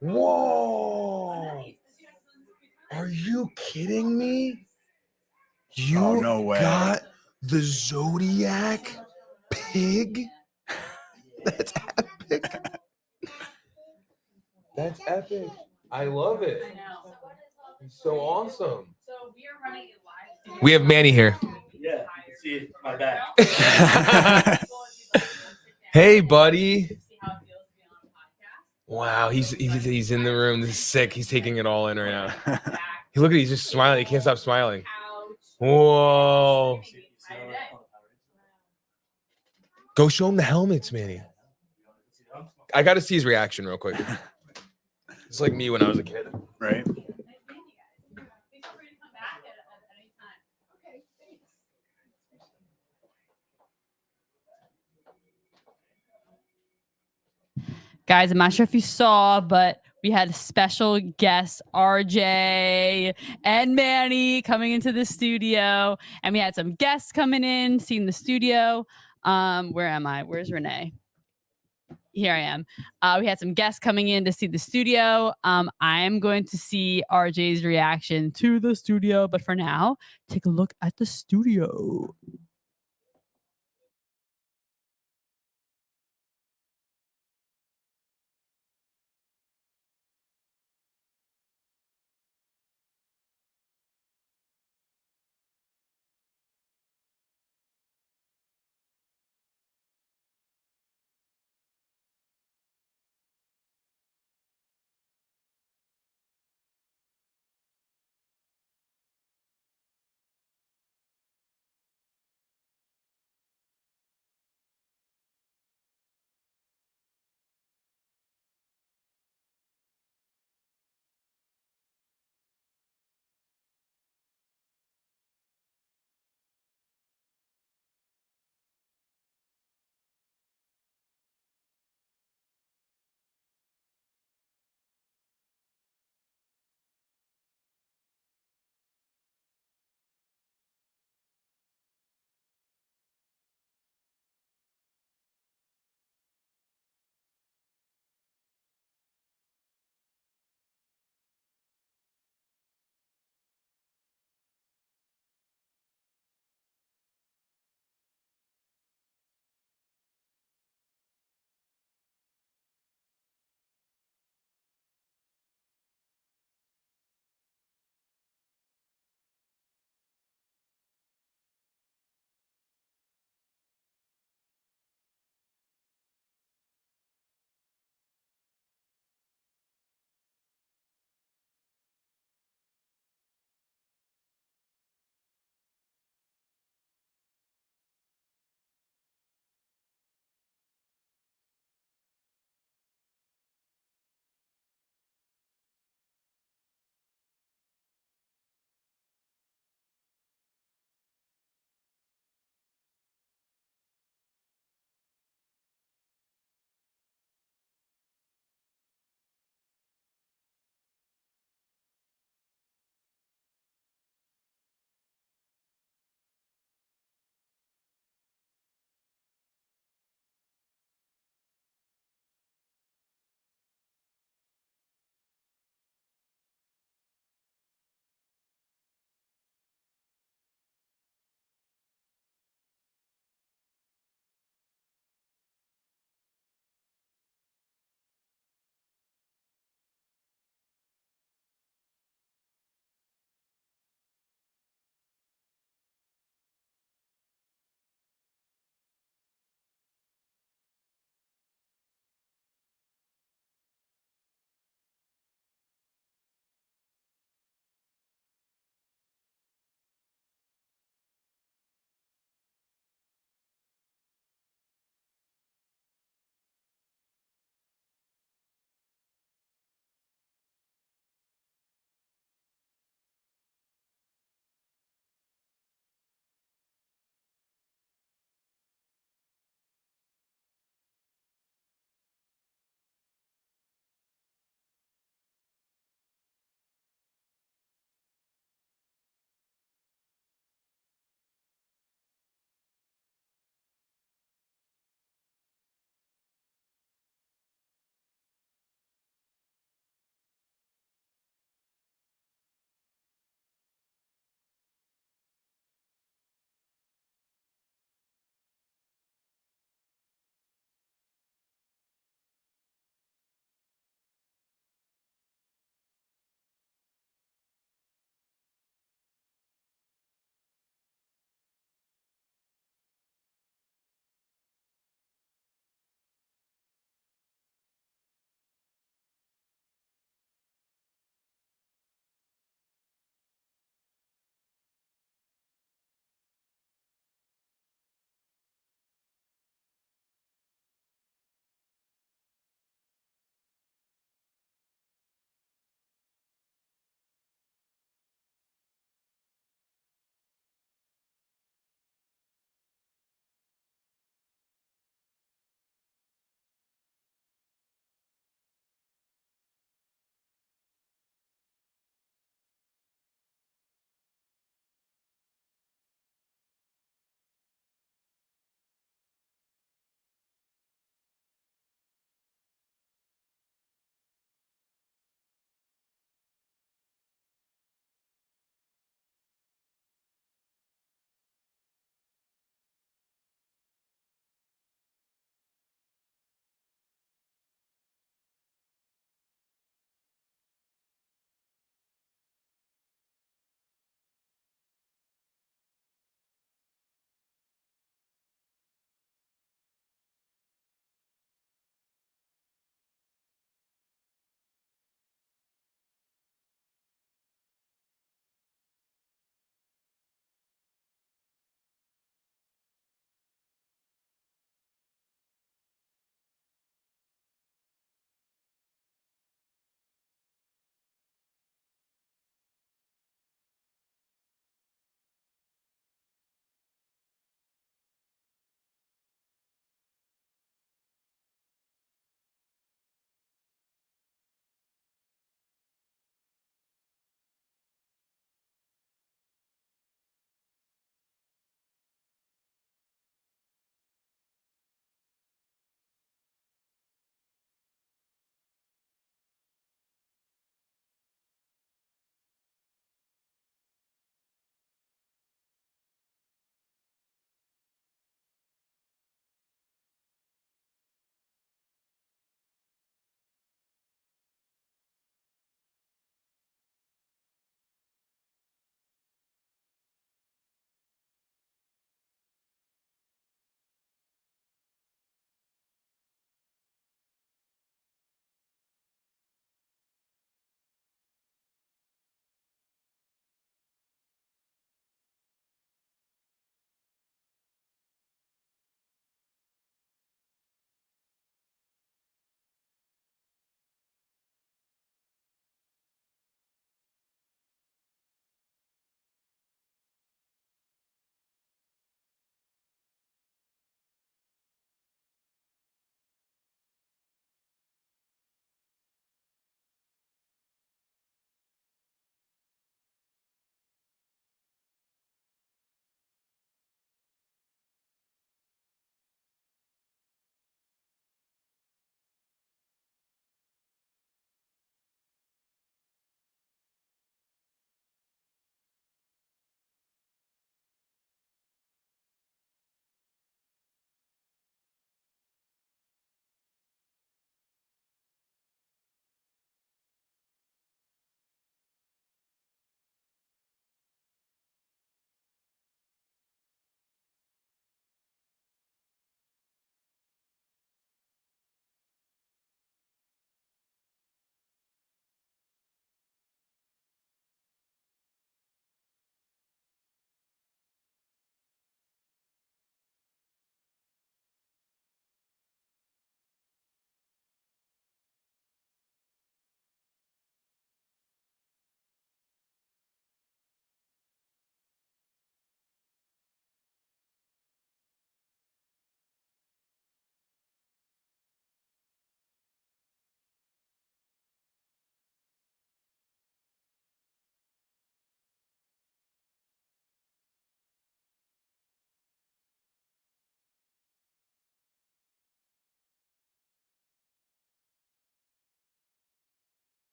Whoa! Are you kidding me? You
no way.
got the Zodiac pig? That's epic. That's epic. I love it. It's so awesome.
So we are running a live.
We have Manny here.
Yeah, you can see my back.
Hey, buddy. Wow, he's in the room. This is sick. He's taking it all in right now. Look at, he's just smiling. He can't stop smiling. Whoa. Go show him the helmets, Manny. I got to see his reaction real quick. It's like me when I was a kid.
Right.
Guys, I'm not sure if you saw, but we had special guests RJ and Manny coming into the studio, and we had some guests coming in, seeing the studio. Where am I? Where's Renee? Here I am. We had some guests coming in to see the studio. I'm going to see RJ's reaction to the studio, but for now, take a look at the studio.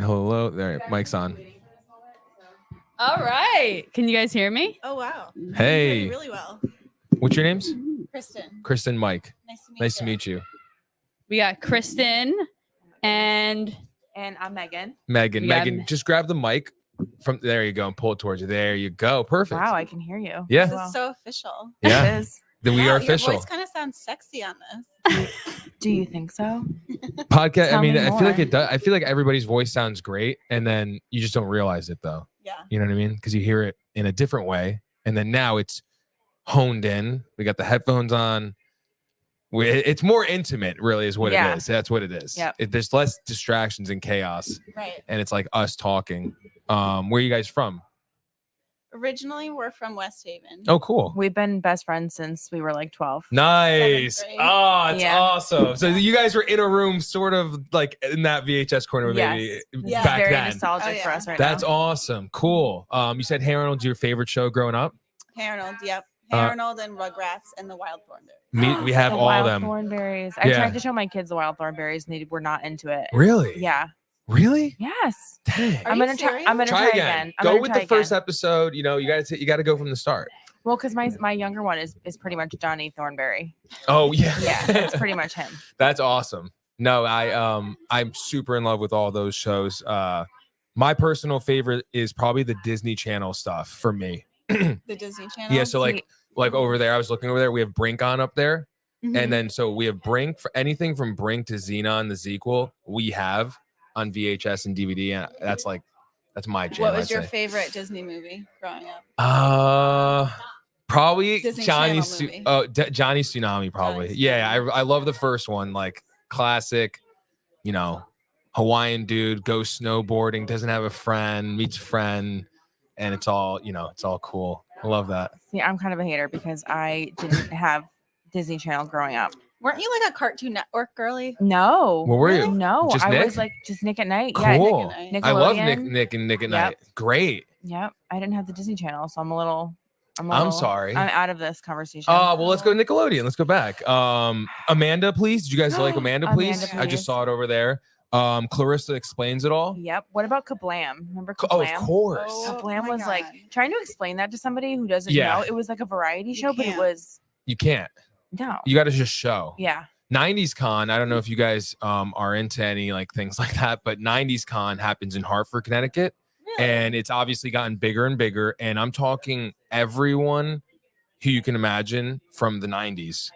Hello there. Mic's on.
All right. Can you guys hear me?
Oh wow.
Hey.
You really well.
What's your names?
Kristen.
Kristen, Mike.
Nice to meet
you.
We got Kristen and
I'm Megan.
Megan.
We got
Megan, just grab the mic from there. You go and pull it towards you. There you go. Perfect.
Wow, I can hear you.
Yeah.
This is so official.
Yeah.
It is.
Then we are official.
Your voice kind of sounds sexy on this. Do you think so?
Podcast.
Tell
I mean,
me
I feel
more.
like it does. I feel like everybody's voice sounds great, and then you just don't realize it though.
Yeah.
You know what I mean? Because you hear it in a different way, and then now it's honed in. We got the headphones on. It's more intimate, really, is what
Yeah.
it is. That's what it is.
Yep.
There's less distractions and chaos,
Right.
and it's like us talking. Where are you guys from?
Originally, we're from West Haven.
Oh, cool.
We've been best friends since we were like 12.
Nice.
grade.
Oh, it's
Yeah.
awesome. So you guys were in a room sort of like in that VHS corner maybe
Yes.
back
Very
then.
nostalgic for us right
That's
now.
awesome. Cool. You said Hey Arnold's your favorite show growing up?
Hey Arnold, yep. Hey
Uh,
Arnold and Rugrats and the Wild Thornberries.
We have
The
all
Wild
them.
Thornberries. I
Yeah.
tried to show my kids the Wild Thornberries and they were not into it.
Really?
Yeah.
Really?
Yes.
Dang.
I'm gonna try. I'm gonna try again. I'm
Go
gonna
with
try
the first
again.
episode. You know, you gotta go from the start.
Well, because my younger one is pretty much Johnny Thornberry.
Oh yeah.
Yeah, that's pretty much him.
That's awesome. No, I'm super in love with all those shows. My personal favorite is probably the Disney Channel stuff for me.
The Disney Channel.
Yeah, so like over there, I was looking over there. We have Brink on up there,
Mhm.
and then so we have Brink for anything from Brink to Xenon, the sequel. We have on VHS and DVD, and that's my jam.
What was
I'd
your
say.
favorite Disney movie growing up?
Probably
Disney
Johnny.
Channel movie.
Johnny Tsunami. Probably. Yeah, I love the first one. Like classic. You know, Hawaiian dude goes snowboarding, doesn't have a friend, meets a friend, and it's all cool. I love that.
See, I'm kind of a hater because I didn't have Disney Channel growing up. Weren't you like a Cartoon Network girly? No.
What were you?
No,
Just
I
Nick?
was like just Nick at Night. Yeah,
Cool. I love
Nickelodeon.
Nick and Nick at
Yep.
Night. Great.
Yep. I didn't have the Disney Channel, so
I'm sorry.
I'm out of this conversation.
Well, let's go Nickelodeon. Let's go back. Amanda, please. Did you guys like Amanda, please?
Amanda,
I
please.
just saw it over there. Clarissa Explains It All.
Yep. What about Kablam? Remember Kablam?
Oh, of course.
Kablam was like trying to explain that to somebody who doesn't
Yeah.
know. It was like a variety show, but it was
You can't.
no.
You got to just show.
Yeah.
90s Con. I don't know if you guys are into any like things like that, but 90s Con happens in Hartford, Connecticut, and it's obviously gotten bigger and bigger. And I'm talking everyone who you can imagine from the 90s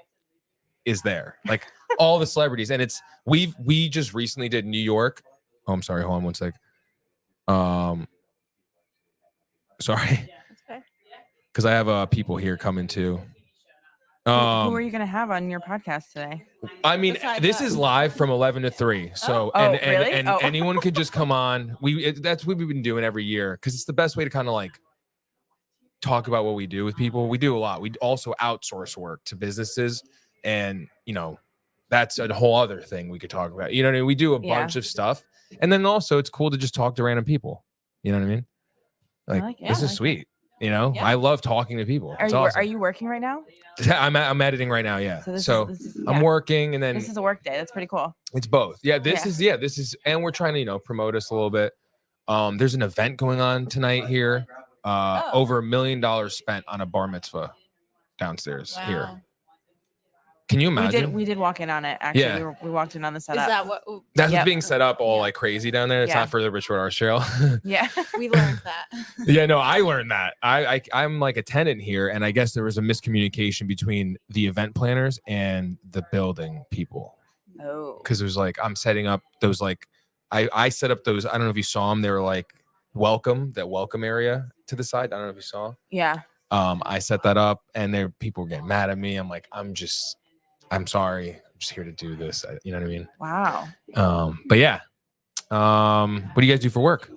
is there, like all the celebrities. And it's we just recently did New York. Oh, I'm sorry. Hold on one sec. Sorry, because I have people here coming too.
Who are you gonna have on your podcast today?
I mean, this is live from 11 to 3. So,
Oh,
and
really?
and
Oh.
anyone could just come on. That's what we've been doing every year because it's the best way to kind of like talk about what we do with people. We do a lot. We also outsource work to businesses, and that's a whole other thing we could talk about. You know what I mean? We do a
Yeah.
bunch of stuff, and then also it's cool to just talk to random people. You know what I mean? Like,
like it.
this
I
is
like
sweet. I love talking to people.
Are
It's
you
awesome.
are you working right now?
I'm editing right now. Yeah.
So this
So,
is- this is-
I'm
yeah.
working, and then
This is a work day. That's pretty cool.
it's both. Yeah, this
Yeah.
is, and we're trying to, promote us a little bit. There's an event going on tonight here. Over $1 million spent on a bar mitzvah downstairs here. Can you imagine?
We did walk in on it. Actually,
Yeah.
we walked in on the setup.
that what?
That's
Yep.
what's being set up all like crazy down there. It's
Yeah.
not for the Bridgeport Art Trail.
Yeah.
We learned that.
Yeah, no, I learned that. I'm like a tenant here, and I guess there was a miscommunication between the event planners and the building people.
Oh.
Because it was like I'm setting up those like I set up those. I don't know if you saw them. They were like welcome area to the side. I don't know if you saw.
Yeah.
I set that up, and people were getting mad at me. I'm like, I'm sorry. I'm just here to do this. You know what I mean?
Wow.
But yeah. What do you guys do for work?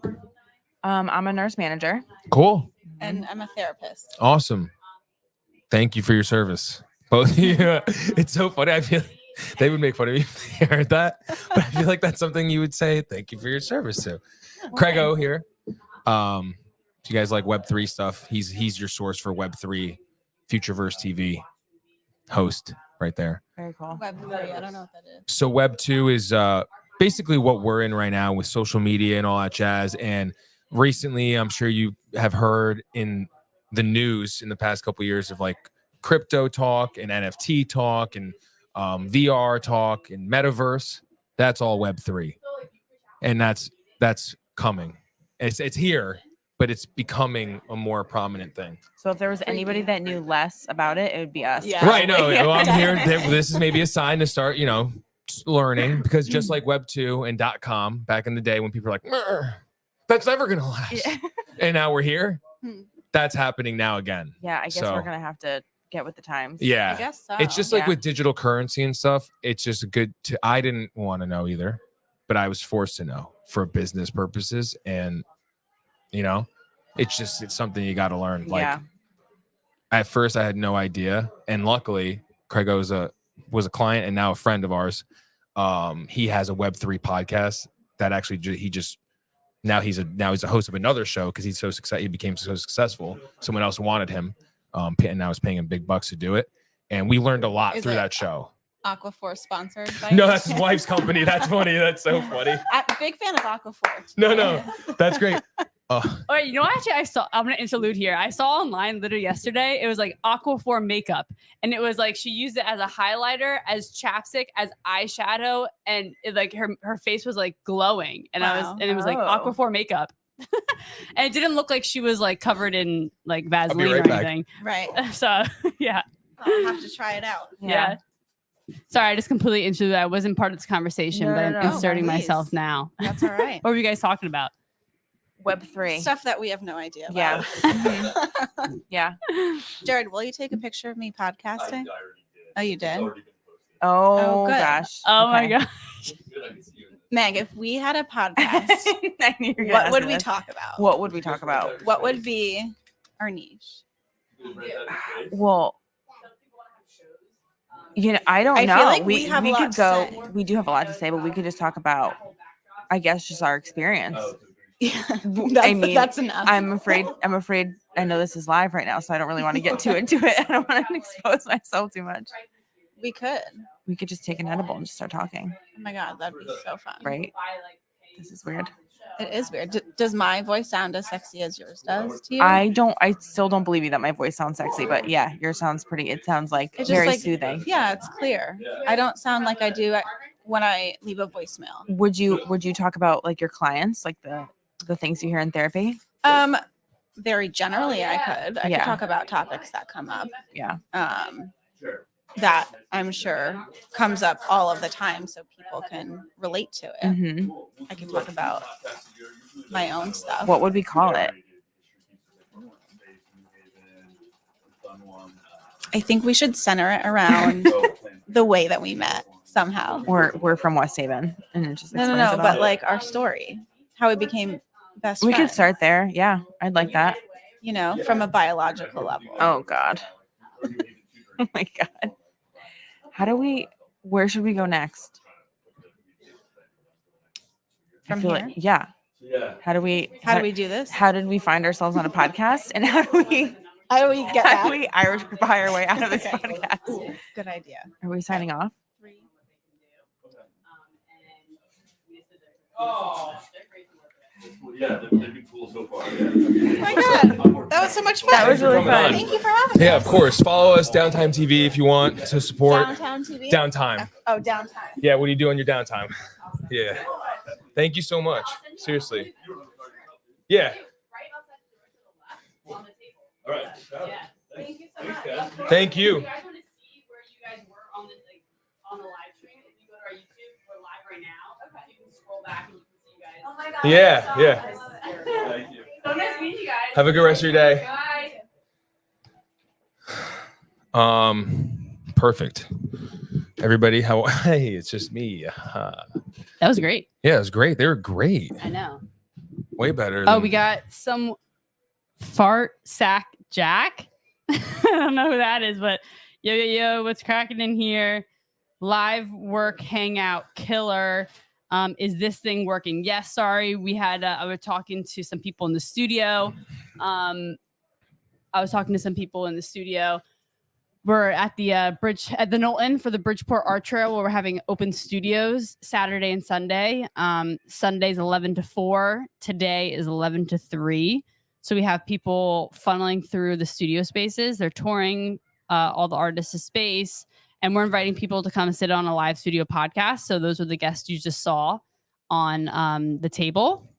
I'm a nurse manager.
Cool.
And I'm a therapist.
Awesome. Thank you for your service. Both of you. It's so funny. I feel like they would make fun of me if they heard that. But I feel like that's something you would say, thank you for your service to. Craig O here. If you guys like Web3 stuff, he's your source for Web3 Futureverse TV host right there.
Very cool.
Web3. I don't know what that is.
So Web 2 is basically what we're in right now with social media and all that jazz. And recently, I'm sure you have heard in the news in the past couple of years of like crypto talk and NFT talk and VR talk and metaverse. That's all Web3, and that's coming. It's here, but it's becoming a more prominent thing.
So if there was anybody that knew less about it, it would be us.
Yeah.
Right? No, well, I'm here. This is maybe a sign to start, learning, because just like Web 2 and .com back in the day when people were like, that's never gonna last, and now we're here. That's happening now again.
Yeah, I guess
So,
we're gonna have to get with the times.
Yeah,
I guess so.
It's just like with digital currency and stuff. It's just good to. I didn't want to know either, but I was forced to know for business purposes, and it's something you got to learn. Like at first, I had no idea, and luckily, Craig was a client and now a friend of ours. He has a Web3 podcast that actually now he's a host of another show because he became so successful. Someone else wanted him, and now is paying him big bucks to do it. And we learned a lot through that show.
Aquaphor sponsored by
No, that's his wife's company. That's funny. That's so funny.
I'm a big fan of Aquaphor.
No, that's great.
All right, actually, I'm gonna interlude here. I saw online literally yesterday. It was like Aquaphor makeup, and it was like she used it as a highlighter, as chapstick, as eyeshadow, and her face was like glowing. And it was like Aquaphor makeup, and it didn't look like she was like covered in like Vaseline or anything.
Right.
So yeah,
I'll have to try it out.
Yeah. Sorry, I just completely interluded. I wasn't part of this conversation, but I'm inserting myself now.
That's all right.
What were you guys talking about?
Web3
stuff that we have no idea about.
Yeah.
Jared, will you take a picture of me podcasting? Oh, you did?
Oh,
good.
gosh.
Oh my gosh.
Meg, if we had a podcast,
what
would we talk about?
What would we talk about?
What would be our niche?
Well, I don't know.
feel like
we
have a lot
could
to
go.
say.
We do have a lot to say, but we could just talk about, I guess, just our experience.
That's enough.
I'm afraid. I know this is live right now, so I don't really want to get too into it. I don't want to expose myself too much.
We could.
We could just take an edible and just start talking.
Oh my god, that'd be so fun.
Right? This is weird.
It is weird. Does my voice sound as sexy as yours does to you?
I still don't believe you that my voice sounds sexy, but yeah, yours sounds pretty. It sounds like
It's
very
just
soothing.
Yeah, it's clear. I don't sound like I do when I leave a voicemail.
Would you talk about like your clients, like the things you hear in therapy?
Very generally, I could. I could talk about topics that come up.
Yeah.
That I'm sure comes up all of the time, so people can relate to it.
Mm-hmm.
I can talk about my own stuff.
What would we call it?
I think we should center it around the way that we met somehow.
We're from West Haven, and it just
No,
explains it all.
but like our story, how we became best
We
friends.
could start there. Yeah, I'd like that.
From a biological level.
Oh God. Oh my God. Where should we go next?
From
I feel
here?
like, yeah. How do we
do this?
How did we find ourselves on a podcast? And how do we
get
how do we Irish goodbye our way out of this
Okay.
podcast?
Good idea.
Are we signing off?
Yeah, they've been cool so far.
Oh my God, that was so much fun.
That was really fun.
Thank you for having me.
Yeah, of course. Follow us, Downtime TV, if you want to support.
Downtown TV?
Downtime.
Oh, downtime.
Yeah, what do you do on your downtime? Yeah. Thank you so much. Seriously. Yeah.
All right.
Thank you so much.
Thank you.
If you guys want to see where you guys were on the live stream, if you go to our YouTube, we're live right now. You can scroll back and you can see you guys. Oh my God.
Yeah, yeah.
Thank you. So nice meeting you guys.
Have a good rest of your day.
Bye.
Perfect. Everybody, hey, it's just me.
That was great.
Yeah, it was great. They were great.
I know.
Way better.
Oh, we got some fart sack Jack. I don't know who that is, but yo, what's cracking in here? Live work hangout killer. Is this thing working? Yes, sorry. We had I was talking to some people in the studio. we're at the Knowlton for the Bridgeport Art Trail, where we're having open studios Saturday and Sunday. Sunday's 11 to 4. Today is 11 to 3. So we have people funneling through the studio spaces. They're touring all the artists' space, and we're inviting people to come sit on a live studio podcast. So those are the guests you just saw on the table.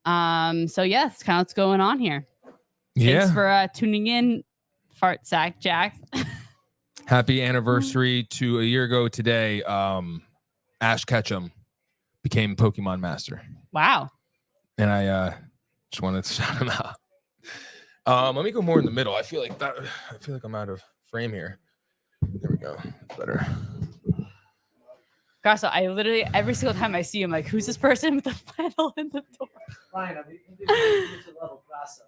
So yeah, that's kind of what's going on here. Thanks for tuning in, Fart Sack Jack.
Happy anniversary to a year ago today. Ash Ketchum became Pokemon Master.
Wow.
And I just wanted to shout him out. Let me go more in the middle. I feel like I'm out of frame here. There we go. That's better.
Gosh, so I literally every single time I see him, like, who's this person with the flannel in the door?
Brian, I'm introducing level Grasso.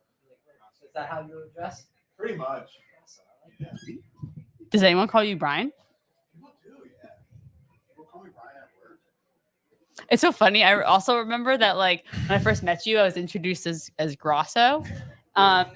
Is that how you address?
Pretty much. Yeah.
Does anyone call you Brian?
People do, yeah. People call me Brian at work.
It's so funny. I also remember that, like, when I first met you, I was introduced as Grasso. And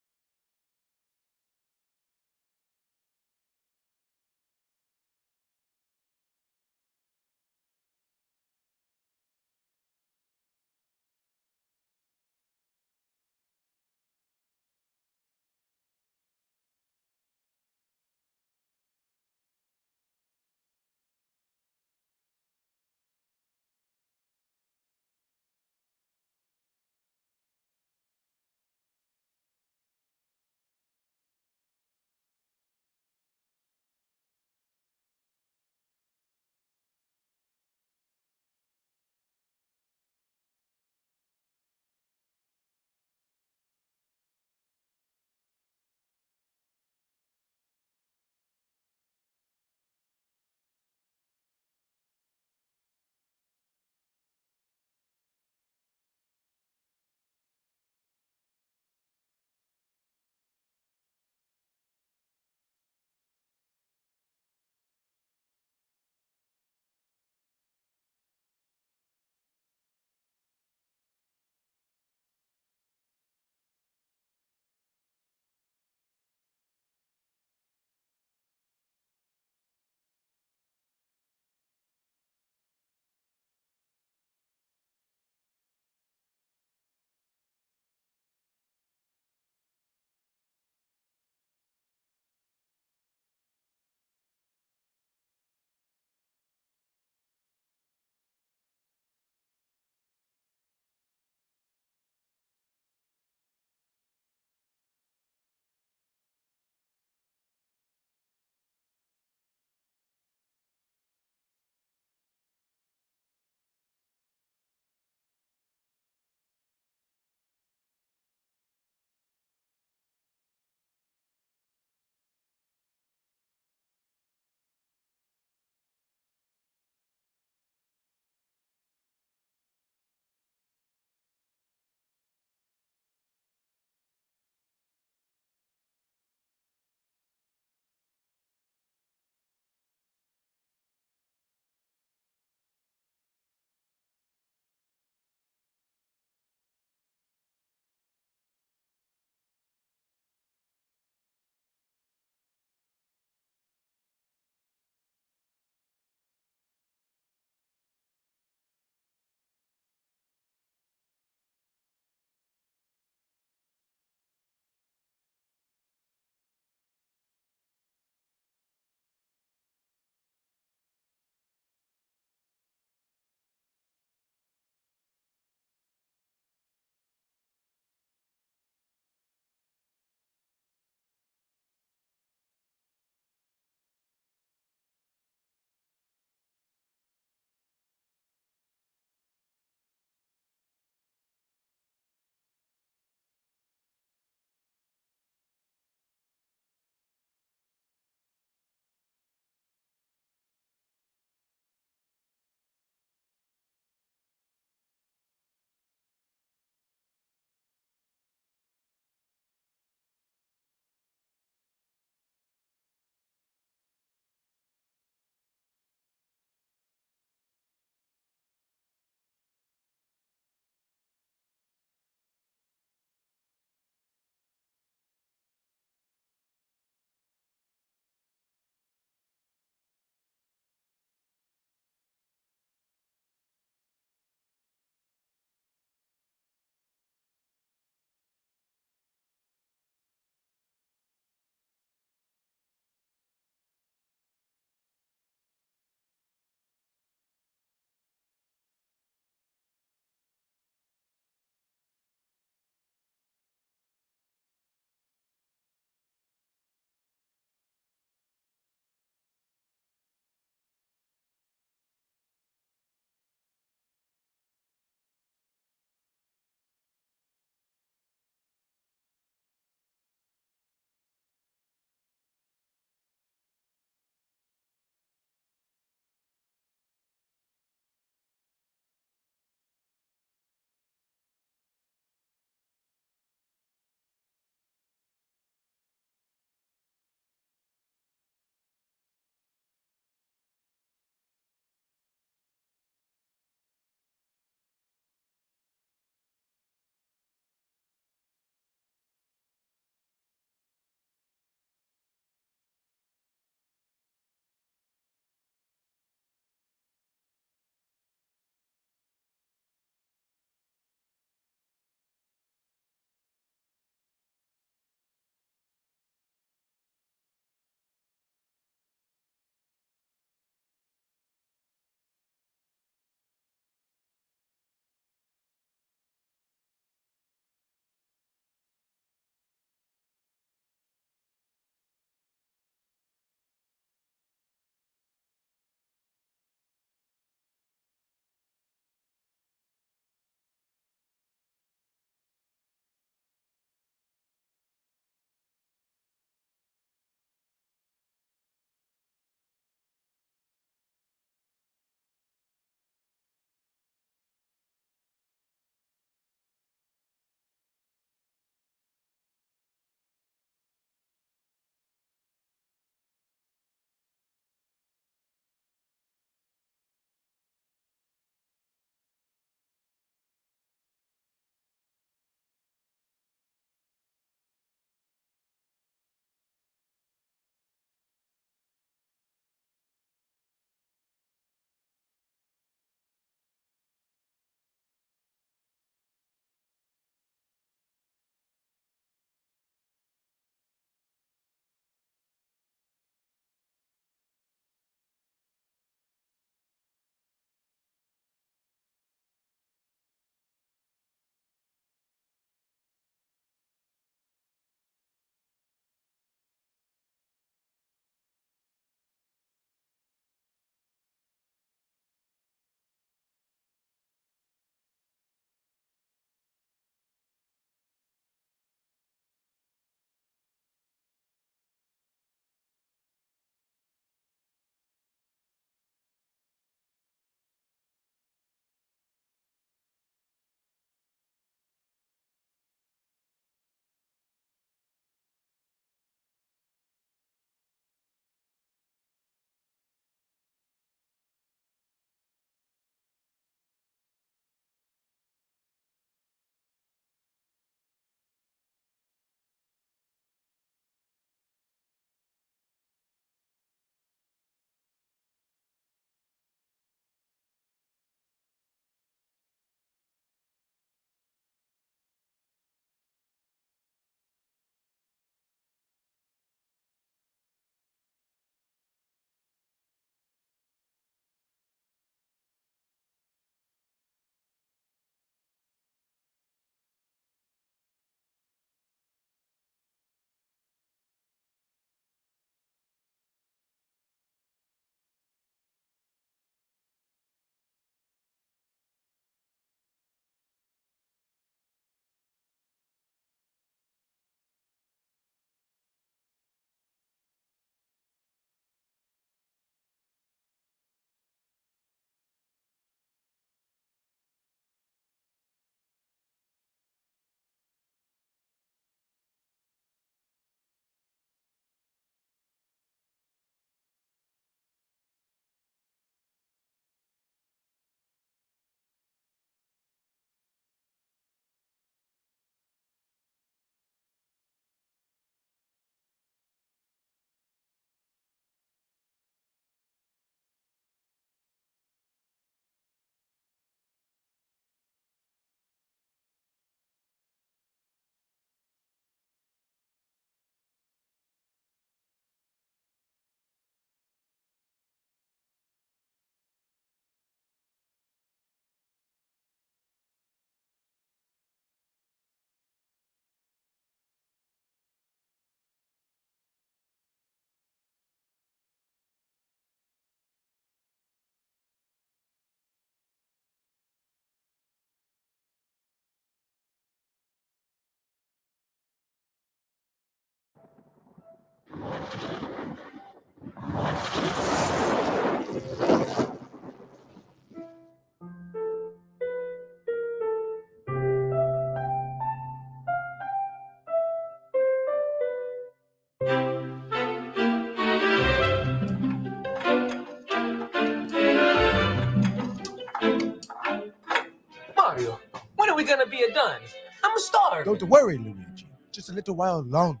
Mario, when are we gonna be done? I'm starving.
Don't worry, Luigi. Just a little while longer.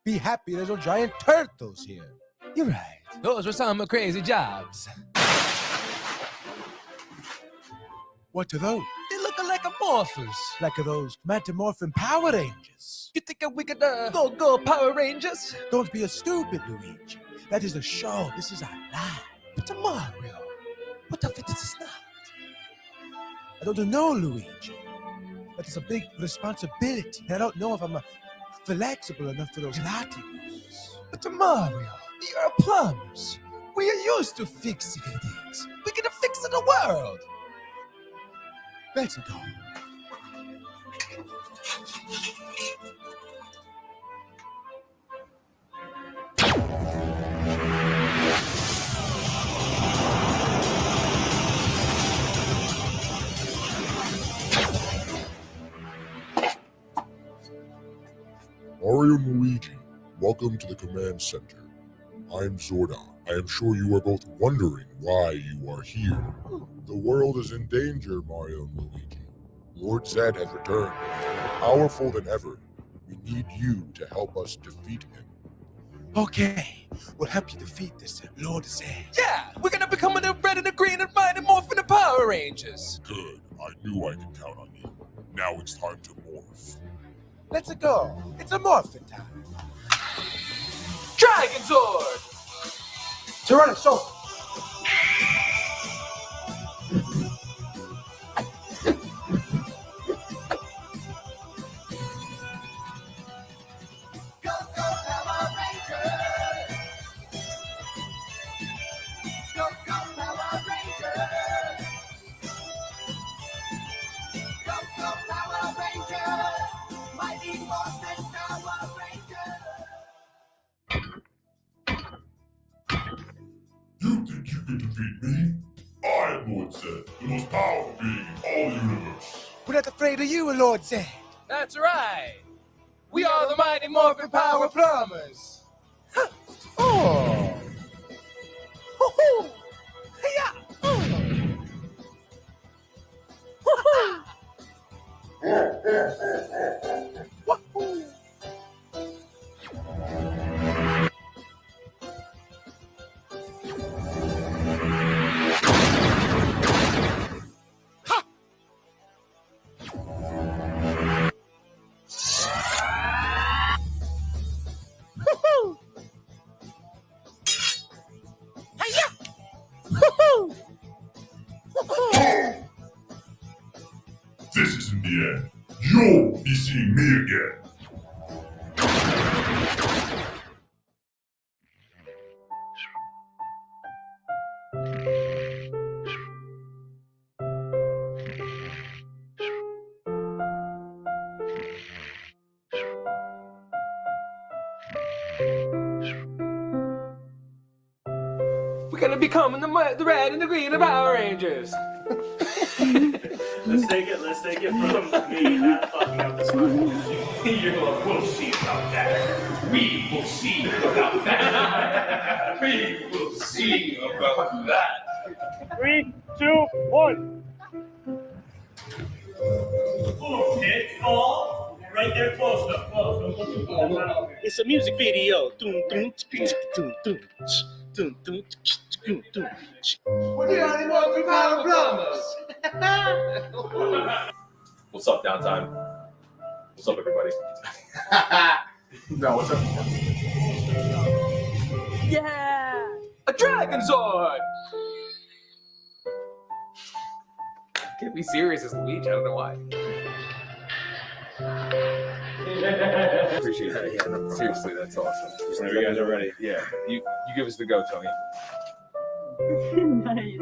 Be happy there's no giant turtles here.
You're right. Those were some crazy jobs.
What are those?
They look like a morphers.
Like are those Metamorphin Power Rangers?
You think we could go Power Rangers?
Don't be a stupid, Luigi. That is a show. This is our life.
But Mario, what if it is not?
I don't know, Luigi. That is a big responsibility. I don't know if I'm flexible enough for those naughty moves.
But Mario, we are plumbers. We are used to fixing things. We can fix the world.
Let's go.
Mario and Luigi, welcome to the command center. I'm Zorda. I am sure you are both wondering why you are here. The world is in danger, Mario and Luigi. Lord Zed has returned, more powerful than ever. We need you to help us defeat him.
Okay, we'll help you defeat this Lord Zed.
Yeah, we're gonna become the red and the green and mighty morphin' the Power Rangers.
Good. I knew I could count on you. Now it's time to morph.
Let's go. It's a morphin' time.
Dragon Zord!
Tyrannosaurus!
You think you can defeat me? I am Lord Zed, the most powerful being in all the universe.
We're not afraid of you, Lord Zed.
That's right. We are the mighty morphin' power plumbers.
Oh!
Hoo-hoo! Hey-ya! Wahoo!
This isn't the end. You'll be seeing me again.
We're gonna become the red and the green of Power Rangers.
Let's take it from me not fucking up the slide. We'll see about that. We will see about that. We will see about that. 3, 2, 1. Okay, all right there, close up, close. It's a music video.
We're the only morphin' power plumbers.
What's up, Downtime? What's up, everybody? No, what's up?
Yeah! A Dragon Zord!
Can't be serious as Luigi, I don't know why. Appreciate that. Yeah, seriously, that's awesome.
Whenever you guys are ready.
Yeah, you give us the go, Tony.
Nice.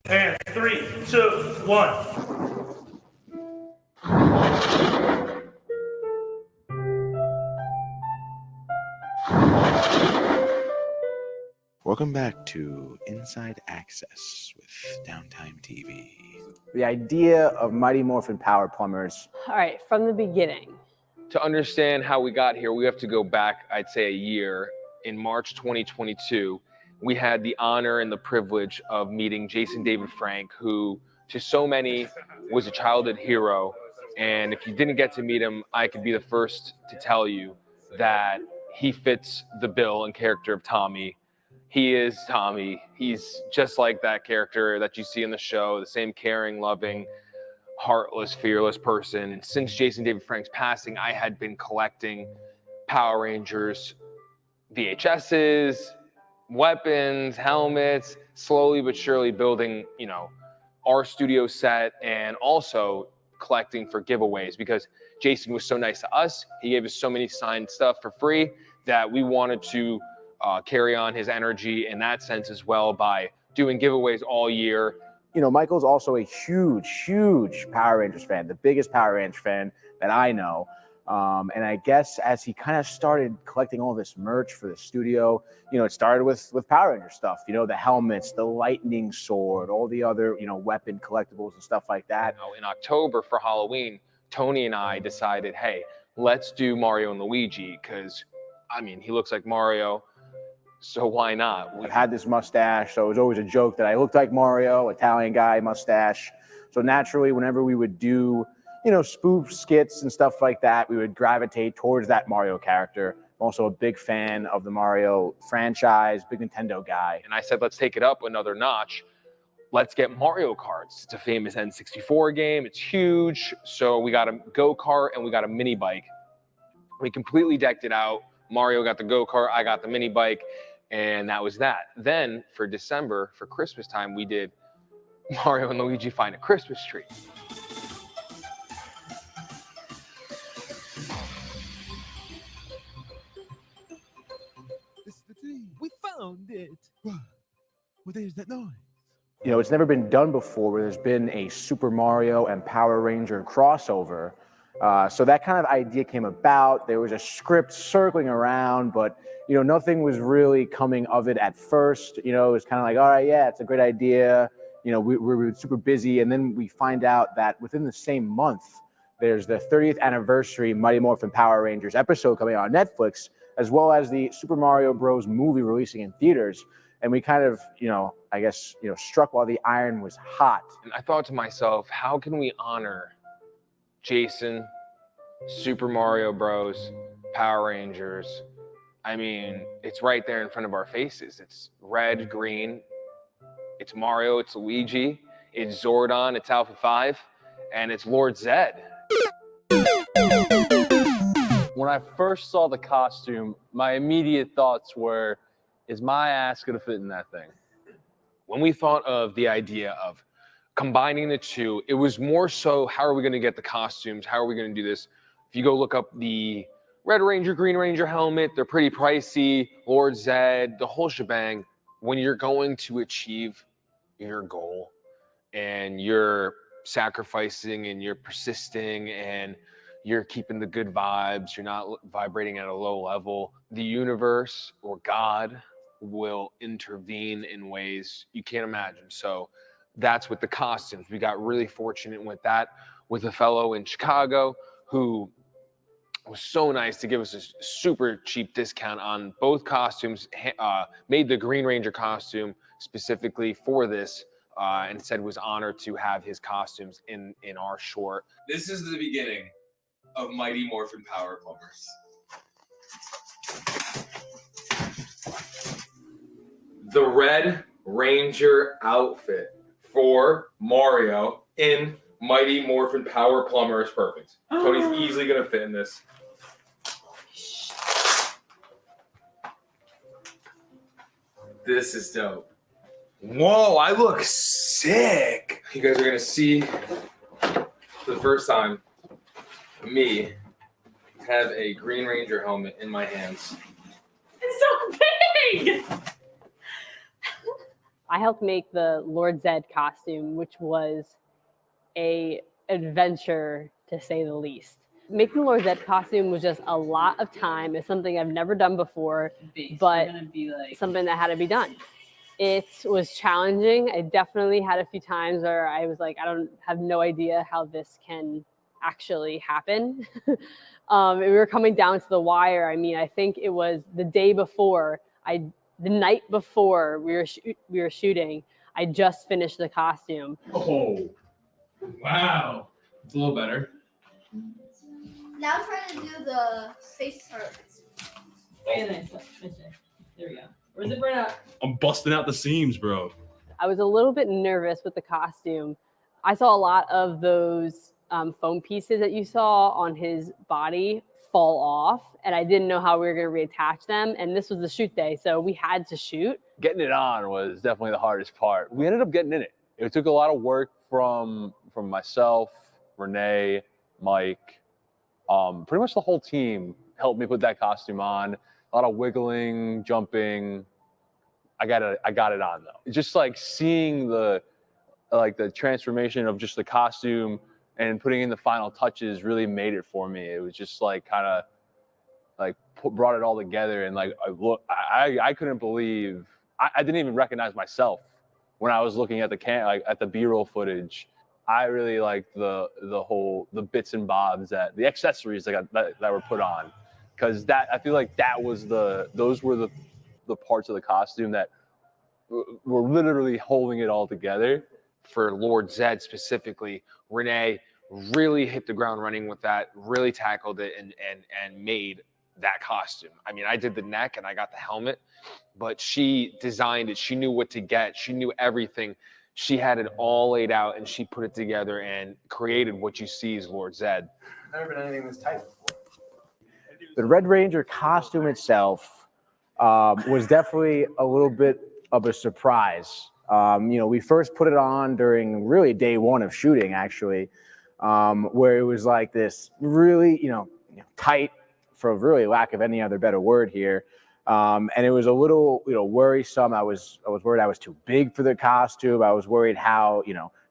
And 3, 2, 1.
Welcome back to Inside Access with Downtime TV. The idea of Mighty Morphin Power Plumbers.
All right, from the beginning.
To understand how we got here, we have to go back, I'd say, a year. In March 2022, we had the honor and the privilege of meeting Jason David Frank, who to so many was a childhood hero. And if you didn't get to meet him, I could be the first to tell you that he fits the bill and character of Tommy. He is Tommy. He's just like that character that you see in the show, the same caring, loving, heartless, fearless person. And since Jason David Frank's passing, I had been collecting Power Rangers VHSs, weapons, helmets, slowly but surely building, you know, our studio set, and also collecting for giveaways because Jason was so nice to us. He gave us so many signed stuff for free that we wanted to carry on his energy in that sense as well by doing giveaways all year.
You know, Michael's also a huge Power Rangers fan, the biggest Power Rangers fan that I know. And I guess as he kind of started collecting all this merch for the studio, you know, it started with Power Ranger stuff, you know, the helmets, the lightning sword, all the other, you know, weapon collectibles and stuff like that.
In October for Halloween, Tony and I decided, hey, let's do Mario and Luigi because, I mean, he looks like Mario. So why not?
I've had this mustache, so it was always a joke that I looked like Mario, Italian guy, mustache. So naturally, whenever we would do, you know, spoof skits and stuff like that, we would gravitate towards that Mario character. I'm also a big fan of the Mario franchise, big Nintendo guy.
And I said, let's take it up another notch. Let's get Mario Karts. It's a famous N64 game. It's huge. So we got a go-kart and we got a mini bike. We completely decked it out. Mario got the go-kart, I got the mini bike, and that was that. Then for December, for Christmas time, we did Mario and Luigi Find a Christmas Tree.
It's the tree. We found it. Well, there's that noise.
You know, it's never been done before where there's been a Super Mario and Power Ranger crossover. So that kind of idea came about. There was a script circling around, but, you know, nothing was really coming of it at first. You know, it was kind of like, all right, yeah, it's a great idea. You know, we were super busy. And then we find out that within the same month, there's the 30th anniversary Mighty Morphin Power Rangers episode coming out on Netflix, as well as the Super Mario Bros. Movie releasing in theaters. And we kind of, you know, I guess, you know, struck while the iron was hot.
And I thought to myself, how can we honor Jason, Super Mario Bros, Power Rangers? I mean, it's right there in front of our faces. It's red, green, it's Mario, it's Luigi, it's Zordon, it's Alpha 5, and it's Lord Zed.
When I first saw the costume, my immediate thoughts were, is my ass gonna fit in that thing?
When we thought of the idea of combining the two, it was more so, how are we gonna get the costumes? How are we gonna do this? If you go look up the Red Ranger, Green Ranger helmet, they're pretty pricey, Lord Zed, the whole shebang. When you're going to achieve your goal and you're sacrificing and you're persisting and you're keeping the good vibes, you're not vibrating at a low level, the universe or God will intervene in ways you can't imagine. So that's with the costumes. We got really fortunate with that, with a fellow in Chicago who was so nice to give us a super cheap discount on both costumes, made the Green Ranger costume specifically for this, and said was honored to have his costumes in our short.
This is the beginning of Mighty Morphin Power Plumbers. The Red Ranger outfit for Mario in Mighty Morphin Power Plumber is perfect. Tony's easily gonna fit in this. This is dope. Whoa, I look sick. You guys are gonna see for the first time me have a Green Ranger helmet in my hands.
It's so big.
I helped make the Lord Zed costume, which was a adventure to say the least. Making Lord Zed costume was just a lot of time. It's something I've never done before, but something that had to be done. It was challenging. I definitely had a few times where I was like, I don't have no idea how this can actually happen. We were coming down to the wire. I mean, I think it was the day before, the night before we were shooting, I just finished the costume.
Oh, wow. It's a little better.
Now trying to do the face hurts.
There we go. Where's it right up?
I'm busting out the seams, bro.
I was a little bit nervous with the costume. I saw a lot of those foam pieces that you saw on his body fall off, and I didn't know how we were going to reattach them. And this was the shoot day, so we had to shoot.
Getting it on was definitely the hardest part. We ended up getting in it. It took a lot of work from myself, Renee, Mike, pretty much the whole team helped me put that costume on. A lot of wiggling, jumping. I got it on though. Just like seeing the transformation of just the costume and putting in the final touches really made it for me. It was just like kind of like brought it all together, and like I couldn't believe I didn't even recognize myself when I was looking at at the B-roll footage. I really liked the bits and bobs, the accessories that were put on, because I feel like those were the parts of the costume that were literally holding it all together.
For Lord Zed specifically, Renee really hit the ground running with that, really tackled it and made that costume. I mean, I did the neck and I got the helmet, but she designed it. She knew what to get. She knew everything. She had it all laid out and she put it together and created what you see as Lord Zed.
Never been anything this tight before. The Red Ranger costume itself was definitely a little bit of a surprise. We first put it on during really day one of shooting, actually, where it was like this really, tight, for really lack of any other better word here. And it was a little, worrisome. I was worried I was too big for the costume. I was worried how,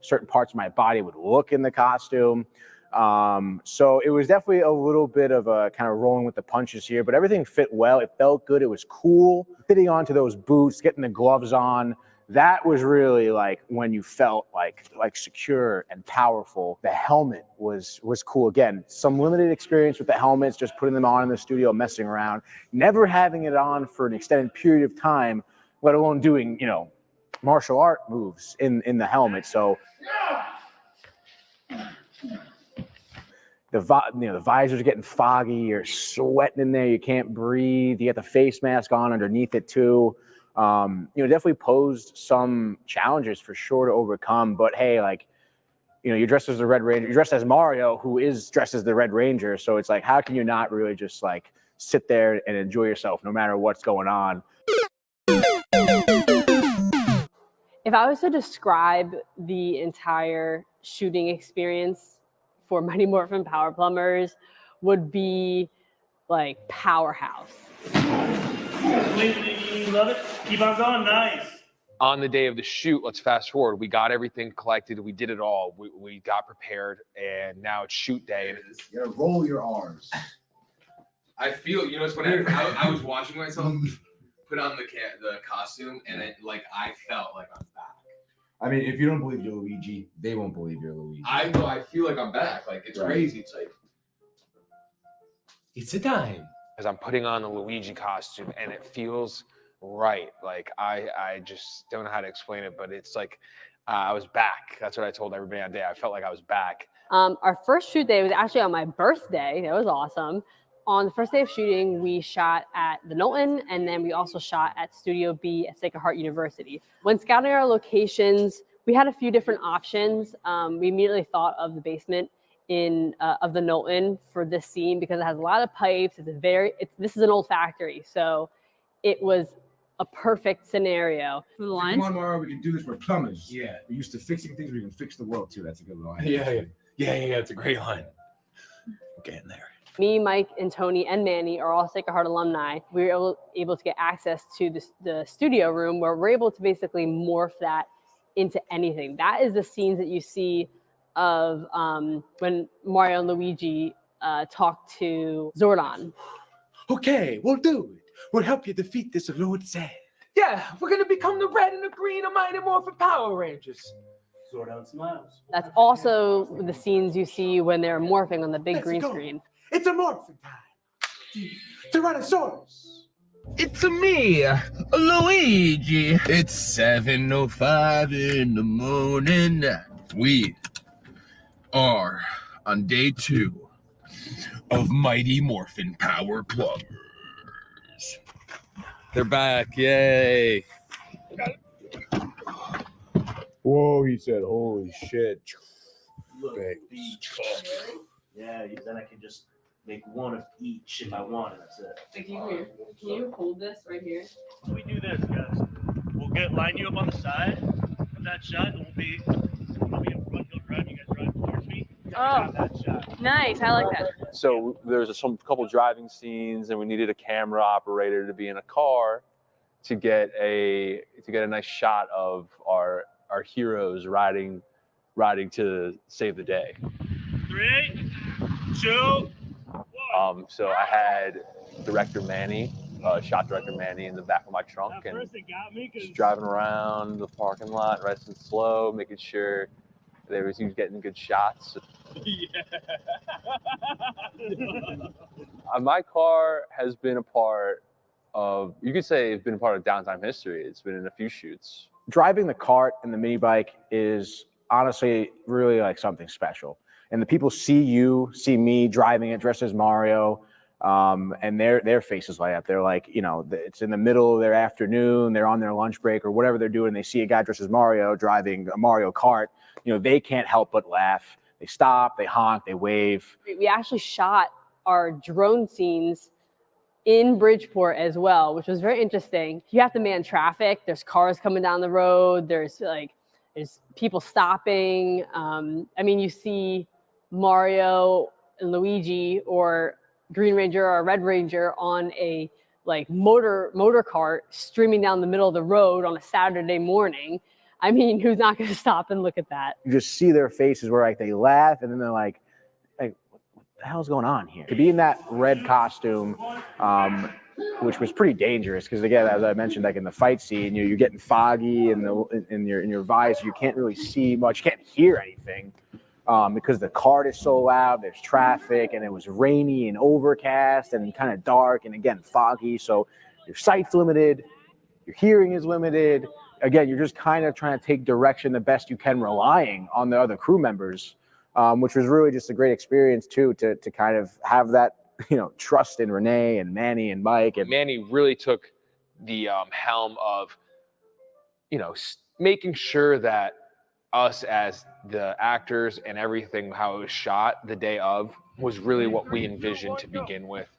certain parts of my body would look in the costume. So it was definitely a little bit of a kind of rolling with the punches here, but everything fit well. It felt good. It was cool. Fitting onto those boots, getting the gloves on, that was really like when you felt like secure and powerful. The helmet was cool. Again, some limited experience with the helmets, just putting them on in the studio, messing around, never having it on for an extended period of time, let alone doing, martial art moves in the helmet. So the visor's getting foggy, you're sweating in there, you can't breathe, you got the face mask on underneath it too. Definitely posed some challenges for sure to overcome, but hey, you're dressed as the Red Ranger, you're dressed as Mario, who is dressed as the Red Ranger. So it's like, how can you not really just sit there and enjoy yourself no matter what's going on?
If I was to describe the entire shooting experience for Mighty Morphin Power Plumbers, would be like powerhouse.
Love it. Keep on going. Nice.
On the day of the shoot, let's fast forward. We got everything collected. We did it all. We got prepared, and now it's shoot day.
You gotta roll your R's.
I feel, it's funny. I was watching myself put on the costume, and I felt like I'm back.
I mean, if you don't believe you're Luigi, they won't believe you're Luigi.
I know. I feel like I'm back. Like, it's crazy. It's like, it's a time.
As I'm putting on the Luigi costume, and it feels right. Like, I just don't know how to explain it, but it's like I was back. That's what I told everybody on day. I felt like I was back.
Our first shoot day was actually on my birthday. That was awesome. On the first day of shooting, we shot at the Knowlton, and then we also shot at Studio B at Sacred Heart University. When scouting our locations, we had a few different options. We immediately thought of the basement of the Knowlton for this scene because it has a lot of pipes. This is an old factory, so it was a perfect scenario.
For the lines?
Come on, Mario, we can do this. We're plumbers. Yeah. We're used to fixing things. We can fix the world too. That's a good line.
Yeah. It's a great line. We're getting there.
Me, Mike, and Tony, and Manny are all Sacred Heart alumni. We were able to get access to the studio room where we're able to basically morph that into anything. That is the scenes that you see of when Mario and Luigi talk to Zordon.
Okay, we'll do it. We'll help you defeat this Lord Zed. Yeah, we're gonna become the red and the green of Mighty Morphin Power Rangers.
Zordon smiles.
That's also the scenes you see when they're morphing on the big
Let's
green
go.
screen.
It's a morphin time. Tyrannosaurus.
It's me, Luigi. It's 7:05 in the morning. We are on day 2 of Mighty Morphin Power Plumbers.
They're back. Yay.
Whoa, he said, holy shit.
Look,
Bang.
yeah, then I can just make one of each if I wanted to.
Can you hold this right here?
We do this, guys. We'll line you up on the side of that shot, and we'll be in front, he'll drive, you guys drive towards me.
Oh,
That shot.
nice. I like that.
So there's a couple driving scenes, and we needed a camera operator to be in a car to get a nice shot of our heroes riding to save the day.
3, 2, 1.
So I had director Manny, shot director Manny, in the back of my trunk, and just driving around the parking lot, nice and slow, making sure that he was getting good shots. My car has been a part of, you could say, it's been a part of Downtime history. It's been in a few shoots.
Driving the cart and the mini bike is honestly really like something special. And the people see me driving it dressed as Mario, and their faces light up. They're like, you know, it's in the middle of their afternoon, they're on their lunch break or whatever they're doing. They see a guy dressed as Mario driving a Mario Kart. You know, they can't help but laugh. They stop, they honk, they wave.
We actually shot our drone scenes in Bridgeport as well, which was very interesting. You have to man traffic. There's cars coming down the road. There's people stopping. I mean, you see Mario and Luigi or Green Ranger or Red Ranger on a motor cart streaming down the middle of the road on a Saturday morning. I mean, who's not going to stop and look at that?
You just see their faces where like they laugh and then they're like, what the hell's going on here? To be in that red costume, which was pretty dangerous because, again, as I mentioned, like in the fight scene, you're getting foggy in your visor. You can't really see much. You can't hear anything because the cart is so loud. There's traffic, and it was rainy and overcast and kind of dark and, again, foggy. So your sight's limited. Your hearing is limited. Again, you're just kind of trying to take direction the best you can, relying on the other crew members, which was really just a great experience, too, to kind of have that, you know, trust in Renee and Manny and Mike. And
Manny really took the helm of, you know, making sure that us as the actors and everything, how it was shot the day of, was really what we envisioned to begin with.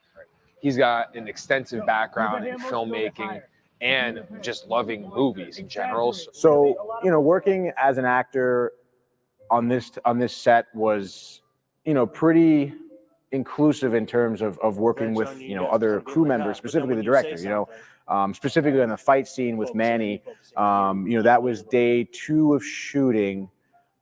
He's got an extensive background in filmmaking and just loving movies in general.
So, you know, working as an actor on this set was, you know, pretty inclusive in terms of working with, you know, other crew members, specifically the director, you know, specifically in the fight scene with Manny. You know, that was day 2 of shooting,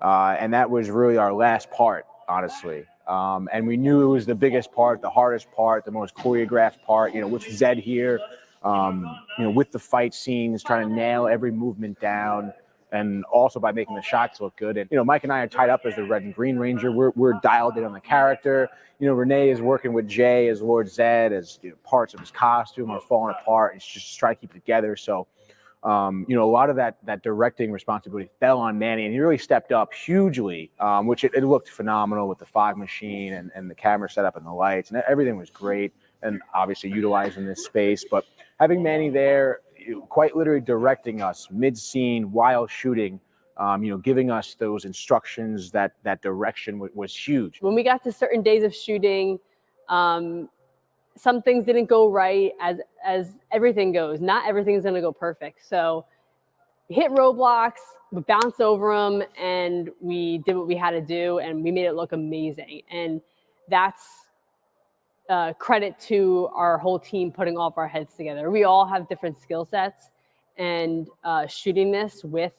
and that was really our last part, honestly. And we knew it was the biggest part, the hardest part, the most choreographed part, you know, with Zed here, you know, with the fight scenes, trying to nail every movement down, and also by making the shots look good. And, you know, Mike and I are tied up as the Red and Green Ranger. We're dialed in on the character. You know, Renee is working with Jay as Lord Zed, as, you know, parts of his costume are falling apart. And she's just trying to keep it together. So, you know, a lot of that directing responsibility fell on Manny, and he really stepped up hugely, which it looked phenomenal with the fog machine and the camera setup and the lights, and everything was great. And obviously utilizing this space, but having Manny there, quite literally directing us mid-scene while shooting, you know, giving us those instructions, that direction was huge.
When we got to certain days of shooting, some things didn't go right, as everything goes. Not everything's going to go perfect. So we hit roadblocks, we bounced over them, and we did what we had to do, and we made it look amazing. And that's credit to our whole team putting all of our heads together. We all have different skill sets, and shooting this with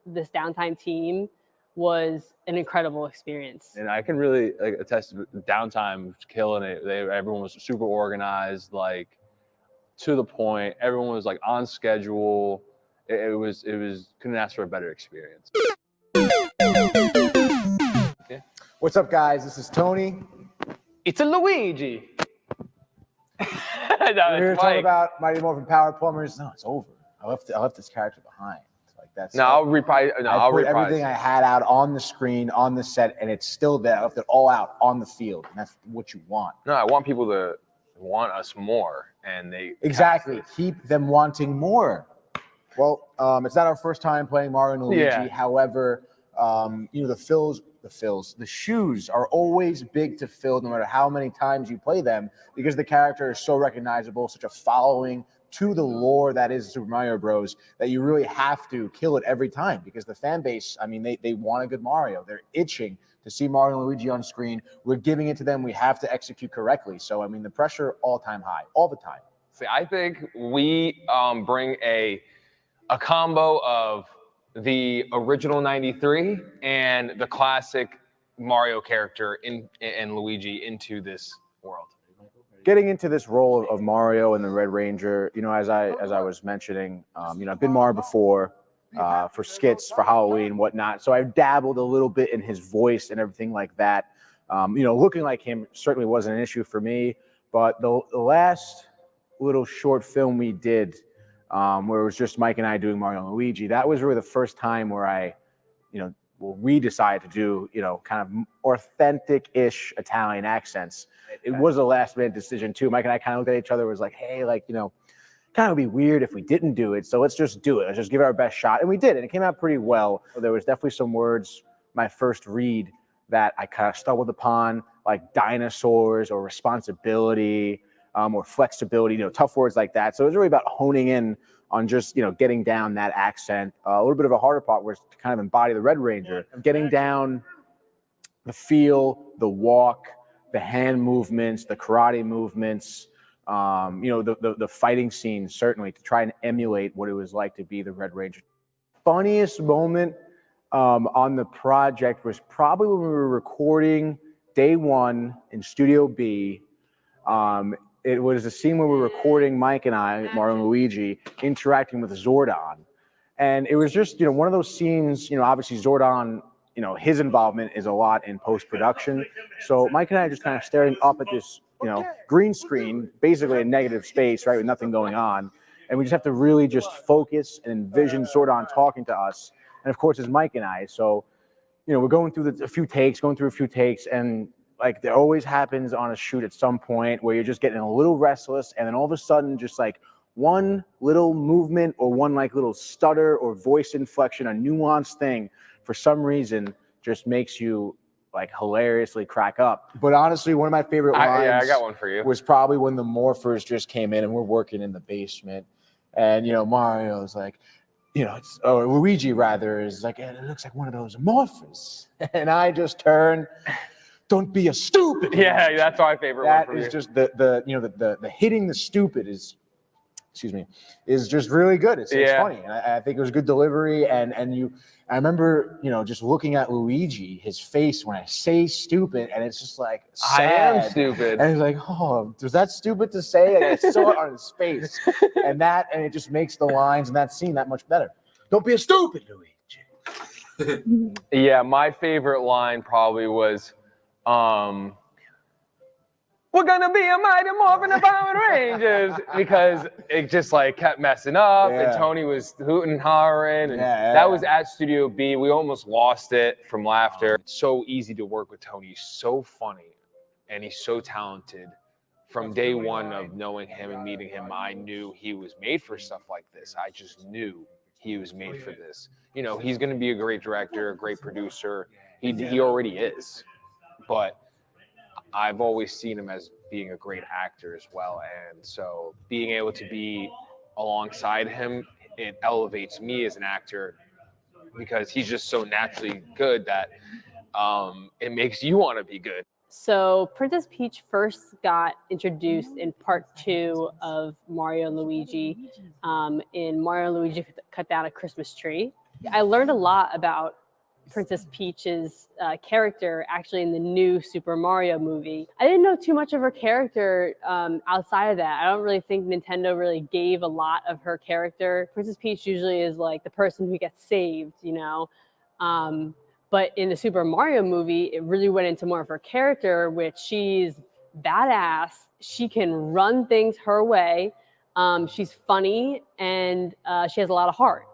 this Downtime team was an incredible experience.
And I can really attest to Downtime killing it. Everyone was super organized, like to the point. Everyone was like on schedule. It was couldn't ask for a better experience.
Yeah. What's up, guys? This is Tony.
It's a Luigi.
We're here to talk about Mighty Morphin Power Plumbers. No, it's over. I left this character behind. Like that's.
No, I'll reprise. No,
I'll put
reprise.
everything I had out on the screen, on the set, and it's still there. I left it all out on the field, and that's what you want.
No, I want people to want us more, and they
exactly keep them wanting more. Well, it's not our first time playing Mario and Luigi.
Yeah.
However, you know, the shoes are always big to fill, no matter how many times you play them, because the character is so recognizable, such a following to the lore that is Super Mario Bros. That you really have to kill it every time, because the fan base, I mean, they want a good Mario. They're itching to see Mario and Luigi on screen. We're giving it to them. We have to execute correctly. So, I mean, the pressure all-time high, all the time.
See, I think we bring a combo of the original 93 and the classic Mario character and Luigi into this world.
Getting into this role of Mario and the Red Ranger, you know, as I was mentioning, you know, I've been Mario before for skits, for Halloween, whatnot. So I've dabbled a little bit in his voice and everything like that. You know, looking like him certainly wasn't an issue for me. But the last little short film we did, where it was just Mike and I doing Mario and Luigi, that was really the first time where we decided to do, you know, kind of authentic-ish Italian accents. It was a last-minute decision too. Mike and I kind of looked at each other, was like, hey, like, you know, kind of be weird if we didn't do it. So let's just do it. Let's just give it our best shot. And we did, and it came out pretty well. There was definitely some words, my first read, that I kind of stumbled upon, like dinosaurs or responsibility or flexibility, you know, tough words like that. So it was really about honing in on just, you know, getting down that accent. A little bit of a harder part was to kind of embody the Red Ranger, getting down the feel, the walk, the hand movements, the karate movements, you know, the fighting scenes, certainly, to try and emulate what it was like to be the Red Ranger. Funniest moment on the project was probably when we were recording day one in Studio B. It was a scene where we were recording Mike and I, Mario and Luigi, interacting with Zordon. And it was just, you know, one of those scenes, you know, obviously Zordon, you know, his involvement is a lot in post-production. So Mike and I are just kind of staring up at this, you know, green screen, basically a negative space, right, with nothing going on. And we just have to really just focus and envision Zordon talking to us. And of course, it's Mike and I. So, you know, we're going through a few takes, and like there always happens on a shoot at some point where you're just getting a little restless, and then all of a sudden just like one little movement or one like little stutter or voice inflection, a nuanced thing, for some reason just makes you like hilariously crack up. But honestly, one of my favorite lines
I got one for you.
Was probably when the morphers just came in and we're working in the basement, and you know, Mario's like, you know, or Luigi rather is like, it looks like one of those morphers. And I just turn, don't be a stupid.
Yeah, that's my favorite
that
one.
That is just the hitting the stupid is, excuse me, is just really good. It's funny. And I think it was good delivery. And I remember, you know, just looking at Luigi, his face when I say stupid, and it's just like sad.
I am stupid.
And he's like, oh, was that stupid to say? Like, I saw it on his face. And it just makes the lines in that scene that much better. Don't be a stupid, Luigi.
Yeah, my favorite line probably was, we're gonna be a mighty morphin of Power Rangers, because it just like kept messing up, and Tony was hooting and hollering, and that was at Studio B. We almost lost it from laughter. It's so easy to work with Tony. He's so funny, and he's so talented. From day one of knowing him and meeting him, I knew he was made for stuff like this. I just knew he was made for this. You know, he's gonna be a great director, a great producer. He already is, but I've always seen him as being a great actor as well. And so being able to be alongside him, it elevates me as an actor, because he's just so naturally good that it makes you want to be good.
So Princess Peach first got introduced in part 2 of Mario and Luigi, in Mario and Luigi Cut Down a Christmas Tree. I learned a lot about Princess Peach's character actually in the new Super Mario movie. I didn't know too much of her character outside of that. I don't really think Nintendo really gave a lot of her character. Princess Peach usually is like the person who gets saved, you know. But in the Super Mario movie, it really went into more of her character, which she's badass. She can run things her way. She's funny, and she has a lot of heart.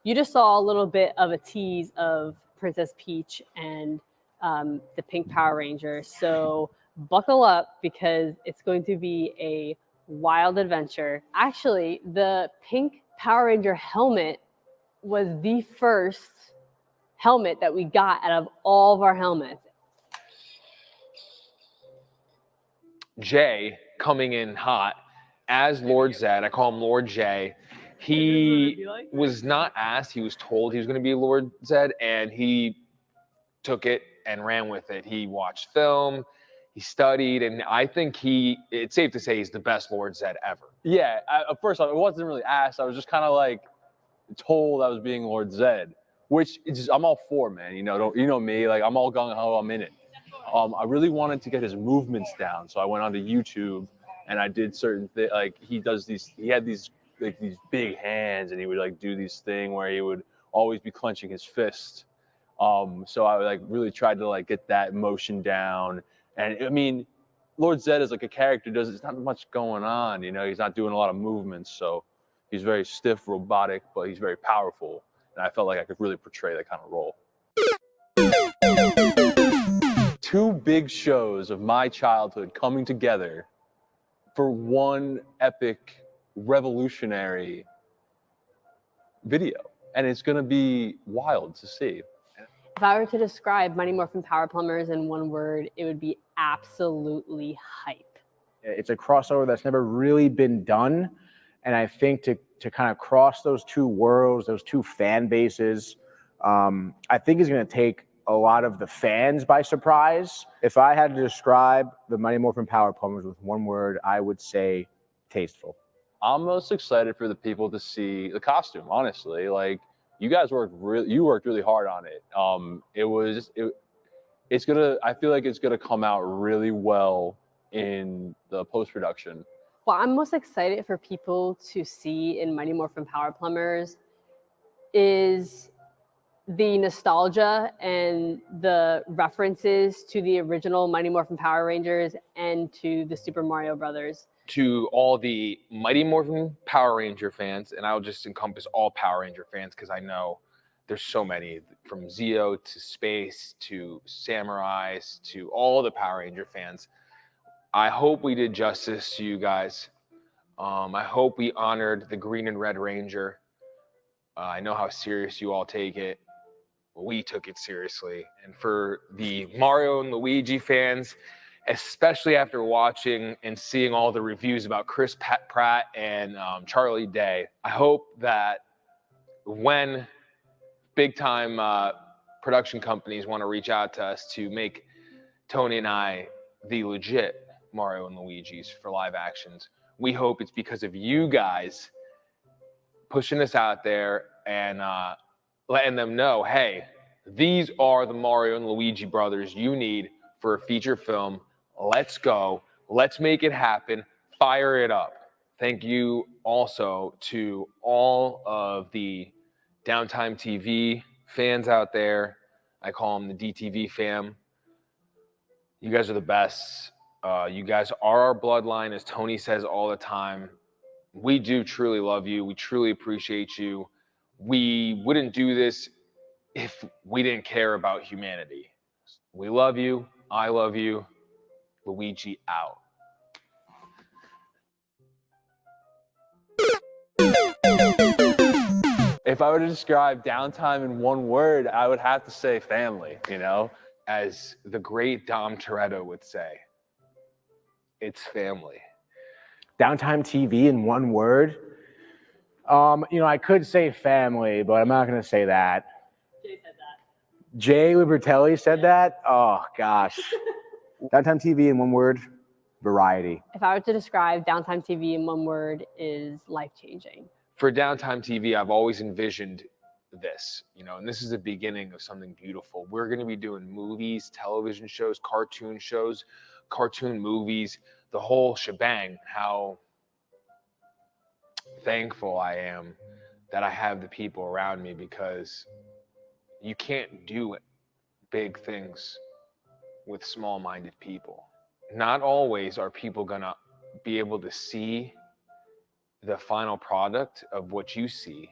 You just saw a little bit of a tease of Princess Peach and the Pink Power Rangers. So buckle up because it's going to be a wild adventure. Actually, the Pink Power Ranger helmet was the first helmet that we got out of all of our helmets.
Jay coming in hot as Lord Zed. I call him Lord Jay. He was not asked, he was told he was going to be Lord Zed, and he took it and ran with it. He watched film, he studied, and I think it's safe to say he's the best Lord Zed ever.
Yeah, first off, it wasn't really asked. I was just kind of like told I was being Lord Zed, which is I'm all for, man. You know me, like I'm all gung ho, I'm in it. I really wanted to get his movements down, so I went onto YouTube and I did certain things. Like he had these big hands, and he would like do this thing where he would always be clenching his fist. So I like really tried to like get that motion down. And I mean, Lord Zed is like a character. There's not much going on, you know. He's not doing a lot of movements, so he's very stiff, robotic, but he's very powerful. And I felt like I could really portray that kind of role. 2 big shows of my childhood coming together for one epic, revolutionary video. And it's going to be wild to see.
If I were to describe Mighty Morphin Power Plumbers in one word, it would be absolutely hype.
It's a crossover that's never really been done. And I think to kind of cross those 2 worlds, those 2 fan bases, I think is going to take a lot of the fans by surprise. If I had to describe the Mighty Morphin Power Plumbers with one word, I would say tasteful.
I'm most excited for the people to see the costume, honestly. Like, you guys worked really hard on it. I feel like it's gonna come out really well in the post-production.
What I'm most excited for people to see in Mighty Morphin Power Plumbers is the nostalgia and the references to the original Mighty Morphin Power Rangers and to the Super Mario Brothers.
To all the Mighty Morphin Power Ranger fans, and I'll just encompass all Power Ranger fans because I know there's so many, from Zeo to Space to Samurais to all the Power Ranger fans. I hope we did justice to you guys. I hope we honored the Green and Red Ranger. I know how serious you all take it. We took it seriously. And for the Mario and Luigi fans, especially after watching and seeing all the reviews about Chris Pratt and Charlie Day, I hope that when big-time production companies want to reach out to us to make Tony and I the legit Mario and Luigi's for live actions, we hope it's because of you guys pushing us out there and letting them know, hey, these are the Mario and Luigi brothers you need for a feature film. Let's go. Let's make it happen. Fire it up. Thank you also to all of the Downtime TV fans out there. I call them the DTV fam. You guys are the best. You guys are our bloodline, as Tony says all the time. We do truly love you. We truly appreciate you. We wouldn't do this if we didn't care about humanity. We love you. I love you. Luigi out.
If I were to describe Downtime in one word, I would have to say family, you know?
As the great Dom Toretto would say, it's family.
Downtime TV in one word? I could say family, but I'm not going to say that.
Jay said that.
Jay Libertelli said that? Oh, gosh. Downtime TV in one word, variety.
If I were to describe Downtime TV in one word, is life-changing.
For Downtime TV, I've always envisioned this, you know, and this is the beginning of something beautiful. We're going to be doing movies, television shows, cartoon movies, the whole shebang. How thankful I am that I have the people around me, because you can't do big things with small-minded people. Not always are people going to be able to see the final product of what you see,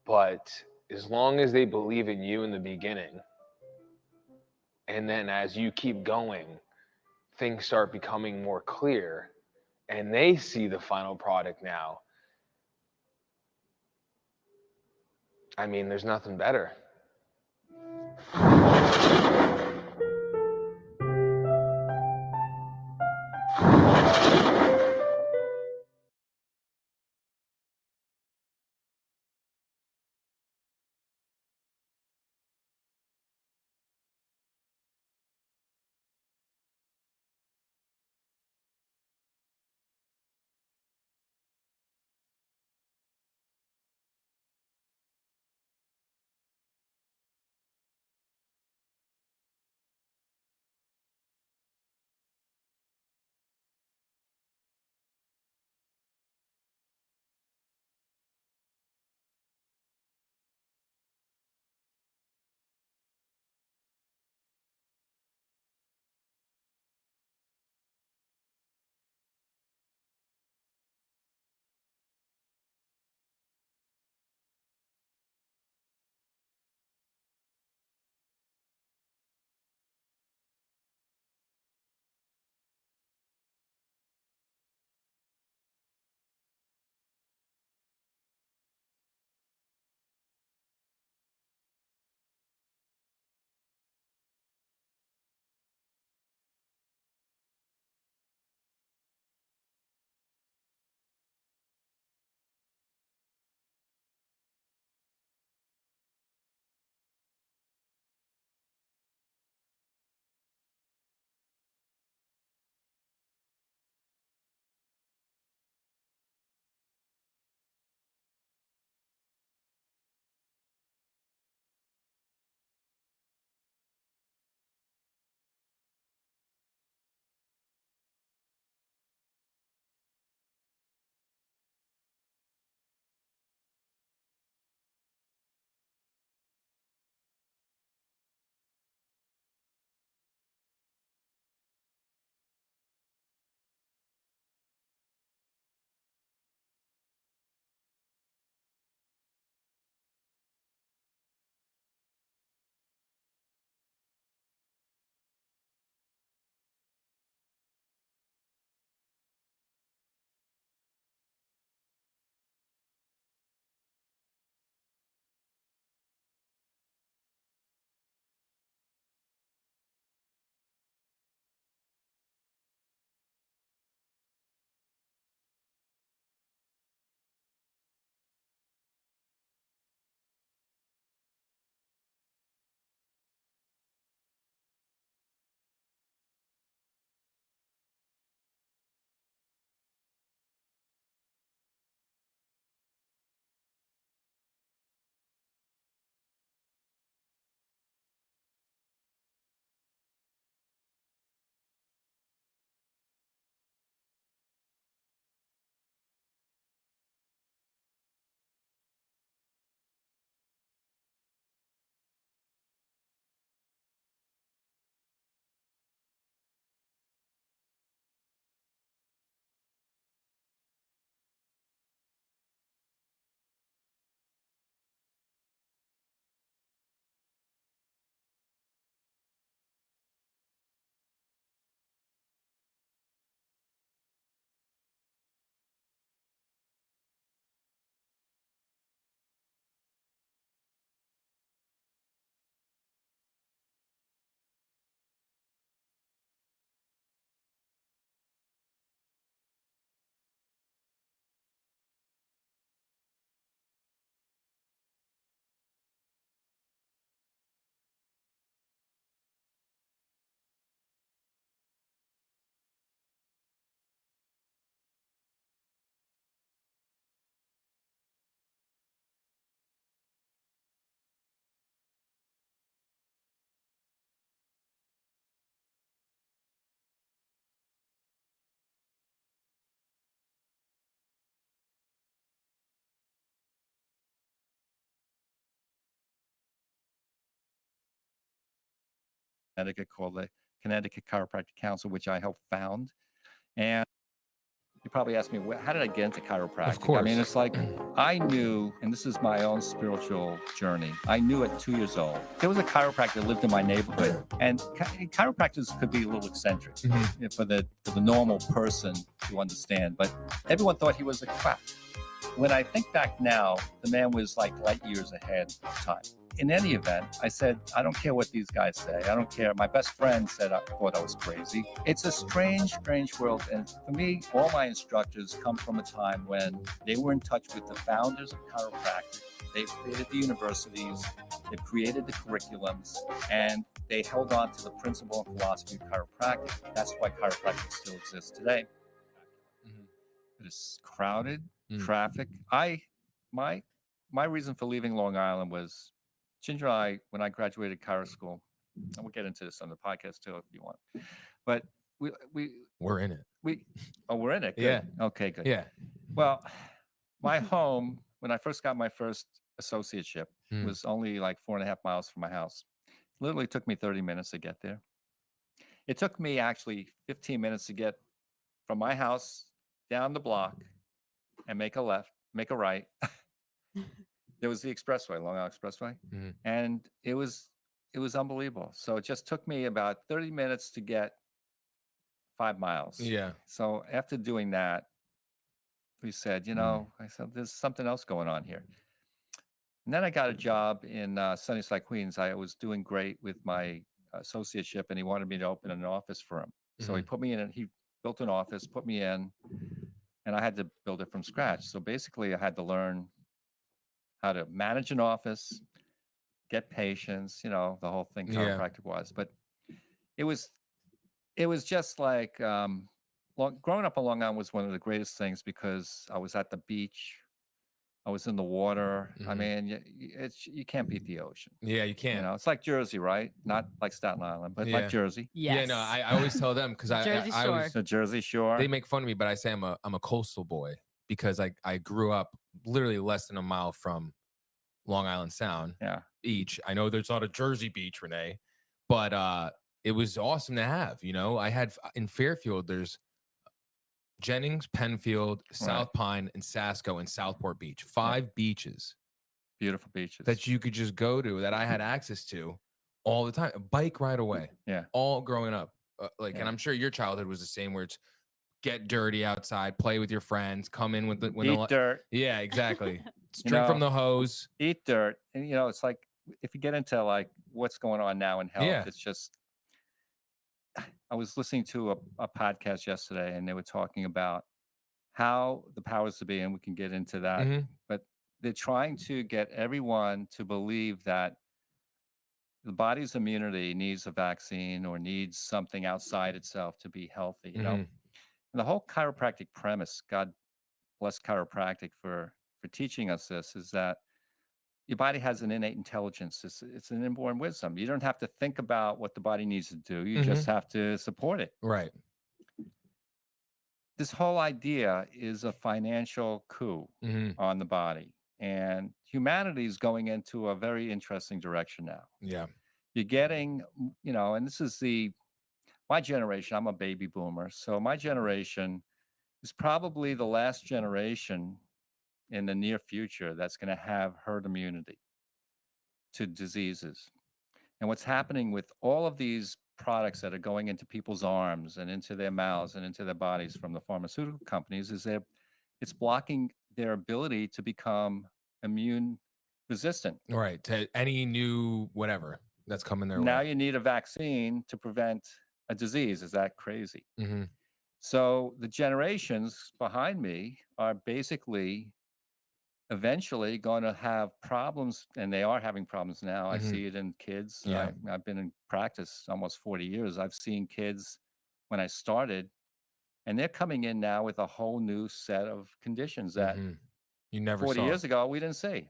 but as long as they believe in you in the beginning, and then as you keep going, things start becoming more clear, and they see the final product now. I mean, there's nothing better.
Connecticut called the Connecticut Chiropractic Council, which I helped found. And you probably asked me, how did I get into chiropractic?
Of course.
I mean, it's like I knew, and this is my own spiritual journey. I knew at 2 years old, there was a chiropractor that lived in my neighborhood, and chiropractors could be a little eccentric for the normal person to understand, but everyone thought he was a quack. When I think back now, the man was like light years ahead of time. In any event, I said, I don't care what these guys say. I don't care. My best friend said I thought I was crazy. It's a strange, strange world. And for me, all my instructors come from a time when they were in touch with the founders of chiropractic. They've created the universities, they've created the curriculums, and they held on to the principle and philosophy of chiropractic. That's why chiropractic still exists today. It is crowded, traffic. My reason for leaving Long Island was Ginger and I, when I graduated chiro school, and we'll get into this on the podcast too if you want, but
we're in it.
We're in it. Good.
Yeah.
Okay, good.
Yeah.
Well, my home, when I first got my first associateship, was only like 4.5 miles from my house. Literally took me 30 minutes to get there. It took me actually 15 minutes to get from my house down the block and make a left, make a right. There was the expressway, Long Island Expressway, and it was unbelievable. So it just took me about 30 minutes to get 5 miles.
Yeah.
So after doing that, we said, I said, there's something else going on here. And then I got a job in Sunnyside, Queens. I was doing great with my associateship, and he wanted me to open an office for him. So he put me in, and he built an office, put me in, and I had to build it from scratch. So basically, I had to learn how to manage an office, get patients, the whole thing chiropractic was. But it was just like growing up on Long Island was one of the greatest things because I was at the beach, I was in the water. I mean, you can't beat the ocean.
Yeah, you can't.
It's like Jersey, right? Not like Staten Island, but like Jersey.
Yeah, no, I always tell them because I was
the Jersey Shore.
They make fun of me, but I say I'm a coastal boy because I grew up literally less than a mile from Long Island Sound Beach. I know there's not a Jersey Beach, Renee, but it was awesome to have. I had in Fairfield, there's Jennings, Penfield, South Pine, and Sasco, and Southport Beach. 5 beaches.
Beautiful beaches.
That you could just go to, that I had access to all the time. Bike right away.
Yeah.
All growing up. And I'm sure your childhood was the same, where it's get dirty outside, play with your friends, come in with
eat dirt.
Yeah, exactly. Drink from the hose.
Eat dirt. And, it's like, if you get into like what's going on now in health, it's just, I was listening to a podcast yesterday, and they were talking about how the powers to be, and we can get into that, but they're trying to get everyone to believe that the body's immunity needs a vaccine or needs something outside itself to be healthy, And the whole chiropractic premise, God bless chiropractic for teaching us this, is that your body has an innate intelligence. It's an inborn wisdom. You don't have to think about what the body needs to do. You just have to support it.
Right.
This whole idea is a financial coup on the body. And humanity is going into a very interesting direction now.
Yeah.
You're getting, and this is my generation. I'm a baby boomer. So my generation is probably the last generation in the near future that's going to have herd immunity to diseases. And what's happening with all of these products that are going into people's arms and into their mouths and into their bodies from the pharmaceutical companies is it's blocking their ability to become immune resistant.
Right. To any new whatever that's coming their way.
Now you need a vaccine to prevent a disease. Is that crazy? So the generations behind me are basically eventually going to have problems, and they are having problems now. I see it in kids.
Yeah.
I've been in practice almost 40 years. I've seen kids when I started, and they're coming in now with a whole new set of conditions that
you never
40
saw.
years ago we didn't see.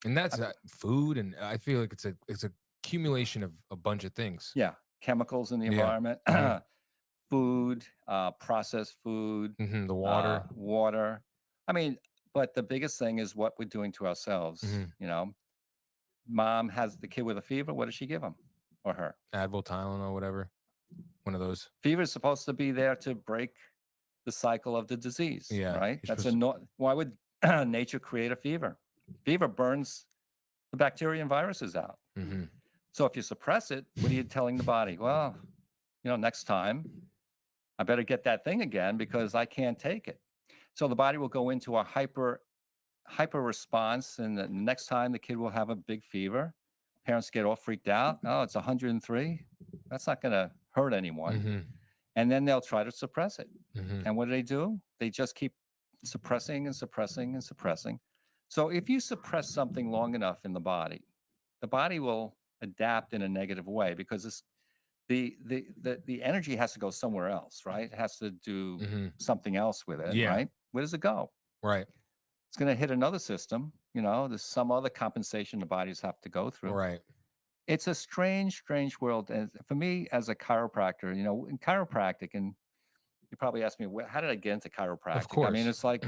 And that's food, and I feel like it's a accumulation of a bunch of things.
Yeah, chemicals in the environment, food, processed food,
the water,
water. I mean, but the biggest thing is what we're doing to ourselves. Mom has the kid with a fever. What does she give him? or her.
Advil, Tylenol, or whatever. One of those.
Fever is supposed to be there to break the cycle of the disease.
Yeah,
right.
you're
That's
supposed
why would nature create a fever? Fever burns the bacteria and viruses out.
Mm-hmm.
So if you suppress it, what are you telling the body? Well, next time I better get that thing again because I can't take it. So the body will go into a hyper response, and the next time the kid will have a big fever. Parents get all freaked out. Oh, it's 103. That's not going to hurt anyone.
Mm-hmm.
And then they'll try to suppress it.
Mm-hmm.
And what do? They just keep suppressing and suppressing and suppressing. So if you suppress something long enough in the body will adapt in a negative way because the energy has to go somewhere else, right? It has to do something else with it, right? Where does it go?
Right.
It's going to hit another system. There's some other compensation the bodies have to go through.
Right.
It's a strange world. And for me, as a chiropractor, in chiropractic, and you probably asked me, how did I get into chiropractic?
Of course.
I mean, it's like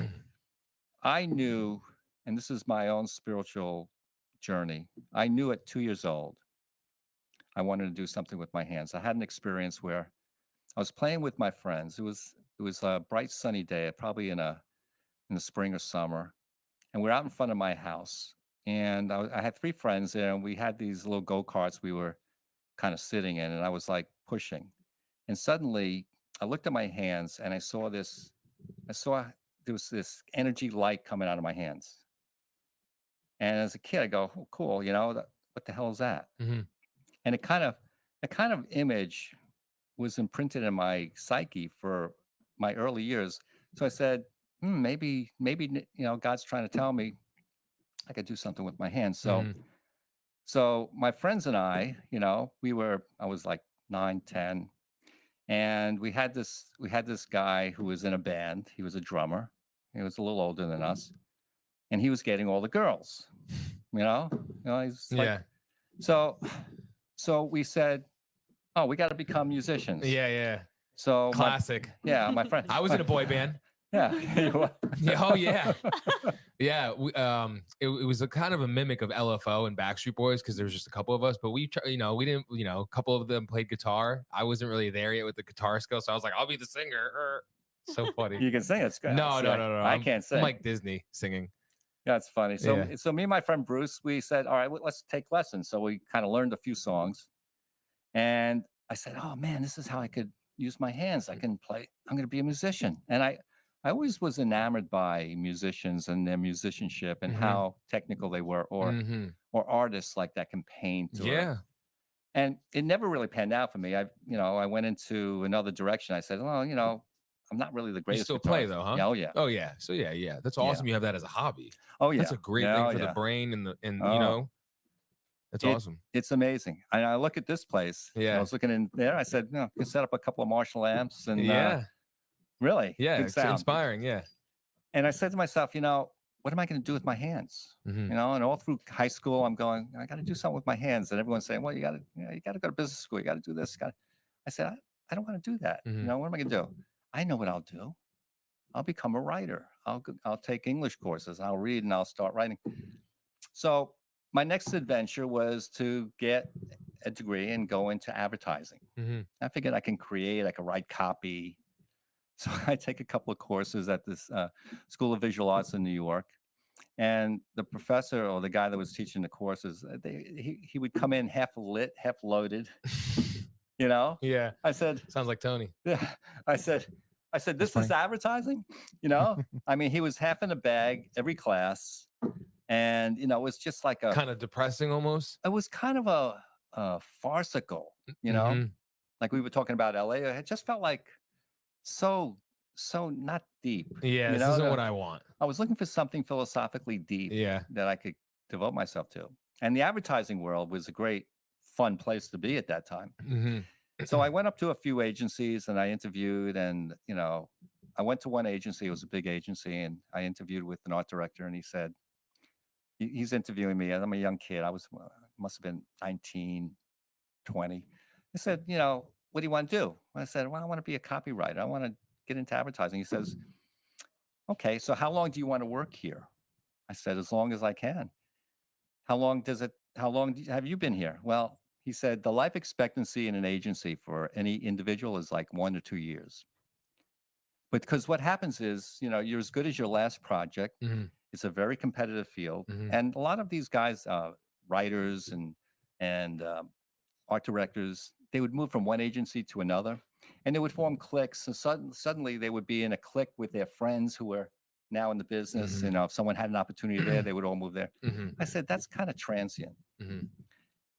I knew, and this is my own spiritual journey. I knew at 2 years old, I wanted to do something with my hands. I had an experience where I was playing with my friends. It was a bright sunny day, probably in the spring or summer, and we're out in front of my house. And I had 3 friends there, and we had these little go-karts we were kind of sitting in, and I was like pushing. And suddenly I looked at my hands and I saw there was this energy light coming out of my hands. And as a kid, I go, oh, cool, what the hell is that?
Mm-hmm.
And it kind of image was imprinted in my psyche for my early years. So I said, maybe God's trying to tell me I could do something with my hands. So so my friends and I, I was like 9, 10, and we had this guy who was in a band. He was a drummer. He was a little older than us, and he was getting all the girls. He's like, so we said, oh, we got to become musicians.
Yeah.
So
classic.
My friend.
I was in a boy band.
Yeah.
Oh yeah. Yeah. It was a kind of a mimic of LFO and Backstreet Boys because there was just a couple of us, but we didn't, a couple of them played guitar. I wasn't really there yet with the guitar skill, so I was like, I'll be the singer. So funny.
You can sing. It's good.
No.
I can't sing.
I'm like Disney singing.
That's funny. So me and my friend Bruce, we said, all right, let's take lessons. So we kind of learned a few songs, and I said, oh man, this is how I could use my hands. I can play. I'm going to be a musician. And I always was enamored by musicians and their musicianship and how technical they were, or artists like that can paint. And it never really panned out for me. I went into another direction. I said, well, I'm not really the greatest.
You still play though, huh?
Yeah, oh yeah.
Oh yeah. So yeah. That's awesome. You have that as a hobby.
Oh yeah.
That's a great thing for the brain that's awesome.
It's amazing. And I look at this place.
Yeah.
I was looking in there. I said, you can set up a couple of Marshall amps and really.
Yeah.
Good
It's
sound.
inspiring. Yeah.
And I said to myself, what am I going to do with my hands? And all through high school, I'm going, I got to do something with my hands. And everyone's saying, well, you got to go to business school. You got to do this. I said, I don't want to do that. What am I going to do? I know what I'll do. I'll become a writer. I'll take English courses. I'll read and I'll start writing. So my next adventure was to get a degree and go into advertising. I figured I can write copy. So I take a couple of courses at this School of Visual Arts in New York. And the professor or the guy that was teaching the courses, he would come in half lit, half loaded.
Yeah.
I said,
sounds like Tony.
Yeah. I said, this is advertising. I mean, he was half in a bag every class, and it was just like a
kind of depressing almost.
It was kind of a farcical, like we were talking about LA. It just felt like so not deep.
Yeah, this isn't what I want.
I was looking for something philosophically deep.
Yeah.
That I could devote myself to, and the advertising world was a great, fun place to be at that time. So I went up to a few agencies and I interviewed, and I went to one agency. It was a big agency, and I interviewed with an art director, and he said, he's interviewing me, and I'm a young kid. I must have been 19, 20. He said, what do you want to do? I said, well, I want to be a copywriter. I want to get into advertising. He says, okay, so how long do you want to work here? I said, as long as I can. How long have you been here? Well, he said the life expectancy in an agency for any individual is like 1 to 2 years. But because what happens is, you know, you're as good as your last project. It's a very competitive field, and a lot of these guys, writers and art directors, they would move from one agency to another, and they would form cliques. And suddenly they would be in a clique with their friends who were now in the business. You know, if someone had an opportunity there, they would all move there. I said that's kind of transient.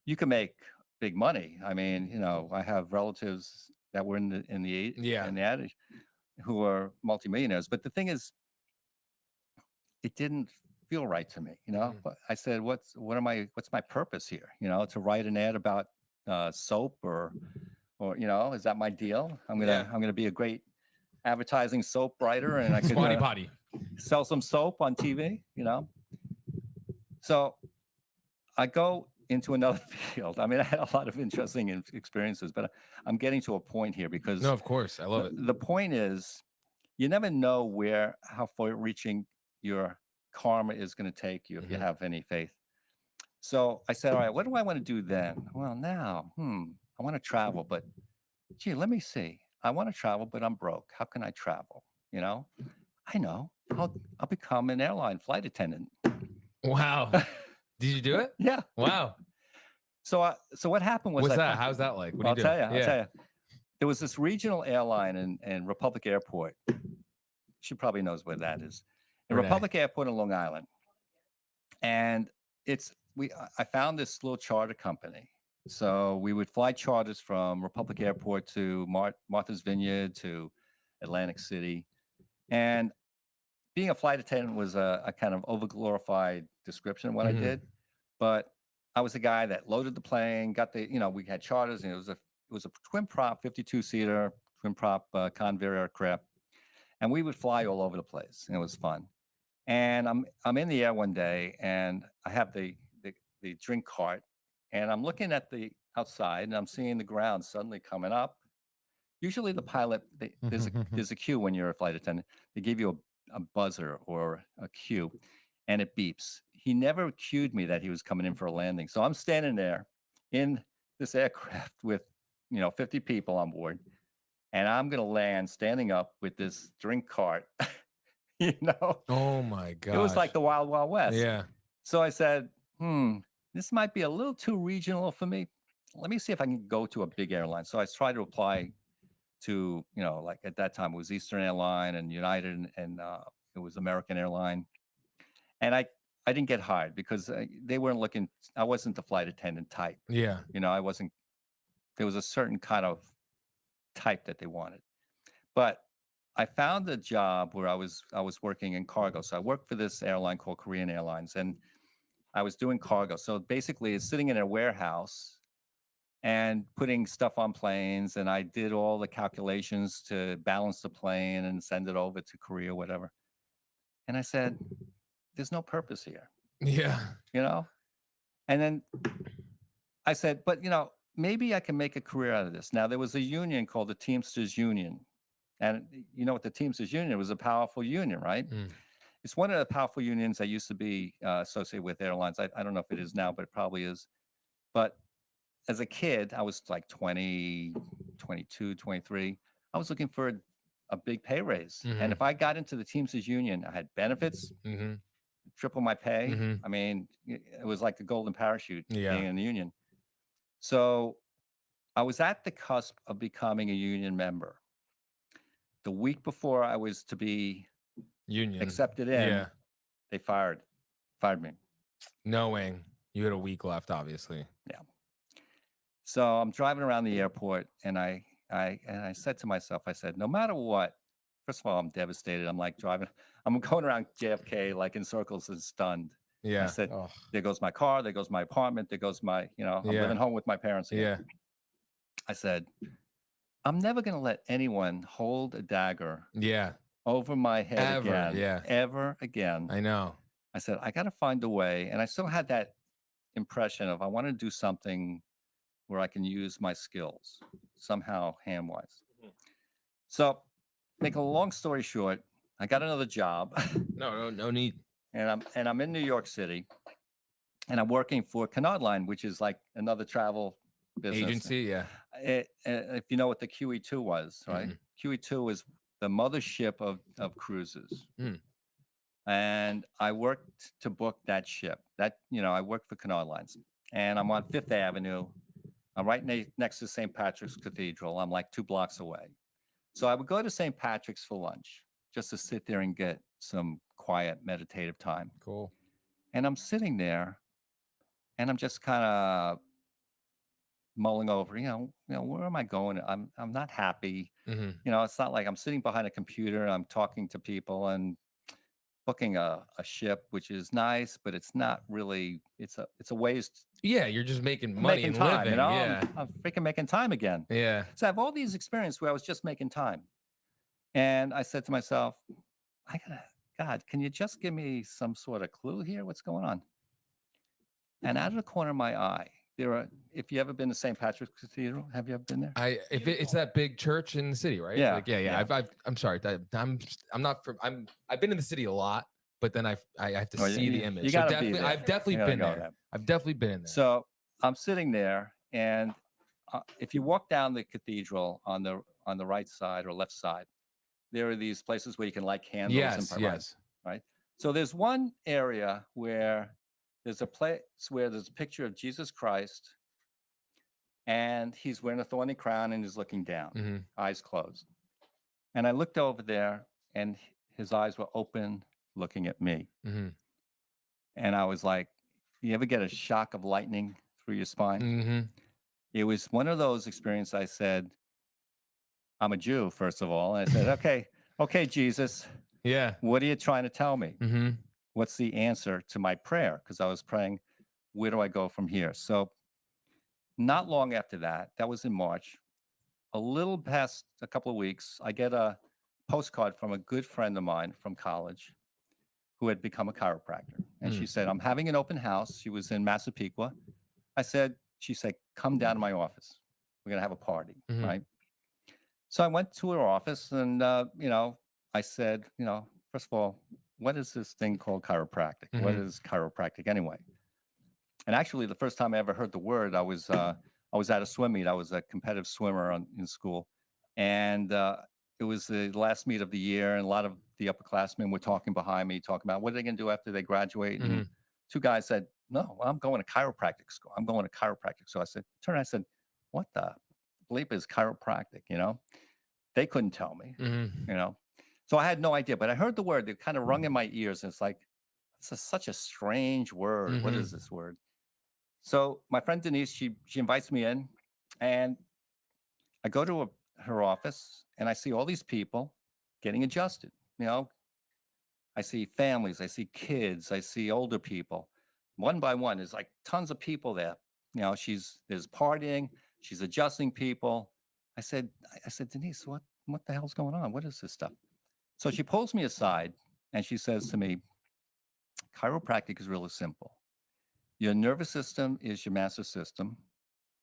You can make big money. I mean, you know, I have relatives that were in the ad who are multimillionaires. But the thing is, it didn't feel right to me, you know. But I said, what's my purpose here? You know, to write an ad about soap or you know, is that my deal? I'm gonna be a great advertising soap writer, and I could
Squatty potty.
sell some soap on TV, you know. So I go into another field. I mean, I had a lot of interesting experiences, but I'm getting to a point here because
No, of course, I love it.
The point is, you never know how far reaching your karma is going to take you if you have any faith. So I said, all right, what do I want to do then? Well, now, I want to travel, but gee, let me see. I want to travel, but I'm broke. How can I travel? You know, I know. I'll become an airline flight attendant.
Wow. Did you do it?
Yeah.
Wow.
So what happened was
What's that? How's that like? What do you do?
I'll tell you. There was this regional airline in Republic Airport. She probably knows where that is. In Republic Airport in Long Island. And I found this little charter company. So we would fly charters from Republic Airport to Martha's Vineyard to Atlantic City. And being a flight attendant was a kind of overglorified description of what I did. But I was the guy that loaded the plane, we had charters, and it was a twin prop 52-seater twin prop Convair aircraft. And we would fly all over the place, and it was fun. And I'm in the air one day, and I have the drink cart, and I'm looking at the outside, and I'm seeing the ground suddenly coming up. Usually the pilot, there's a cue when you're a flight attendant. They give you a buzzer or a cue, and it beeps. He never cued me that he was coming in for a landing. So I'm standing there in this aircraft with 50 people on board, and I'm gonna land standing up with this drink cart.
Oh my god!
It was like the Wild Wild West.
Yeah.
So I said, this might be a little too regional for me. Let me see if I can go to a big airline. So I tried to apply to, like at that time it was Eastern Airline and United, and it was American Airline. And I didn't get hired because they weren't looking. I wasn't the flight attendant type.
Yeah.
I wasn't. There was a certain kind of type that they wanted, but I found a job where I was working in cargo. So I worked for this airline called Korean Airlines, and I was doing cargo. So basically, it's sitting in a warehouse and putting stuff on planes, and I did all the calculations to balance the plane and send it over to Korea, whatever. And I said, there's no purpose here.
Yeah.
And then I said, but maybe I can make a career out of this. Now, there was a union called the Teamsters Union. And you know what, the Teamsters Union was a powerful union, right? It's one of the powerful unions that used to be associated with airlines. I don't know if it is now, but it probably is. But as a kid, I was like 20, 22, 23. I was looking for a big pay raise. And if I got into the Teamsters Union, I had benefits, triple my pay. I mean, it was like a golden parachute being in the union. So I was at the cusp of becoming a union member. The week before I was to be accepted in, they fired me.
Knowing you had a week left, obviously.
Yeah. So I'm driving around the airport, and I said to myself, I said, no matter what, first of all, I'm devastated. I'm like I'm going around JFK like in circles and stunned.
Yeah.
I said, there goes my car, there goes my apartment, there goes my, I'm living home with my parents again.
Yeah.
I said, I'm never going to let anyone hold a dagger over my head ever again.
I know.
I said, I got to find a way. And I still had that impression of I want to do something where I can use my skills somehow hand-wise. So make a long story short, I got another job.
No need.
And I'm in New York City, and I'm working for Canard Line, which is like another travel business.
Agency, yeah.
If you know what the QE2 was, right? QE2 is the mothership of cruises. And I worked to book that ship. I worked for Canard Lines, and I'm on Fifth Avenue. I'm right next to St. Patrick's Cathedral. I'm like 2 blocks away. So I would go to St. Patrick's for lunch, just to sit there and get some quiet, meditative time.
Cool.
And I'm sitting there, and I'm just kind of mulling over, where am I going? I'm not happy. It's not like I'm sitting behind a computer. I'm talking to people and booking a ship, which is nice, but it's not really. It's a waste.
Yeah, you're just making money and
time,
living. Yeah,
I'm freaking making time again.
Yeah.
So I have all these experiences where I was just making time, and I said to myself, God, can you just give me some sort of clue here? What's going on? And out of the corner of my eye, if you ever been to St. Patrick's Cathedral, have you ever been there?
It's that big church in the city, right?
Yeah,
Like, yeah. I'm sorry. I've been in the city a lot, but then I have to see the image. So I've definitely been there. I've definitely been in there.
So I'm sitting there, and if you walk down the cathedral on the right side or left side, there are these places where you can light candles.
Yes.
Right. So there's one area where there's a place where there's a picture of Jesus Christ, and he's wearing a thorny crown and he's looking down, eyes closed. And I looked over there, and his eyes were open, looking at me. And I was like, you ever get a shock of lightning through your spine? It was one of those experiences. I said, I'm a Jew, first of all. And I said, okay, Jesus.
Yeah.
What are you trying to tell me? What's the answer to my prayer? Because I was praying, where do I go from here? So not long after that was in March, a little past a couple of weeks, I get a postcard from a good friend of mine from college who had become a chiropractor. And she said, I'm having an open house. She was in Massapequa. She said, come down to my office. We're going to have a party, right? So I went to her office, and, I said, first of all, what is this thing called chiropractic? What is chiropractic anyway? And actually, the first time I ever heard the word, I was at a swim meet. I was a competitive swimmer in school, and it was the last meet of the year, and a lot of the upperclassmen were talking behind me, talking about what are they going to do after they graduate. And 2 guys said, "No, I'm going to chiropractic school. I'm going to chiropractic." So I said, I said, "What the bleep is chiropractic?" They couldn't tell me. So I had no idea, but I heard the word. It kind of rung in my ears, and it's like, such a strange word. What is this word? So my friend Denise, she invites me in, and I go to her office, and I see all these people getting adjusted. I see families, I see kids, I see older people. One by one, there's like tons of people there. There's partying, she's adjusting people. I said, Denise, what the hell's going on? What is this stuff? So she pulls me aside, and she says to me, chiropractic is really simple. Your nervous system is your master system.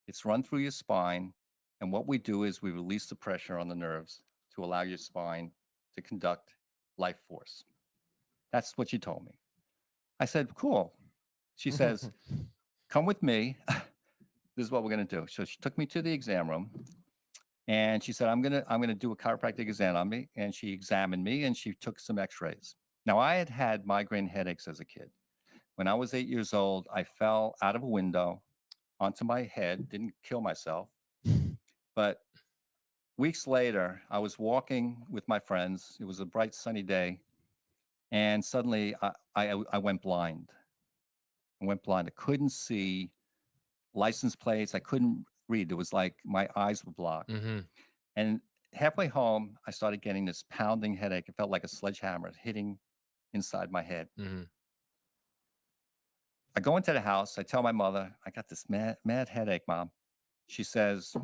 It's run through your spine. And what we do is we release the pressure on the nerves to allow your spine to conduct life force. That's what she told me. I said, cool. She says, come with me. This is what we're going to do. So she took me to the exam room, and she said, I'm going to do a chiropractic exam on me. And she examined me, and she took some x-rays. Now, I had migraine headaches as a kid. When I was 8 years old, I fell out of a window onto my head, didn't kill myself. But weeks later, I was walking with my friends. It was a bright, sunny day. And suddenly I went blind. I couldn't see license plates. I couldn't read. It was like my eyes were blocked. And halfway home, I started getting this pounding headache. It felt like a sledgehammer hitting inside my head. I go into the house. I tell my mother, I got this mad headache, Mom. She says,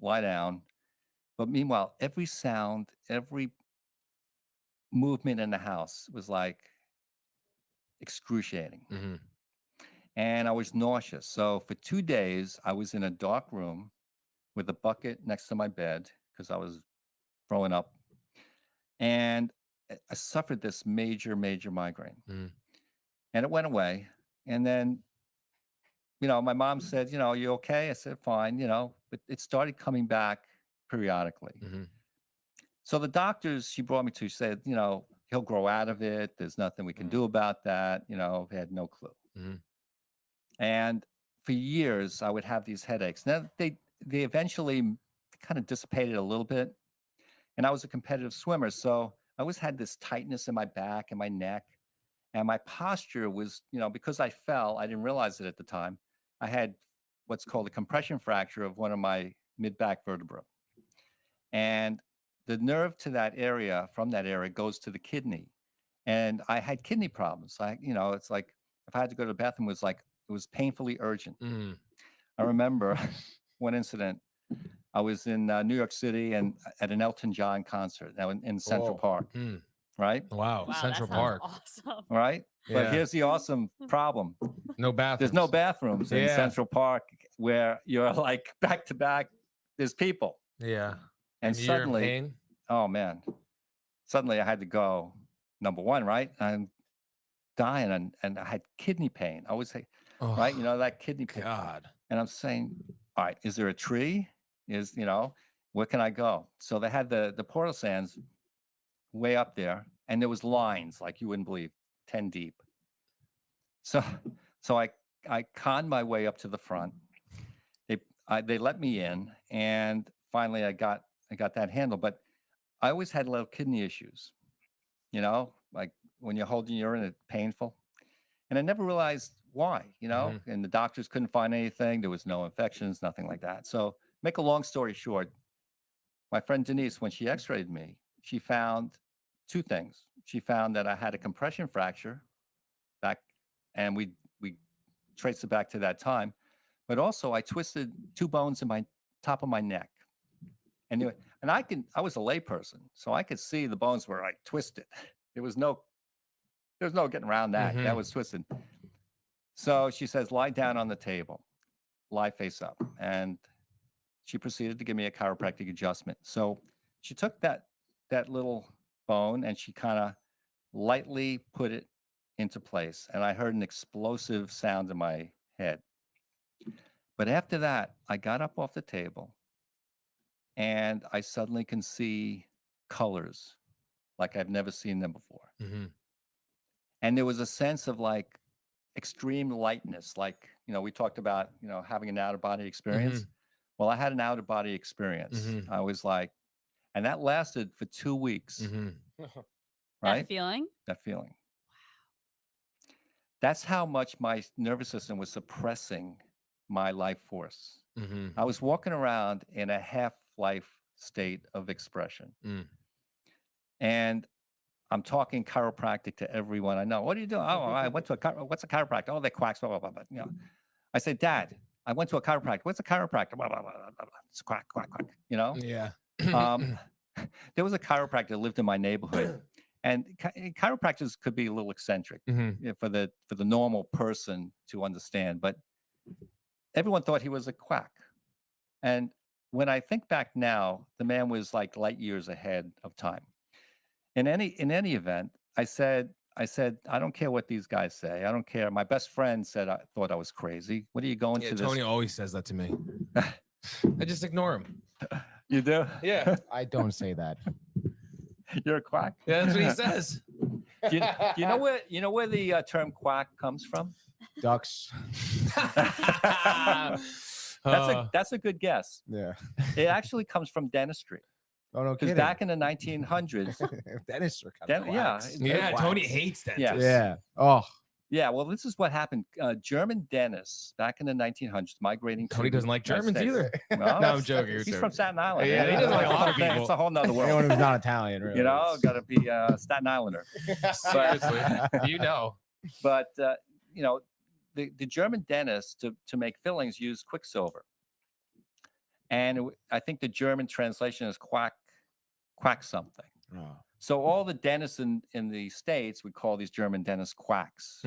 lie down. But meanwhile, every sound, every movement in the house was like excruciating. And I was nauseous. So for 2 days, I was in a dark room with a bucket next to my bed because I was throwing up. And I suffered this major, major migraine. And it went away. And then you know, my mom said, you know, you okay? I said, fine, you know, but it started coming back periodically. So the doctors she brought me to said, you know, he'll grow out of it. There's nothing we can do about that. You know, they had no clue. And for years, I would have these headaches. Now they eventually kind of dissipated a little bit. And I was a competitive swimmer, so I always had this tightness in my back and my neck. And my posture was, you know, because I fell, I didn't realize it at the time. I had what's called a compression fracture of one of my mid-back vertebrae. And the nerve to that area, from that area, goes to the kidney. And I had kidney problems. You know, it's like if I had to go to the bathroom, it was painfully urgent. I remember one incident. I was in New York City and at an Elton John concert now in Central Park, right?
Wow, Central Park.
Awesome.
Right? But
Yeah.
here's the awesome problem.
No bathrooms.
There's no bathrooms in
Yeah.
Central Park where you're like back to back. There's people.
Yeah.
And
you're in
suddenly,
pain?
oh man, suddenly I had to go, number one, right? I'm dying and I had kidney pain. I always say, right? You know, that kidney pain.
God.
And I'm saying, all right, is there a tree? You know, where can I go? So they had the portal sands way up there, and there was lines like you wouldn't believe, 10 deep. So I conned my way up to the front. They let me in, and finally I got that handle. But I always had little kidney issues, you know, like when you're holding urine, it's painful. And I never realized why, you know, and the doctors couldn't find anything. There was no infections, nothing like that. So make a long story short, my friend Denise, when she x-rayed me, she found two things. She found that I had a compression fracture back, and we traced it back to that time. But also I twisted two bones in my top of my neck. And I was a layperson, so I could see the bones were like twisted. There was no getting around that. That was twisted. So she says, lie down on the table, lie face up. And she proceeded to give me a chiropractic adjustment. So she took that little bone and she kind of lightly put it into place. And I heard an explosive sound in my head. But after that, I got up off the table and I suddenly can see colors like I've never seen them before. And there was a sense of like extreme lightness. Like, you know, we talked about, you know, having an out of body experience. Well, I had an out of body experience. I was like, and that lasted for 2 weeks. Right?
That feeling?
That feeling. Wow. That's how much my nervous system was suppressing my life force. I was walking around in a half-life state of expression. And I'm talking chiropractic to everyone I know. What are you doing? Oh, I went to what's a chiropractor? Oh, they're quacks, blah, blah, blah, blah. You know, I said, Dad, I went to a chiropractor. What's a chiropractor? Blah, blah, blah, blah, blah. It's a quack, quack, quack, you know?
Yeah.
There was a chiropractor that lived in my neighborhood. And chiropractors could be a little eccentric for the normal person to understand, but everyone thought he was a quack. And when I think back now, the man was like light years ahead of time. In any event, I said, I don't care what these guys say. I don't care. My best friend said I thought I was crazy. What are you going to this?
Tony always says that to me. I just ignore him.
You do?
Yeah.
I don't say that.
You're a quack.
Yeah, that's what he says.
Do you know where the term quack comes from?
Ducks.
That's a good guess.
Yeah.
It actually comes from dentistry.
Oh no,
because
kidding.
back in the 1900s,
dentists are kind of quacks.
yeah,
Tony hates dentists.
Yeah. Oh.
Yeah, well, this is what happened. German dentists back in the 1900s migrating.
Tony doesn't like
United
Germans
States.
either.
No,
No, I'm joking.
He's from Staten Island.
Yeah, he doesn't like a lot of people.
It's a whole nother world.
Anyone who's not Italian, really.
You know, got to be a Staten Islander.
Seriously, you know.
But you know, the German dentists to make fillings use quicksilver, and I think the German translation is quack something.
Oh.
So all the dentists in the States would call these German dentists quacks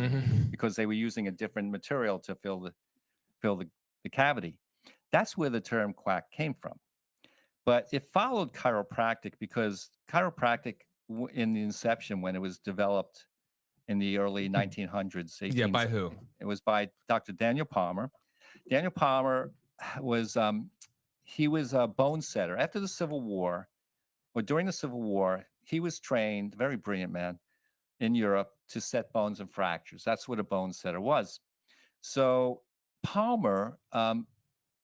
because they were using a different material to fill the cavity. That's where the term quack came from. But it followed chiropractic because chiropractic in the inception, when it was developed in the early 1900s.
Yeah, by who?
It was by Dr. Daniel Palmer. Daniel Palmer was he was a bone setter after the Civil War, or during the Civil War. He was trained, very brilliant man, in Europe to set bones and fractures. That's what a bone setter was. So Palmer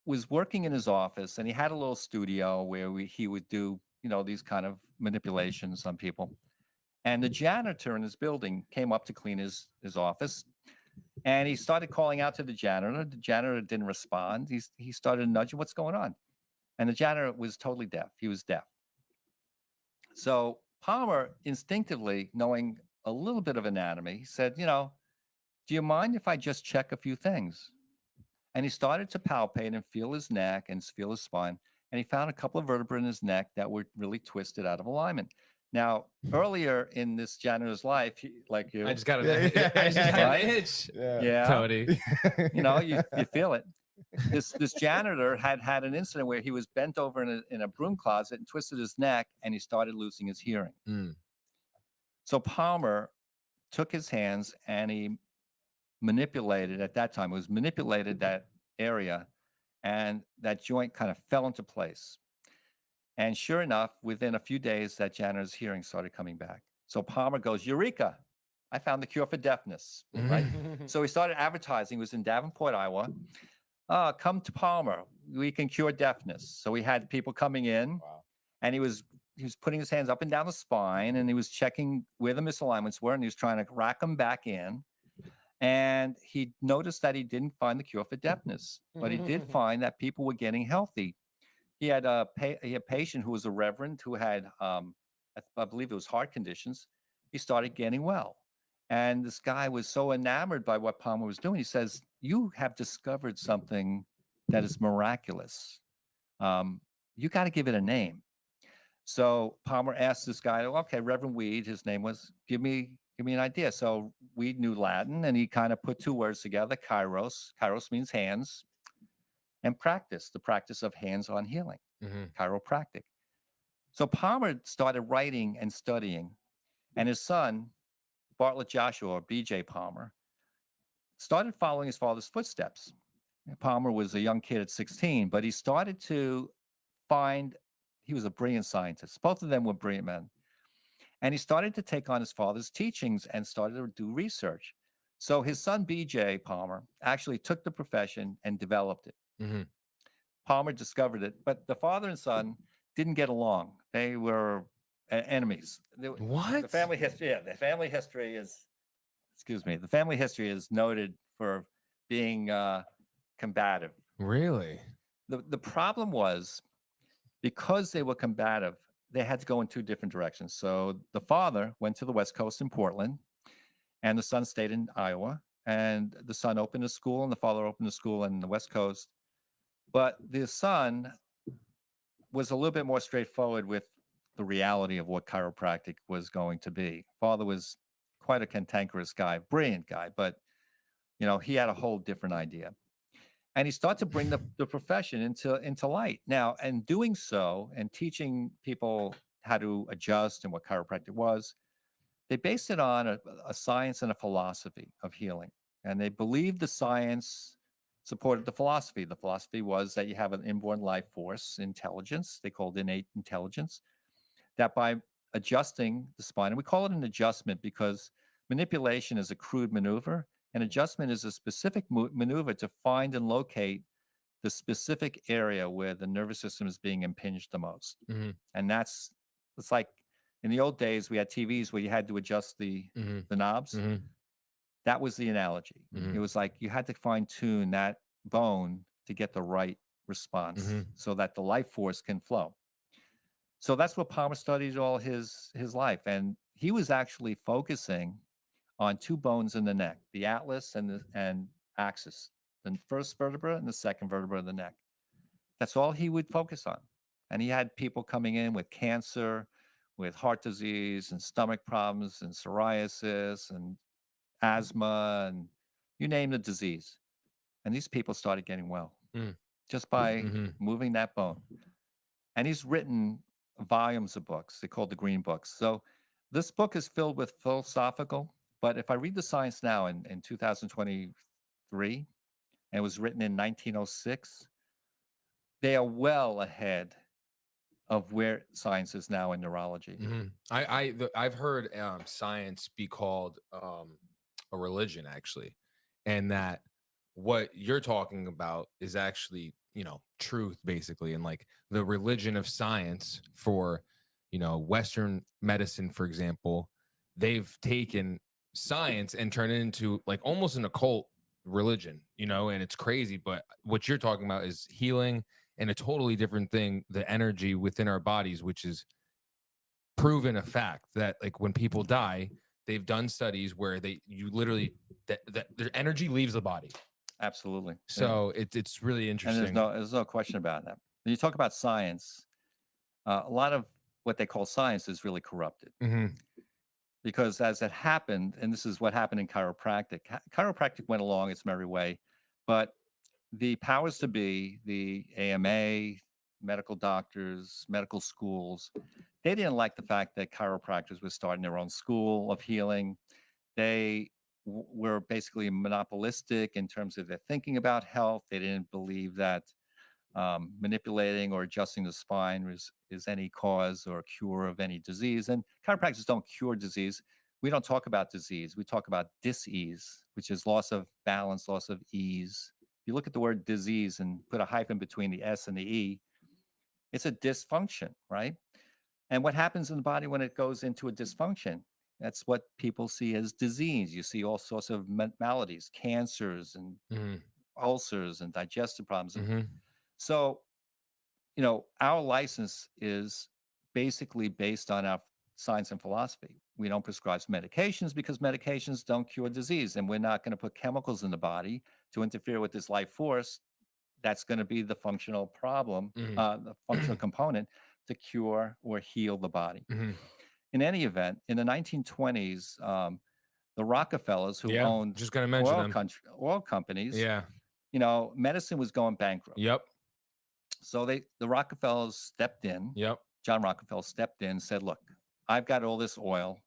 was working in his office, and he had a little studio where he would do, these kind of manipulations on people. And the janitor in his building came up to clean his office, and he started calling out to the janitor. The janitor didn't respond. He started nudging, "What's going on?" And the janitor was totally deaf. He was deaf. So Palmer, instinctively knowing a little bit of anatomy, said, "Do you mind if I just check a few things?" And he started to palpate and feel his neck and feel his spine. And he found a couple of vertebrae in his neck that were really twisted out of alignment. Now, earlier in this janitor's life, like you,
I just got an itch.
Yeah,
Cody.
You feel it. This janitor had an incident where he was bent over in a broom closet and twisted his neck, and he started losing his hearing. So Palmer took his hands and he manipulated, at that time, manipulated that area, and that joint kind of fell into place. And sure enough, within a few days, that janitor's hearing started coming back. So Palmer goes, "Eureka! I found the cure for deafness." Right? So he started advertising. He was in Davenport, Iowa. "Come to Palmer. We can cure deafness." So we had people coming in, and he was putting his hands up and down the spine, and he was checking where the misalignments were, and he was trying to rack them back in. And he noticed that he didn't find the cure for deafness, but he did find that people were getting healthy. He had a patient who was a reverend who had, I believe it was heart conditions. He started getting well. And this guy was so enamored by what Palmer was doing. He says, "You have discovered something that is miraculous. You got to give it a name." So Palmer asked this guy, "Okay, Reverend Weed," his name was, give me an idea." So Weed knew Latin, and he kind of put two words together, kairos. Kairos means hands, and practice, the practice of hands-on healing, chiropractic. So Palmer started writing and studying, and his son, Bartlett Joshua, or BJ Palmer, started following his father's footsteps. Palmer was a young kid at 16, but he started to find, he was a brilliant scientist. Both of them were brilliant men. And he started to take on his father's teachings and started to do research. So his son, BJ Palmer, actually took the profession and developed it. Palmer discovered it, but the father and son didn't get along. They were enemies.
What?
The family history, the family history is noted for being combative.
Really?
The problem was, because they were combative, they had to go in two different directions. So the father went to the West Coast in Portland, and the son stayed in Iowa. And the son opened a school, and the father opened a school in the West Coast. But the son was a little bit more straightforward with the reality of what chiropractic was going to be. Father was quite a cantankerous guy, brilliant guy, but he had a whole different idea. And he started to bring the profession into light. Now, and doing so and teaching people how to adjust and what chiropractic was, they based it on a science and a philosophy of healing. And they believed the science supported the philosophy. The philosophy was that you have an inborn life force, intelligence, they called innate intelligence, that by adjusting the spine, and we call it an adjustment because manipulation is a crude maneuver, and adjustment is a specific maneuver to find and locate the specific area where the nervous system is being impinged the most. And it's like in the old days, we had TVs where you had to adjust the knobs. That was the analogy. It was like you had to fine tune that bone to get the right response so that the life force can flow. So that's what Palmer studied all his life. And he was actually focusing on two bones in the neck, the atlas and axis, the first vertebra and the second vertebra of the neck. That's all he would focus on. And he had people coming in with cancer, with heart disease and stomach problems and psoriasis and asthma and you name the disease. And these people started getting well just by moving that bone. And he's written volumes of books. They're called the Green Books. So this book is filled with philosophical, but if I read the science now in 2023, and it was written in 1906. They are well ahead of where science is now in neurology.
I've heard science be called a religion, actually, and that what you're talking about is actually, truth, basically, and like the religion of science for, Western medicine, for example, they've taken science and turned it into like almost an occult religion, and it's crazy. But what you're talking about is healing and a totally different thing, the energy within our bodies, which is proven a fact that like when people die, they've done studies where you literally their energy leaves the body.
Absolutely.
So it's really interesting.
And there's no question about that. When you talk about science, a lot of what they call science is really corrupted. Because as it happened, and this is what happened in chiropractic, chiropractic went along its merry way, but the powers to be, the AMA, medical doctors, medical schools, they didn't like the fact that chiropractors were starting their own school of healing. They were basically monopolistic in terms of their thinking about health. They didn't believe that manipulating or adjusting the spine is any cause or cure of any disease. And chiropractors don't cure disease. We don't talk about disease. We talk about dis-ease, which is loss of balance, loss of ease. If you look at the word disease and put a hyphen between the S and the E, it's a dysfunction, right? And what happens in the body when it goes into a dysfunction? That's what people see as disease. You see all sorts of maladies, cancers and ulcers and digestive problems. So, our license is basically based on our science and philosophy. We don't prescribe medications because medications don't cure disease, and we're not going to put chemicals in the body to interfere with this life force. That's going to be the functional problem, the functional component to cure or heal the body. In any event, in the 1920s, the Rockefellers, who owned
just going to mention
oil companies, medicine was going bankrupt. So the Rockefellers stepped in. John Rockefeller stepped in and said, look, I've got all this oil.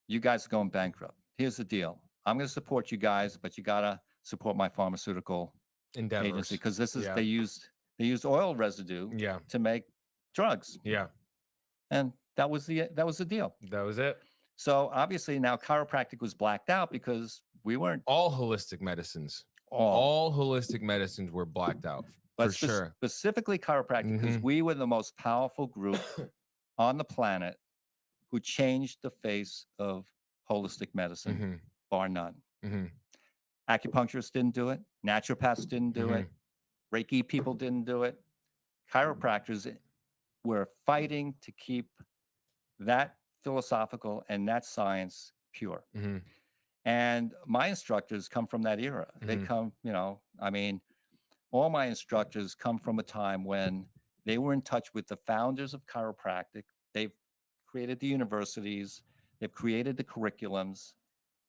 You guys are going bankrupt. Here's the deal. I'm going to support you guys, but you got to support my pharmaceutical agency, because this is they used oil residue to make drugs. And that was the deal.
That was it.
So obviously now chiropractic was blacked out because we weren't
all holistic medicines. All holistic medicines were blacked out, for sure.
Specifically chiropractic, because we were the most powerful group on the planet who changed the face of holistic medicine, bar none. Acupuncturists didn't do it. Naturopaths didn't do it. Reiki people didn't do it. Chiropractors were fighting to keep that philosophical and that science pure. And my instructors come from that era. They come, all my instructors come from a time when they were in touch with the founders of chiropractic. They've created the universities, they've created the curriculums,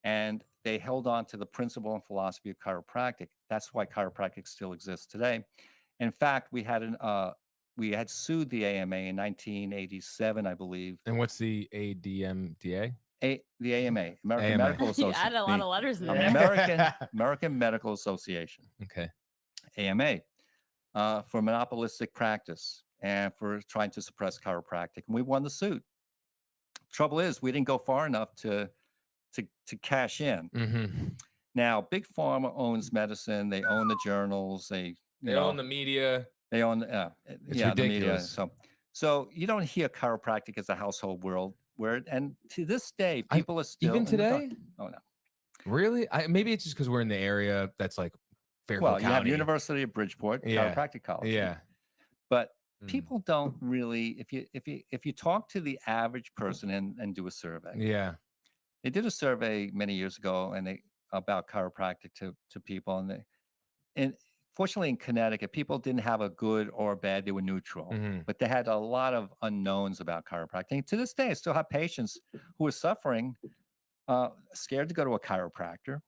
and they held on to the principle and philosophy of chiropractic. That's why chiropractic still exists today. In fact, we had sued the AMA in 1987, I believe.
And what's the ADMDA?
The AMA, American Medical Association.
You added a lot of letters in there.
American Medical Association.
Okay.
AMA, for monopolistic practice and for trying to suppress chiropractic. And we won the suit. Trouble is, we didn't go far enough to cash in. Now, Big Pharma owns medicine. They own the journals. They
own the media.
They own the media. So you don't hear chiropractic as a household word. And to this day, people are still
even today.
Oh no,
really? Maybe it's just because we're in the area that's like Fairfield County.
You have University of Bridgeport, Chiropractic College. But people don't really. If you talk to the average person and do a survey. They did a survey many years ago about chiropractic to people, and fortunately in Connecticut, people didn't have a good or bad; they were neutral. But they had a lot of unknowns about chiropractic. And to this day, I still have patients who are suffering, scared to go to a chiropractor.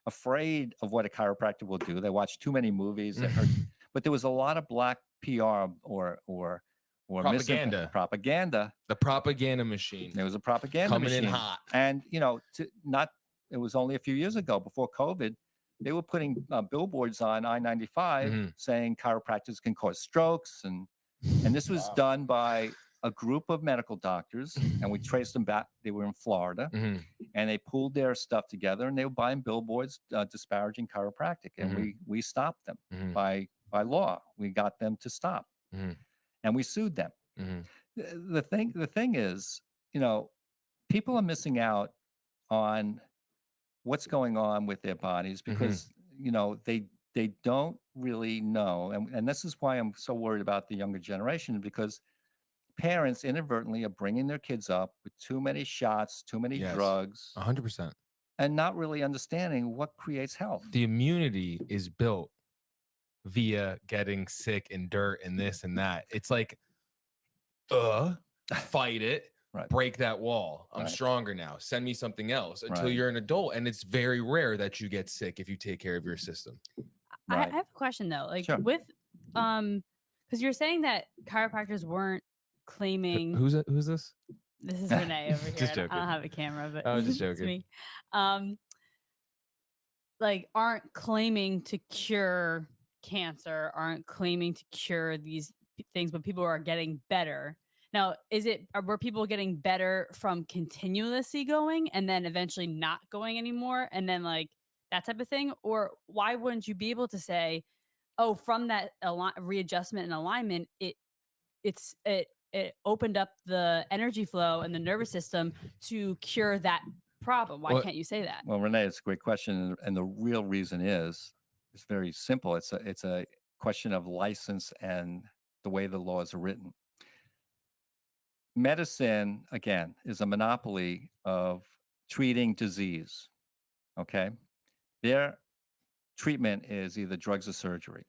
Afraid of what a chiropractor will do. They watch too many movies. But there was a lot of black PR or
propaganda.
The
propaganda machine.
There was a propaganda
coming
machine.
in hot.
And it was only a few years ago before COVID they were putting billboards on I-95 saying chiropractors can cause strokes, and this was done by a group of medical doctors, and we traced them back. They were in Florida, and they pulled their stuff together, and they were buying billboards disparaging chiropractic, and we stopped them by law. We got them to stop, and we sued them. The thing is, you know, people are missing out on what's going on with their bodies because you know they don't really know, and this is why I'm so worried about the younger generation, because parents inadvertently are bringing their kids up with too many shots, too many drugs,
100%,
and not really understanding what creates health.
The immunity is built via getting sick and dirt and this and that. It's like, fight it, break that wall. I'm stronger now. Send me something else until you're an adult. And it's very rare that you get sick if you take care of your system.
I have a question though, like with, because you're saying that chiropractors weren't claiming.
Who's this?
This is Renee over here.
Just joking.
I don't have a camera, but
I was just
it's
joking.
me. Like aren't claiming to cure cancer, aren't claiming to cure these things, but people are getting better. Now, were people getting better from continuously going and then eventually not going anymore, and then like that type of thing? Or why wouldn't you be able to say, oh, from that readjustment and alignment, it opened up the energy flow and the nervous system to cure that problem? Why can't you say that?
Well, Renee, it's a great question, and the real reason is it's very simple. It's a question of license and the way the laws are written. Medicine, again, is a monopoly of treating disease. Okay, their treatment is either drugs or surgery,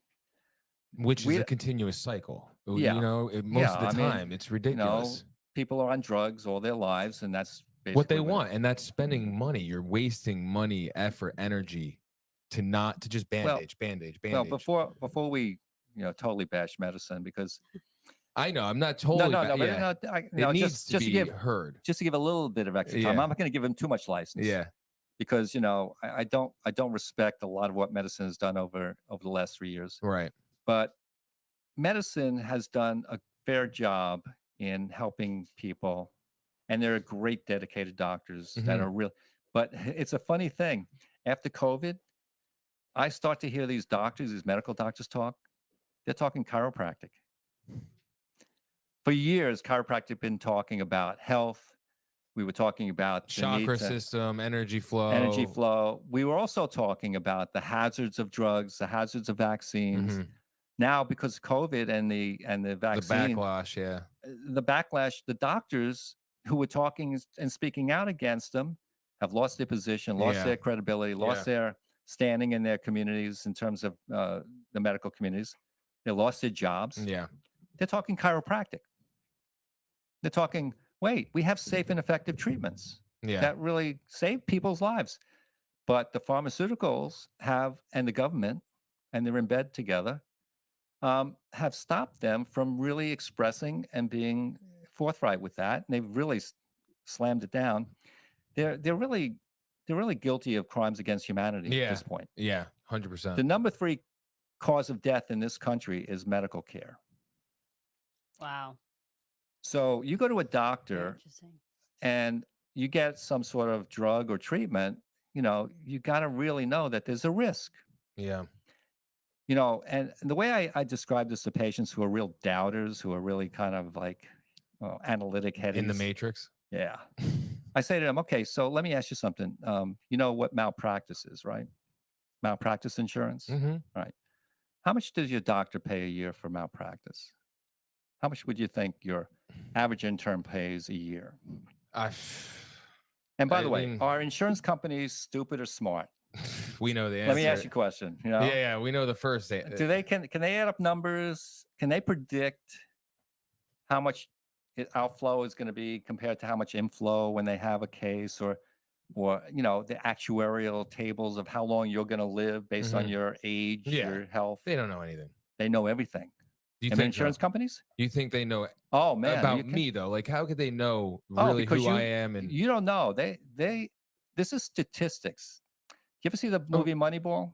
which is a continuous cycle. You know, most of the time, it's ridiculous.
You know, people are on drugs all their lives, and that's
what they want, and that's spending money. You're wasting money, effort, energy to just bandage.
Well, before we totally bash medicine, because
I know I'm not totally.
It
needs to be heard.
Just to give a little bit of extra time. I'm not going to give them too much license. Because I don't respect a lot of what medicine has done over the last 3 years.
Right.
But medicine has done a fair job in helping people, and there are great dedicated doctors that are real. But it's a funny thing. After COVID, I start to hear these doctors, these medical doctors talk. They're talking chiropractic. For years, chiropractic been talking about health. We were talking about
chakra system, energy flow.
Energy flow. We were also talking about the hazards of drugs, the hazards of vaccines. Now, because of COVID and the vaccine,
the backlash,
the doctors who were talking and speaking out against them have lost their position, lost their credibility, lost their standing in their communities in terms of the medical communities. They lost their jobs. They're talking chiropractic. They're talking, wait, we have safe and effective treatments that really save people's lives. But the pharmaceuticals and the government, and they're in bed together, have stopped them from really expressing and being forthright with that. And they've really slammed it down. They're really guilty of crimes against humanity at this point.
100%.
The number 3 cause of death in this country is medical care.
Wow.
So you go to a doctor and you get some sort of drug or treatment, you got to really know that there's a risk. And the way I describe this to patients who are real doubters, who are really kind of like analytic headings.
In the matrix?
I say to them, okay, so let me ask you something. You know what malpractice is, right? Malpractice insurance? Right. How much does your doctor pay a year for malpractice? How much would you think your average intern pays a year? And by the way, are insurance companies stupid or smart?
We know the answer.
Let me ask you a question.
We know the first.
Do they can they add up numbers? Can they predict how much outflow is going to be compared to how much inflow when they have a case, or the actuarial tables of how long you're going to live based on your age, your health?
They don't know anything.
They know everything.
You
think insurance companies?
You think they know?
Oh man,
about me though. Like, how could they know really who I am? And
you don't know. This is statistics. You ever see the movie Moneyball?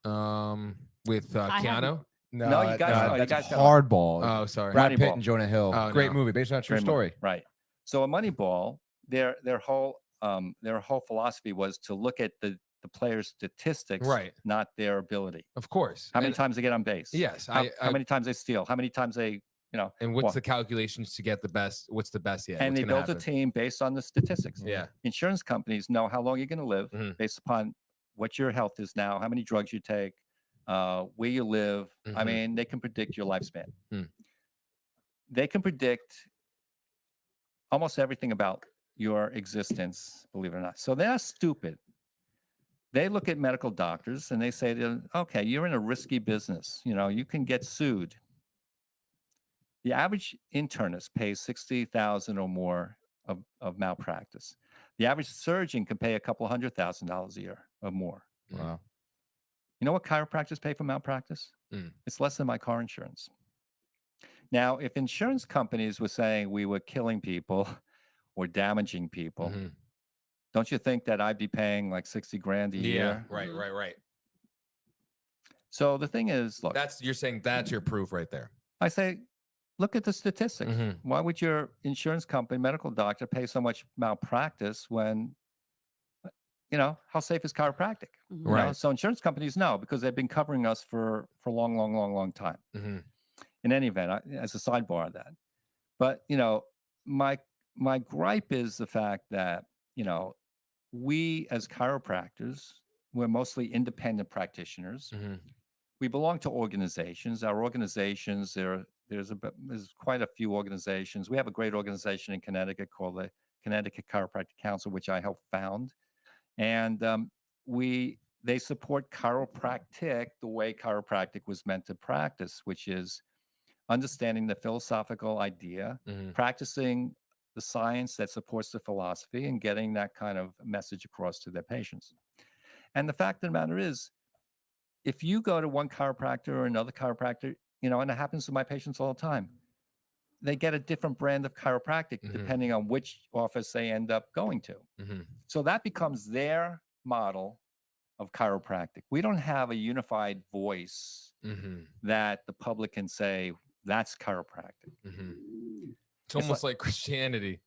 With Keanu.
No, you guys, you guys got
Hardball.
Oh, sorry.
Brad Pitt
Moneyball.
and Jonah Hill.
Oh,
Great
no.
movie based on a true
Great
story.
movie, right? So a Moneyball, their whole philosophy was to look at the player's statistics,
Right.
not their ability.
Of course.
How many times they get on base?
Yes.
How many times they steal? How many times they,
And what's the calculations to get the best? What's the best? Yeah.
and
what's
they
gonna
build a
happen?
team based on the statistics.
Yeah.
Insurance companies know how long you're going to live based upon what your health is now, how many drugs you take, where you live. I mean, they can predict your lifespan. They can predict almost everything about your existence, believe it or not. So they're not stupid. They look at medical doctors and they say to them, okay, you're in a risky business. You can get sued. The average internist pays $60,000 or more of malpractice. The average surgeon can pay a couple $100,000 a year or more.
Wow.
You know what chiropractors pay for malpractice? It's less than my car insurance. Now, if insurance companies were saying we were killing people or damaging people, don't you think that I'd be paying like 60 grand a year?
Right.
So the thing is, look,
You're saying that's your proof right there.
I say, look at the statistics. Why would your insurance company, medical doctor, pay so much malpractice when, how safe is chiropractic?
Right.
So insurance companies know because they've been covering us for a long time. In any event, as a sidebar of that. But, my gripe is the fact that, we as chiropractors, we're mostly independent practitioners. We belong to organizations. Our organizations, there's quite a few organizations. We have a great organization in Connecticut called the Connecticut Chiropractic Council, which I helped found. And they support chiropractic the way chiropractic was meant to practice, which is understanding the philosophical idea, practicing the science that supports the philosophy, and getting that kind of message across to their patients. And the fact of the matter is, if you go to one chiropractor or another chiropractor, and it happens to my patients all the time, they get a different brand of chiropractic depending on which office they end up going to. So that becomes their model of chiropractic. We don't have a unified voice that the public can say, that's chiropractic.
It's almost like Christianity.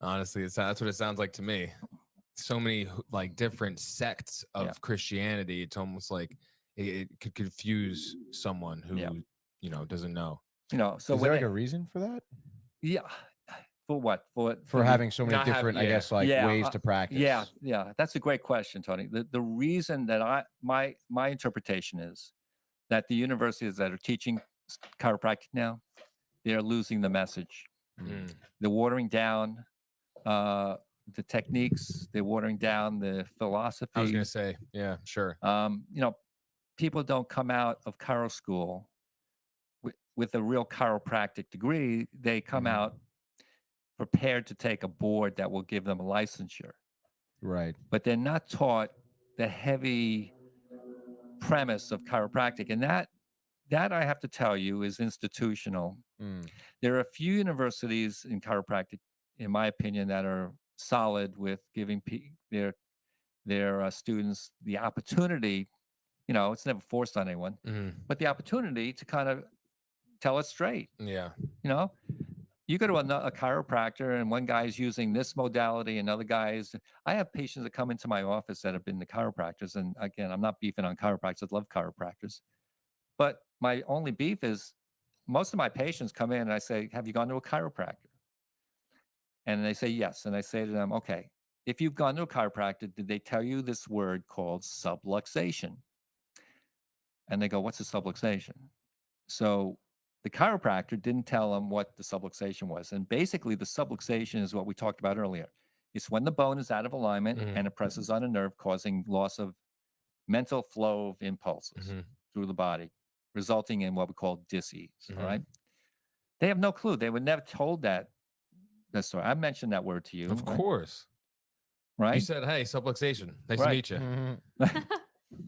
Honestly, that's what it sounds like to me. So many like different sects of Christianity. It's almost like it could confuse someone who doesn't know.
So
is there like a reason for that?
Yeah. For what?
For having so many different, I guess, ways to practice.
Yeah. That's a great question, Tony. The reason that my interpretation is that the universities that are teaching chiropractic now, they're losing the message. They're watering down the techniques. They're watering down the philosophy.
I was going to say, yeah, sure.
People don't come out of chiro school with a real chiropractic degree. They come out prepared to take a board that will give them a licensure.
Right.
But they're not taught the heavy premise of chiropractic. And that I have to tell you is institutional. There are a few universities in chiropractic, in my opinion, that are solid with giving their students the opportunity. It's never forced on anyone, but the opportunity to kind of tell it straight.
Yeah.
You go to a chiropractor and one guy is using this modality, another guy is. I have patients that come into my office that have been to chiropractors, and again, I'm not beefing on chiropractors. I love chiropractors, but my only beef is most of my patients come in and I say, "Have you gone to a chiropractor?" And they say yes, and I say to them, "Okay, if you've gone to a chiropractor, did they tell you this word called subluxation?" And they go, "What's a subluxation?" So the chiropractor didn't tell them what the subluxation was. And basically, the subluxation is what we talked about earlier. It's when the bone is out of alignment and it presses on a nerve, causing loss of mental flow of impulses through the body, resulting in what we call dis-ease. All right. They have no clue. They were never told that story. I mentioned that word to you.
Of course.
Right.
You said, hey, subluxation. Nice to meet you.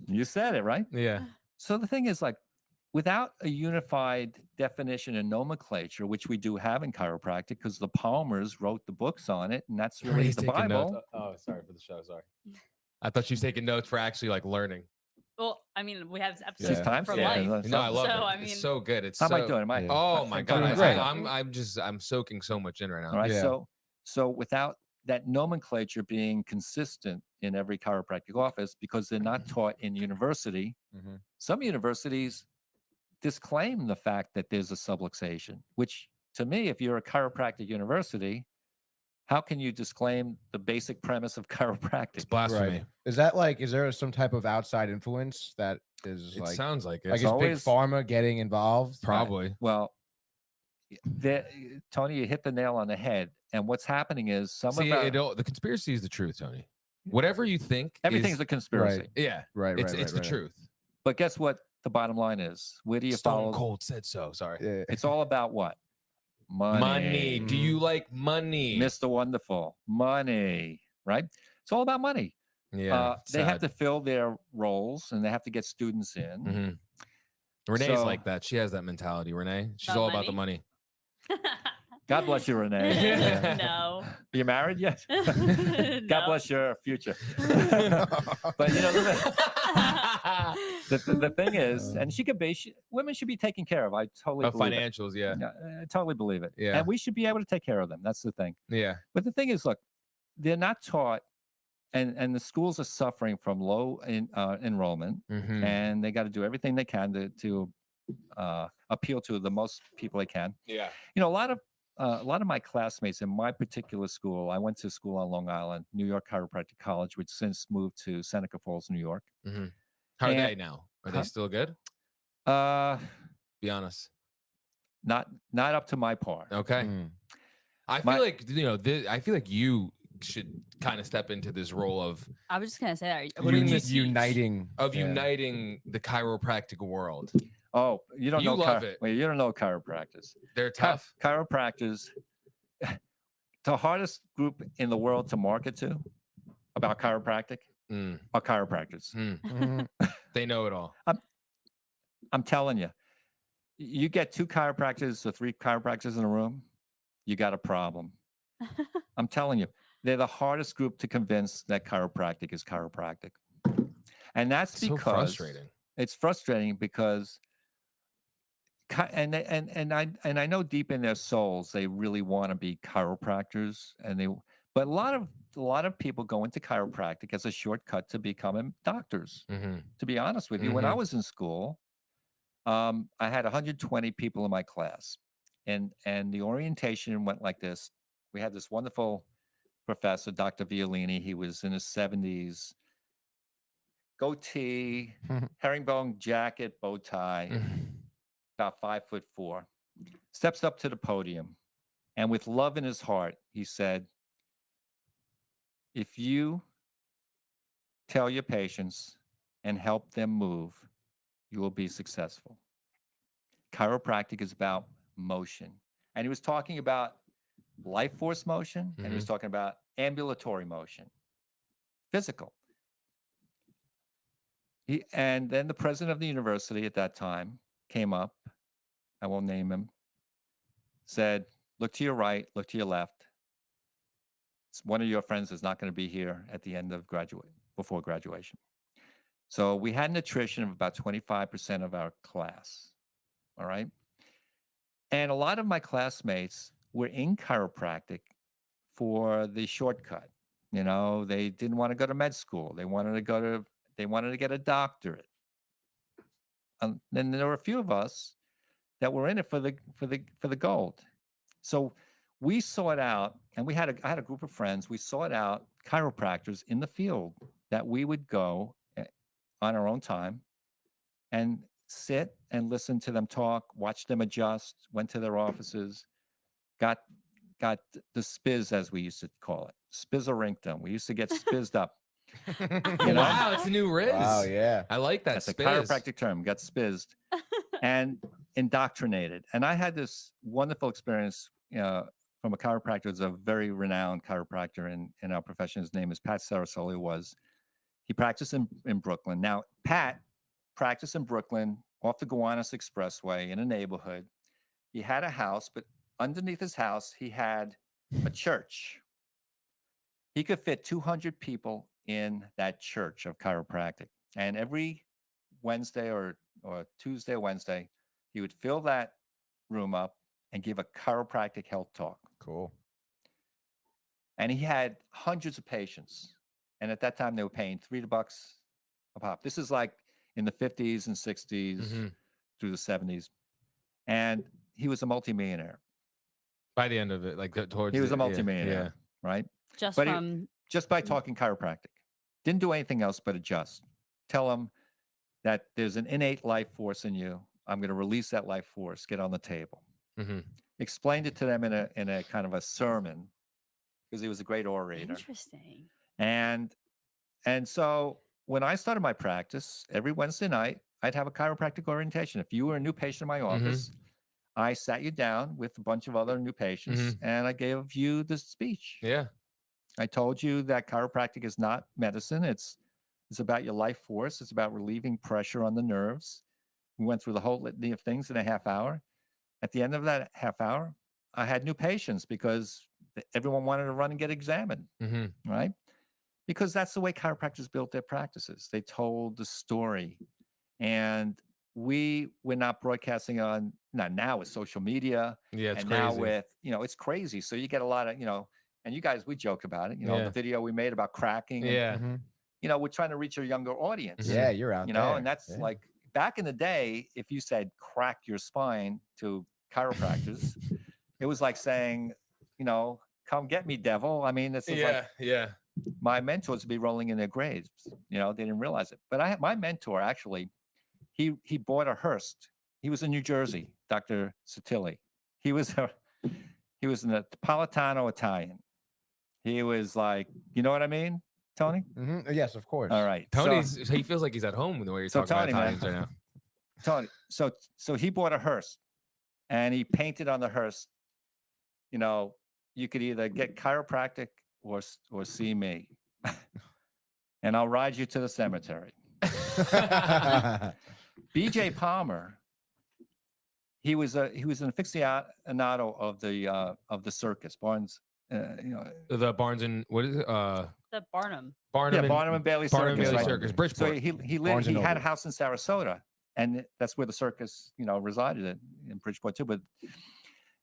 You said it, right?
Yeah.
So the thing is, like, without a unified definition and nomenclature, which we do have in chiropractic, because the Palmers wrote the books on it, and that's really
He's
the
taking
Bible.
notes. Oh, sorry for the show. Sorry. I thought she was taking notes for actually like learning.
Well, I mean, we have this
She's
episode for life.
No, I love
so,
it.
I mean,
It's so good. It's
How
so,
am I doing? Am I?
Oh my god,
doing great.
I'm soaking so much in right now.
All right. So without that nomenclature being consistent in every chiropractic office, because they're not taught in university, some universities disclaim the fact that there's a subluxation, which to me, if you're a chiropractic university, how can you disclaim the basic premise of chiropractic? It's
blasphemy.
Is that like, is there some type of outside influence that is
It
like,
sounds like it.
like
It's
is
always-
Big Pharma getting involved?
Probably.
Well, Tony, you hit the nail on the head. And what's happening is
See, the conspiracy is the truth, Tony. Whatever you think,
everything's a conspiracy.
Right.
Yeah,
Right,
It's
right,
it's
right,
the
right.
truth.
But guess what? The bottom line is, where do you
Stone
follow?
Cold said so. Sorry.
It's all about what? Money.
Money. Do you like money?
Mr. Wonderful. Money, right? It's all about money.
Yeah.
They have to fill their roles and they have to get students in.
Mm-hmm. Renee's
So-
like that. She has that mentality. Renee. She's
About
all about the money.
God bless you, Renee.
No.
You married yet? God
No.
bless your future. But you know, the thing is, and she could be, women should be taken care of. I totally believe it.
Financials, yeah.
I totally believe it.
Yeah.
And we should be able to take care of them. That's the thing.
Yeah.
But the thing is, look, they're not taught, and the schools are suffering from low enrollment,
Mhm.
and they got to do everything they can to appeal to the most people they can.
Yeah.
You know, a lot of my classmates in my particular school, I went to school on Long Island, New York Chiropractic College, which since moved to Seneca Falls, New York.
Mm-hmm. How are
And-
they now? Are they still good? Be honest.
Not up to my part.
Okay. I feel like I feel like you should kind of step into this role of
I was just gonna say that.
uniting
uniting the chiropractic world.
Oh, you don't
You
know
love it.
Wait, you don't know chiropractors.
They're tough.
Chiropractors, the hardest group in the world to market to about chiropractic are chiropractors.
They know it all.
I'm telling you, you get 2 chiropractors or 3 chiropractors in a room, you got a problem. I'm telling you, they're the hardest group to convince that chiropractic is chiropractic. And that's
So
because
frustrating.
It's frustrating because and I know deep in their souls they really want to be chiropractors, but a lot of people go into chiropractic as a shortcut to becoming doctors. To be honest with you, when I was in school, I had 120 people in my class, and the orientation went like this. We had this wonderful professor, Dr. Violini. He was in his 70s, goatee, herringbone jacket, bow tie, about 5'4", steps up to the podium, and with love in his heart, he said, "If you tell your patients and help them move, you will be successful. Chiropractic is about motion." And he was talking about life force motion, and he was talking about ambulatory motion, physical. And then the president of the university at that time came up, I won't name him, said, "Look to your right, look to your left. One of your friends is not going to be here at the end of before graduation." So we had an attrition of about 25% of our class. All right. And a lot of my classmates were in chiropractic for the shortcut. You know, they didn't want to go to med school. They wanted to get a doctorate. Then there were a few of us that were in it for the gold. So we sought out, and I had a group of friends. We sought out chiropractors in the field that we would go on our own time and sit and listen to them talk, watch them adjust, went to their offices, got the spiz, as we used to call it, spizzerinctum. We used to get spizzed up. You know?
Wow, it's a new riz.
Wow, yeah.
I like that.
That's a
Spiz.
chiropractic term, got spizzed and indoctrinated. And I had this wonderful experience from a chiropractor. It's a very renowned chiropractor in our profession. His name is Pat Sarasoli. He practiced in Brooklyn. Now, Pat practiced in Brooklyn off the Gowanus Expressway in a neighborhood. He had a house, but underneath his house, he had a church. He could fit 200 people in that church of chiropractic. And every Wednesday or Tuesday or Wednesday, he would fill that room up and give a chiropractic health talk.
Cool.
And he had hundreds of patients. And at that time, they were paying $3 a pop. This is like in the 50s and 60s through the 70s. And he was a multimillionaire.
By the end of it, like towards
he was
the,
a multimillionaire, right?
Just
but
from
just by talking chiropractic. Didn't do anything else but adjust. Tell him that there's an innate life force in you. I'm going to release that life force. Get on the table. Explained it to them in a kind of a sermon, because he was a great orator.
Interesting.
And so when I started my practice, every Wednesday night, I'd have a chiropractic orientation. If you were a new patient in my office, I sat you down with a bunch of other new patients and I gave you the speech.
Yeah.
I told you that chiropractic is not medicine. It's about your life force. It's about relieving pressure on the nerves. We went through the whole litany of things in a half hour. At the end of that half hour, I had new patients because everyone wanted to run and get examined, right? Because that's the way chiropractors built their practices. They told the story. And we're not broadcasting on, now with social media.
Yeah, it's
and
crazy.
Now with, it's crazy. So you get a lot of, and you guys, we joke about it, the video we made about cracking. And, we're trying to reach a younger audience.
Yeah, you're out there.
And that's like, back in the day, if you said crack your spine to chiropractors, it was like saying, come get me, devil. I mean, it's like, my mentors would be rolling in their graves. They didn't realize it. But my mentor, actually, he bought a hearse. He was in New Jersey, Dr. Satilli. He was a Napolitano Italian. He was like, you know what I mean, Tony?
Yes, of course.
All right.
He feels like he's at home the way you're talking about Italians right now.
Tony, so he bought a hearse and he painted on the hearse, you could either get chiropractic or see me. And I'll ride you to the cemetery. BJ Palmer, he was an aficionado of the circus, Barnes,
the Barnes and what is it?
The Barnum.
Barnum and Bailey
Barnum
Circus.
and Bailey
Right?
Circus, Bridgeport.
So he had a house in Sarasota, and that's where the circus, resided in Bridgeport too. But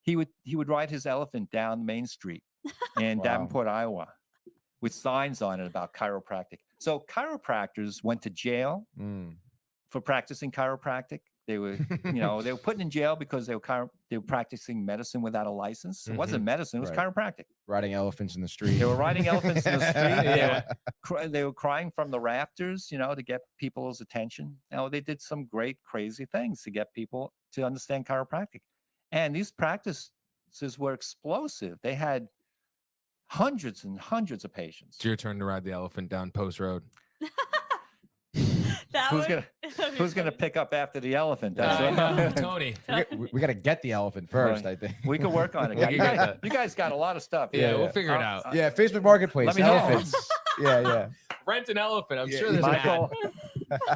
he would ride his elephant down Main Street in Davenport, Iowa, with signs on it about chiropractic. So chiropractors went to jail for practicing chiropractic. They were, they were put in jail because they were practicing medicine without a license. It wasn't medicine; it was chiropractic.
Riding elephants in the street.
They were riding elephants in the street. They were crying from the rafters, to get people's attention. They did some great, crazy things to get people to understand chiropractic. And these practices were explosive. They had hundreds and hundreds of patients.
It's your turn to ride the elephant down Post Road.
Who's gonna pick up after the elephant?
Tony.
We got to get the elephant first, I think.
We could work on it. You guys got a lot of stuff.
Yeah, we'll figure it out.
Yeah, Facebook Marketplace.
Let me know.
Elephants. Yeah.
Rent an elephant. I'm sure there's
Michael,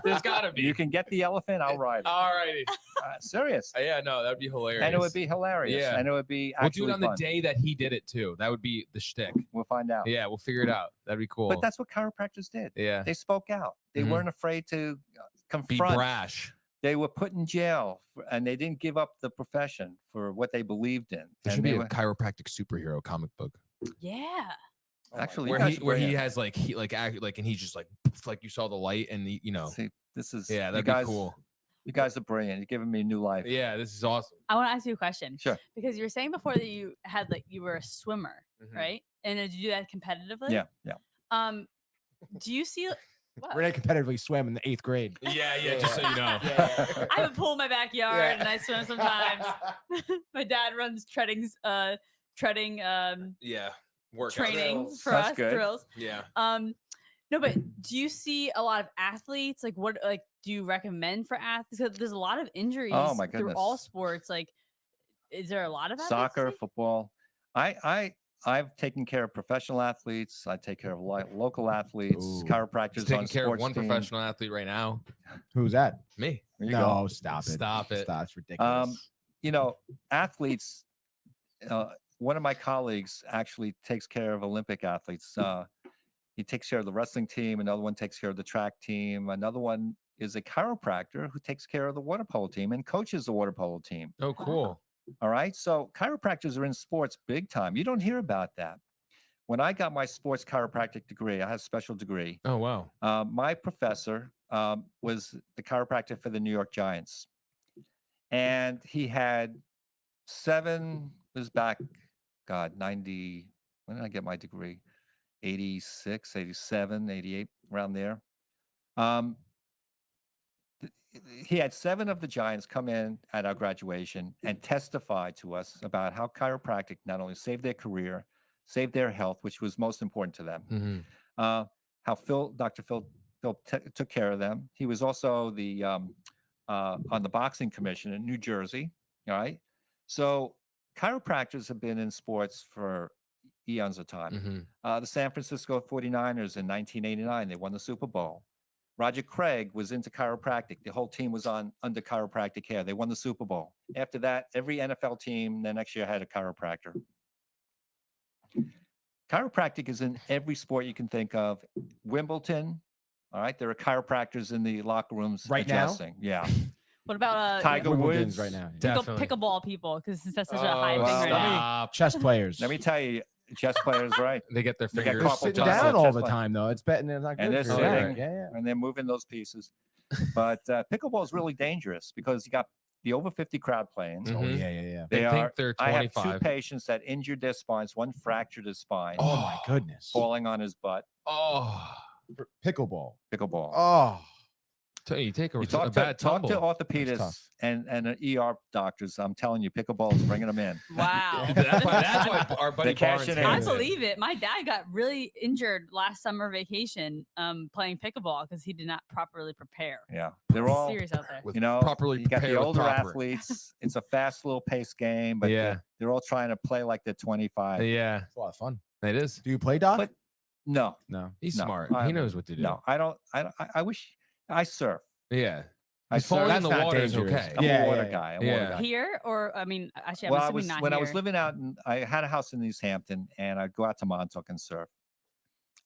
there's gotta be.
You can get the elephant. I'll ride it.
All righty.
Serious.
Yeah, no, that'd be hilarious.
And it would be hilarious.
Yeah.
And it would be
We'll
actually
do it on the
fun.
day that he did it too. That would be the shtick.
We'll find out.
Yeah, we'll figure it out. That'd be cool.
But that's what chiropractors did.
Yeah.
They spoke out. They weren't afraid to
be
confront.
brash.
They were put in jail, and they didn't give up the profession for what they believed in.
There should
And
be
they
a
were-
chiropractic superhero comic book.
Yeah.
Actually,
where he has like and he's just like you saw the light and
See, this is
yeah, that'd
you guys,
be cool.
You guys are brilliant. You're giving me new life.
Yeah, this is awesome.
I want to ask you a question.
Sure.
Because you were saying before that you had you were a swimmer, right? And did you do that competitively?
Yeah.
Do you see? What?
Renee competitively swam in the 8th grade.
Yeah, just so you know.
I have a pool in my backyard and I swim sometimes. My dad runs treading
Workout
training
drills.
for
That's
us
good.
drills.
Yeah.
No, but do you see a lot of athletes? What do you recommend for athletes? 'Cause there's a lot of injuries
Oh, my
through all
goodness.
sports. Is there a lot of athletes?
Soccer, football. I've taken care of professional athletes. I take care of local athletes,
Ooh.
chiropractors
He's taking
on
care of
sports
one
teams.
professional athlete right now.
Who's that?
Me.
There you
No,
go.
stop it.
Stop it.
Stop. It's ridiculous.
Athletes. One of my colleagues actually takes care of Olympic athletes. He takes care of the wrestling team. Another one takes care of the track team. Another one is a chiropractor who takes care of the water polo team and coaches the water polo team.
Oh, cool.
All right. So chiropractors are in sports big time. You don't hear about that. When I got my sports chiropractic degree, I had a special degree.
Oh, wow.
My professor was the chiropractor for the New York Giants. And he had 7, it was back, God, 90, when did I get my degree? 86, 87, 88, around there. He had 7 of the Giants come in at our graduation and testify to us about how chiropractic not only saved their career, saved their health, which was most important to them. How Dr. Phil took care of them. He was also the on the boxing commission in New Jersey. All right. So chiropractors have been in sports for eons of time. The San Francisco 49ers in 1989, they won the Super Bowl. Roger Craig was into chiropractic. The whole team was under chiropractic care. They won the Super Bowl. After that, every NFL team the next year had a chiropractor. Chiropractic is in every sport you can think of. Wimbledon, all right, there are chiropractors in the locker rooms
right now.
adjusting. Yeah.
What about
Tiger Woods
right now?
pickleball people? Because that's such a high thing right now.
Chess players.
Let me tell you, chess players, right?
They get their
They
fingers.
got
They're
carpal
sitting
tunnel
down all
chess
the
players.
time, though. It's betting it's not good.
And they're
for
sitting,
you.
and they're moving those pieces. But pickleball is really dangerous because you got the over 50 crowd playing.
Oh yeah.
They think they're
I have 2
25.
patients that injured their spines. One fractured his spine.
Oh my goodness.
Falling on his butt.
Oh,
Pickleball.
Pickleball.
Oh.
You take a,
You talk
bad
to
tumble.
orthopedists and ER doctors. I'm telling you, pickleball is bringing them in.
Wow.
That's why our buddy
They cash
Barnes
it in.
I
hates it.
believe it. My dad got really injured last summer vacation playing pickleball because he did not properly prepare.
Yeah, they're all
serious out there.
You know,
properly
you got the
prepare with
older
proper.
athletes. It's a fast, little pace game, but
Yeah.
they're all trying to play like they're 25.
Yeah,
It's a lot of fun.
it is.
Do you play, Doc?
But no,
No.
He's
no,
smart. He knows what to do.
No, I don't. I wish I surf.
Yeah.
I
Just falling in
surf.
the water is
dangerous.
okay.
I'm
Yeah,
a water
yeah,
guy. I'm a
yeah.
water guy.
Here or I mean, actually, I'm
Well,
assuming not
when
here.
I was living out, I had a house in East Hampton, and I'd go out to Montauk and surf.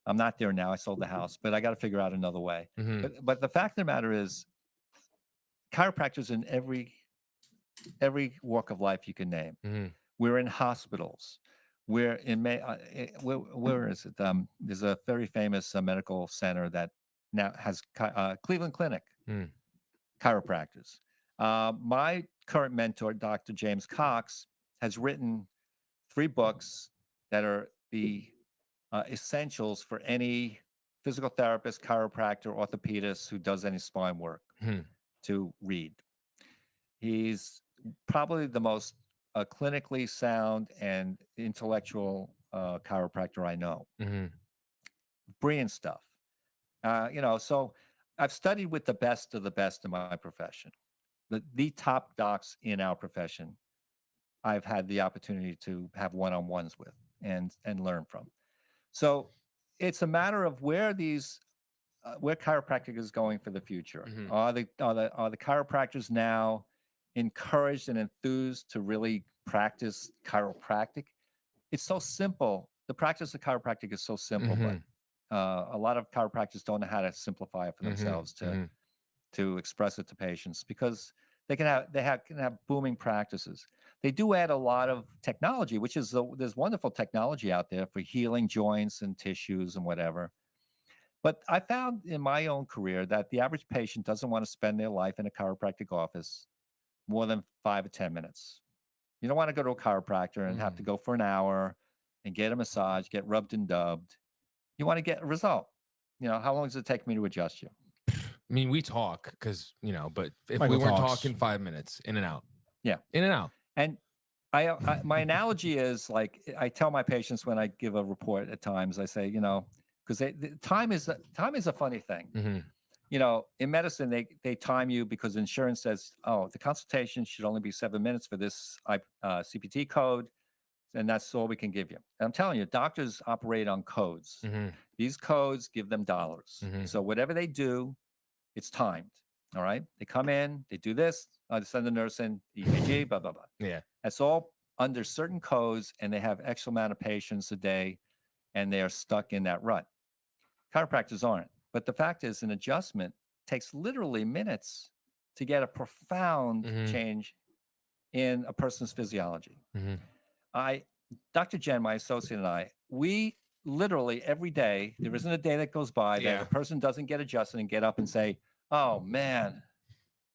I'm not there now. I sold the house, but I got to figure out another way. But the fact of the matter is, chiropractors in every walk of life you can name. We're in hospitals. We're in where is it? There's a very famous medical center that now has Cleveland Clinic chiropractors. My current mentor, Dr. James Cox, has written 3 books that are the essentials for any physical therapist, chiropractor, orthopedist who does any spine work to read. He's probably the most clinically sound and intellectual chiropractor I know. Brilliant stuff. So I've studied with the best of the best in my profession. The top docs in our profession, I've had the opportunity to have one-on-ones with and learn from. So it's a matter of where chiropractic is going for the future. Are the chiropractors now encouraged and enthused to really practice chiropractic? It's so simple. The practice of chiropractic is so simple, but a lot of chiropractors don't know how to simplify it for themselves to express it to patients because they can have booming practices. They do add a lot of technology, which is there's wonderful technology out there for healing joints and tissues and whatever. But I found in my own career that the average patient doesn't want to spend their life in a chiropractic office more than 5 or 10 minutes. You don't want to go to a chiropractor and have to go for an hour and get a massage, get rubbed and dubbed. You want to get a result. How long does it take me to adjust you?
I mean, we talk because, but if
Michael
we weren't
talks.
talking 5 minutes, in and out.
Yeah.
In and out.
And my analogy is like I tell my patients when I give a report at times, I say, because time is a funny thing. In medicine, they time you because insurance says, oh, the consultation should only be 7 minutes for this CPT code, and that's all we can give you. And I'm telling you, doctors operate on codes. These codes give them dollars. So whatever they do, it's timed. All right. They come in, they do this, they send the nurse in, EKG, blah, blah, blah.
Yeah.
That's all under certain codes, and they have X amount of patients a day, and they are stuck in that rut. Chiropractors aren't. But the fact is, an adjustment takes literally minutes to get a profound change in a person's physiology. Dr. Jen, my associate, and I, we literally every day, there isn't a day that goes by that a person doesn't get adjusted and get up and say, oh man,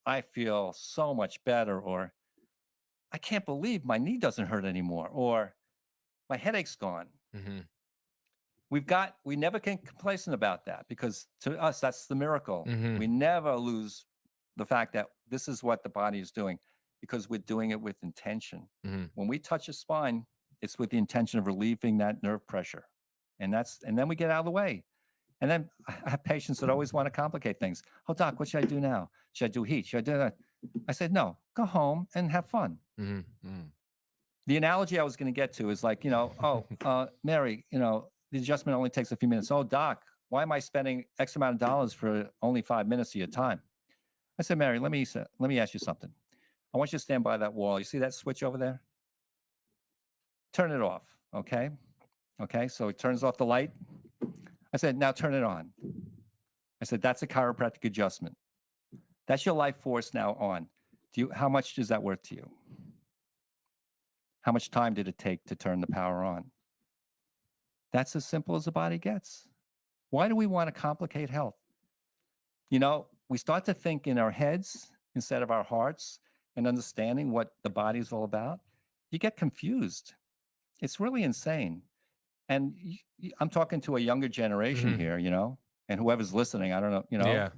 I feel so much better, or I can't believe my knee doesn't hurt anymore, or my headache's gone. We never get complacent about that, because to us, that's the miracle. We never lose the fact that this is what the body is doing, because we're doing it with intention. When we touch the spine, it's with the intention of relieving that nerve pressure. And then we get out of the way. And then I have patients that always want to complicate things. Oh, doc, what should I do now? Should I do heat? Should I do that? I said, no, go home and have fun. The analogy I was going to get to is like, Mary, the adjustment only takes a few minutes. Oh, doc, why am I spending X amount of dollars for only 5 minutes of your time? I said, Mary, let me ask you something. I want you to stand by that wall. You see that switch over there? Turn it off, okay? Okay, so it turns off the light. I said, now turn it on. I said, that's a chiropractic adjustment. That's your life force now on. How much is that worth to you? How much time did it take to turn the power on? That's as simple as the body gets. Why do we want to complicate health? We start to think in our heads instead of our hearts and understanding what the body is all about. You get confused. It's really insane. And I'm talking to a younger generation here, and whoever's listening, I don't know,
Yeah.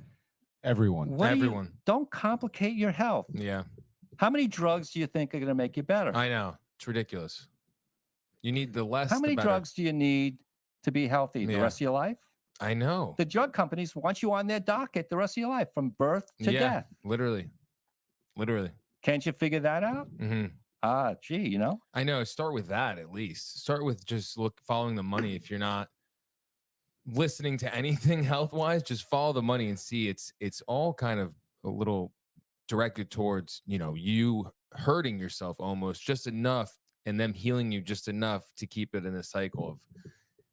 Everyone.
Don't complicate your health.
Yeah.
How many drugs do you think are going to make you better?
I know. It's ridiculous. You need the less.
How many
the better.
drugs do you need to be healthy the rest of your life?
I know.
The drug companies want you on their docket the rest of your life, from birth to death.
Literally.
Can't you figure that out? Gee,
I know. Start with that at least. Start with just following the money. If you're not listening to anything health-wise, just follow the money and see it's all kind of a little directed towards, you hurting yourself almost just enough, and them healing you just enough to keep it in a cycle of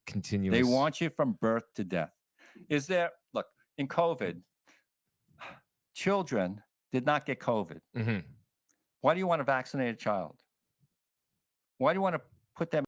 continuous.
They want you from birth to death. Look, in COVID, children did not get COVID. Why do you want to vaccinate a child? Why do you want to put them